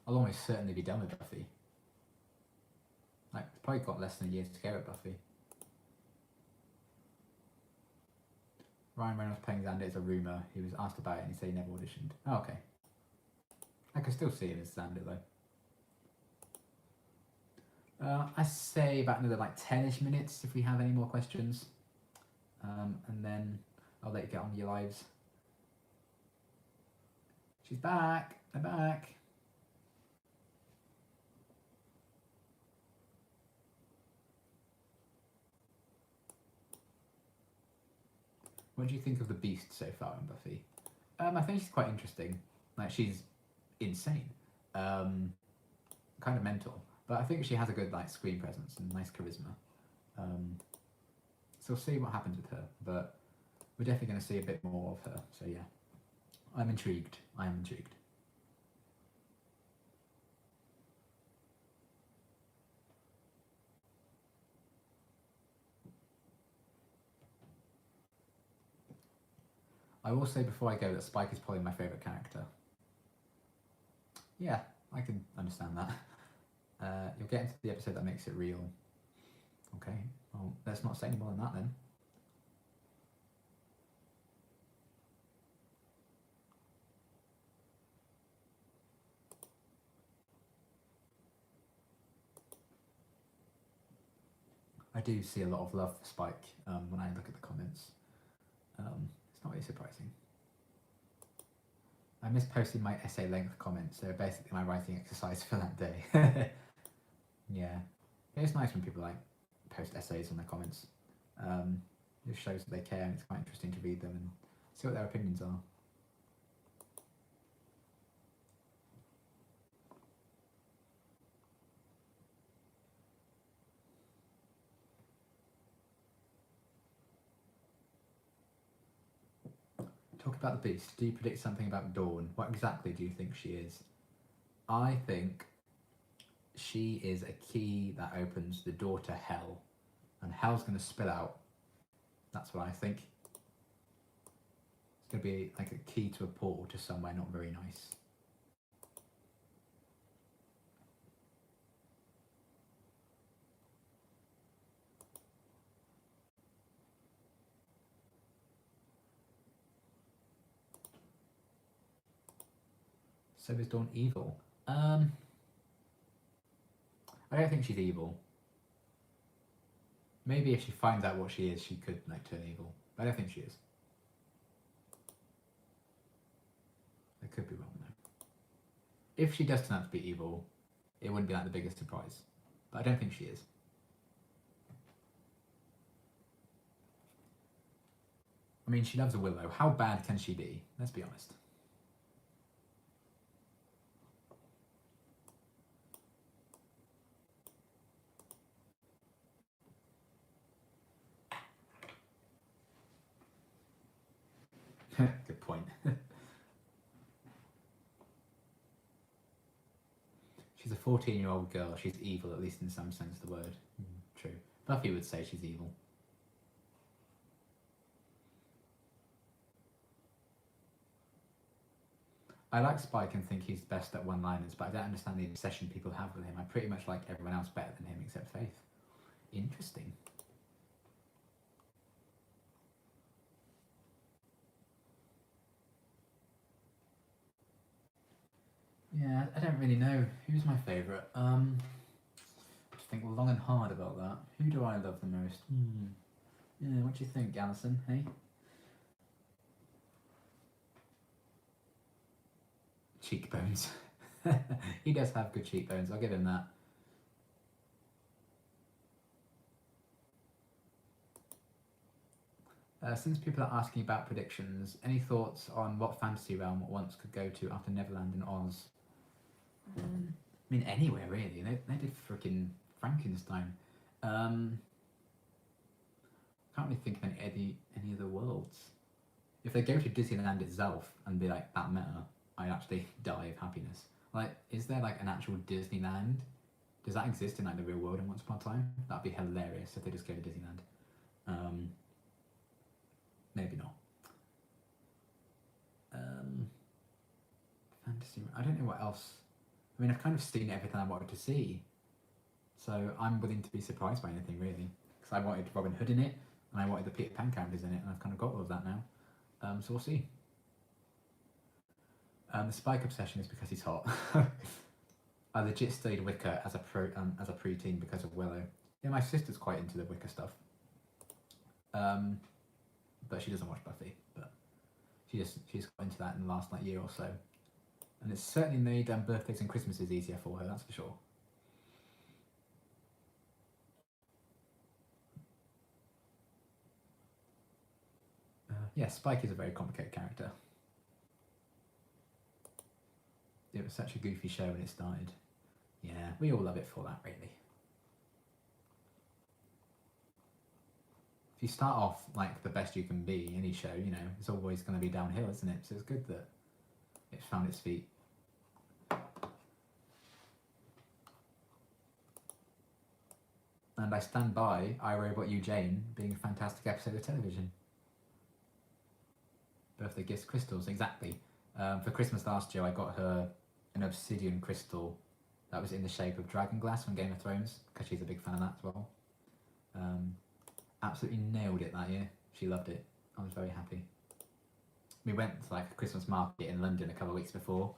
I'll almost certainly be done with Buffy. Like, it's probably got less than a year to go at Buffy. Ryan Reynolds playing Xander is a rumour. He was asked about it and he said he never auditioned. Oh, okay. I can still see him as Xander though. I say about another like 10-ish minutes if we have any more questions. And then I'll let you get on with your lives. She's back. I'm back. What do you think of the Beast so far in Buffy? I think she's quite interesting. Like, she's insane. Kind of mental. But I think she has a good like screen presence and nice charisma. So we'll see what happens with her. But we're definitely going to see a bit more of her. So yeah. I'm intrigued. I am intrigued. I will say before I go that Spike is probably my favourite character. Yeah, I can understand that. You'll get into the episode that makes it real. Okay, well, let's not say any more than that then. I do see a lot of love for Spike when I look at the comments. It's not really surprising. I miss posting my essay length comments. They're basically my writing exercise for that day. Yeah, it's nice when people like post essays on their comments. It shows that they care and it's quite interesting to read them and see what their opinions are. Talk about the Beast. Do you predict something about Dawn? What exactly do you think she is? I think she is a key that opens the door to hell, and hell's going to spill out. That's what I think. It's going to be like a key to a portal to somewhere not very nice. So is Dawn evil? I don't think she's evil. Maybe if she finds out what she is, she could like turn evil. But I don't think she is. I could be wrong though. If she does turn out to be evil, it wouldn't be like the biggest surprise. But I don't think she is. I mean, she loves a Willow. How bad can she be? Let's be honest. Good point. She's a 14-year-old girl. She's evil, at least in some sense of the word. True. Buffy would say she's evil. I like Spike and think he's best at one-liners, but I don't understand the obsession people have with him. I pretty much like everyone else better than him except Faith. Interesting. Yeah, I don't really know. Who's my favourite? I have to think long and hard about that. Who do I love the most? Yeah, what do you think, Alison? Hey? Cheekbones. He does have good cheekbones, I'll give him that. Since people are asking about predictions, any thoughts on what fantasy realm once could go to after Neverland and Oz? I mean, anywhere really. They did frickin' Frankenstein. Can't really think of any other worlds. If they go to Disneyland itself and be like that meta, I'd actually die of happiness. Like, is there like an actual Disneyland? Does that exist in like the real world in Once Upon a Time? That'd be hilarious if they just go to Disneyland. Maybe not. Fantasy. I don't know what else. I mean, I've kind of seen everything I wanted to see, so I'm willing to be surprised by anything really. Because I wanted Robin Hood in it, and I wanted the Peter Pan characters in it, and I've kind of got all of that now. So we'll see. The Spike obsession is because he's hot. I legit studied Wicca as a preteen because of Willow. Yeah, my sister's quite into the Wicca stuff. But she doesn't watch Buffy. But she's got into that in the last year or so, and it's certainly made birthdays and Christmases easier for her. That's for sure. Yeah, Spike is a very complicated character. It was such a goofy show when it started. Yeah, we all love it for that, really. If you start off like the best you can be, any show, you know, it's always going to be downhill, isn't it? So it's good that it's found its feet. And I stand by I, Robot You, Jane being a fantastic episode of television. Birthday gifts, crystals, exactly. For Christmas last year, I got her an obsidian crystal that was in the shape of dragonglass from Game of Thrones, because she's a big fan of that as well. Absolutely nailed it that year. She loved it. I was very happy. We went to like a Christmas market in London a couple of weeks before,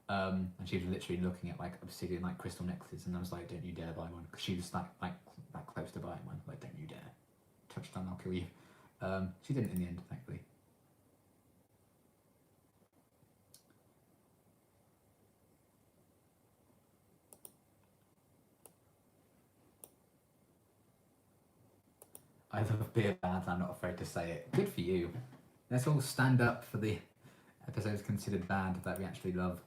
and she was literally looking at like obsidian like crystal necklaces, and I was like, "Don't you dare buy one," because she was like that close to buying one. Like, "Don't you dare! Touchdown, I'll kill you." She didn't in the end, thankfully. I love beer bands. I'm not afraid to say it. Good for you. Let's all stand up for the episodes considered bad that we actually love.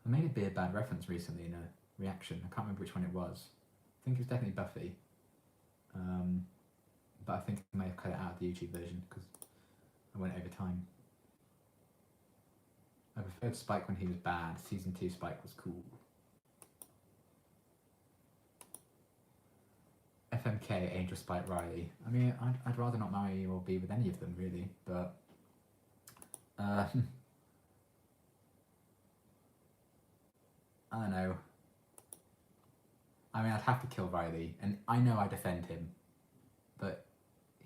I made a beer bad reference recently in a reaction. I can't remember which one it was. I think it was definitely Buffy. But I think I may have cut it out of the YouTube version because I went over time. I preferred Spike when he was bad. Season 2 Spike was cool. FMK, Angel, Spike, Riley. I mean, I'd rather not marry or be with any of them, really, but... I don't know. I mean, I'd have to kill Riley, and I know I defend him, but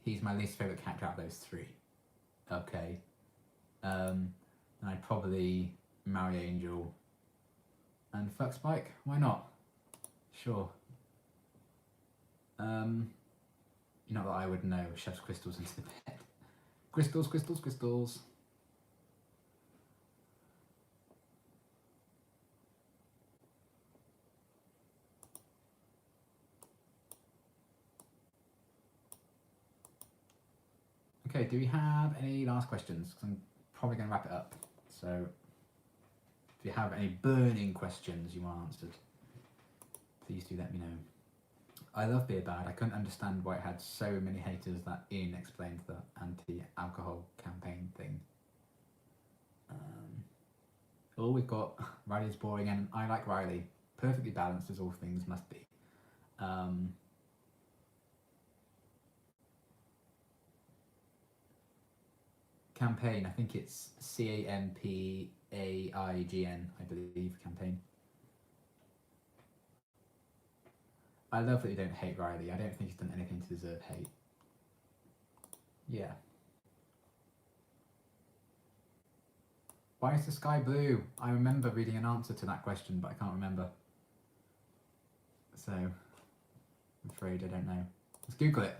he's my least favourite character out of those three. Okay. And I'd probably marry Angel and fuck Spike. Why not? Sure. Not that I would know. Shoves crystals into the bed. Crystals, crystals, crystals. Okay, do we have any last questions? 'Cause I'm probably going to wrap it up. So, if you have any burning questions you want answered, please do let me know. I love Beer Bad. I couldn't understand why it had so many haters that Ian explained the anti-alcohol campaign thing. Oh, we've got Riley's boring, and I like Riley. Perfectly balanced as all things must be. Campaign, I think it's Campaign, I believe, campaign. I love that you don't hate Riley. I don't think he's done anything to deserve hate. Yeah. Why is the sky blue? I remember reading an answer to that question, but I can't remember. So, I'm afraid I don't know. Let's Google it.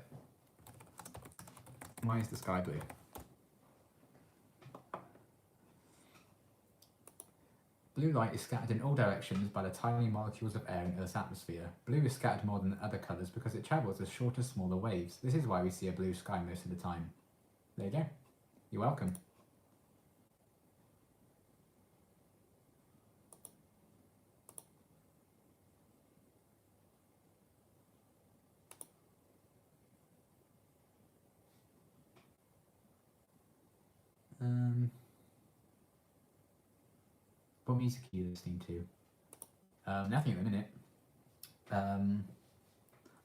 Why is the sky blue? Blue light is scattered in all directions by the tiny molecules of air in Earth's atmosphere. Blue is scattered more than other colours because it travels as shorter, smaller waves. This is why we see a blue sky most of the time. There you go. You're welcome. What music are you listening to? Nothing at the minute.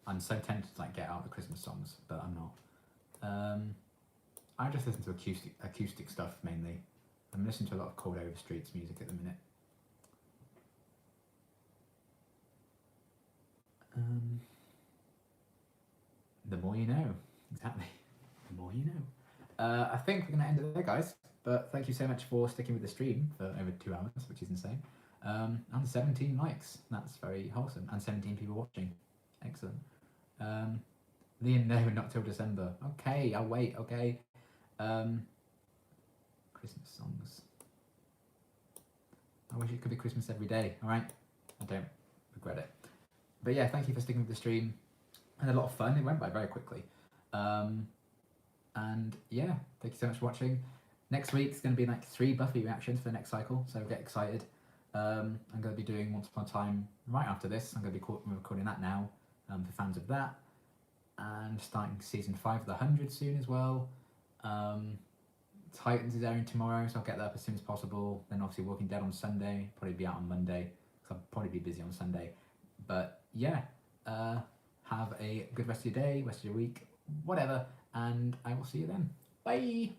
I'm so tempted to like get out the Christmas songs, but I'm not. I just listen to acoustic stuff mainly. I'm listening to a lot of Cold Over Streets music at the minute. The more you know. Exactly. The more you know. I think we're going to end it there, guys. But thank you so much for sticking with the stream for over 2 hours, which is insane. And 17 likes. That's very wholesome. And 17 people watching. Excellent. Liam, no, not till December. Okay, I'll wait. Okay. Christmas songs. I wish it could be Christmas every day. All right. I don't regret it. But yeah, thank you for sticking with the stream. Had a lot of fun. It went by very quickly. And yeah, thank you so much for watching. Next week's going to be like 3 Buffy reactions for the next cycle, so get excited. I'm going to be doing Once Upon a Time right after this. I'm going to be recording that now for fans of that. And starting season 5 of The 100 soon as well. Titans is airing tomorrow, so I'll get that up as soon as possible. Then obviously Walking Dead on Sunday, probably be out on Monday, because I'll probably be busy on Sunday. But yeah, have a good rest of your day, rest of your week, whatever, and I will see you then. Bye!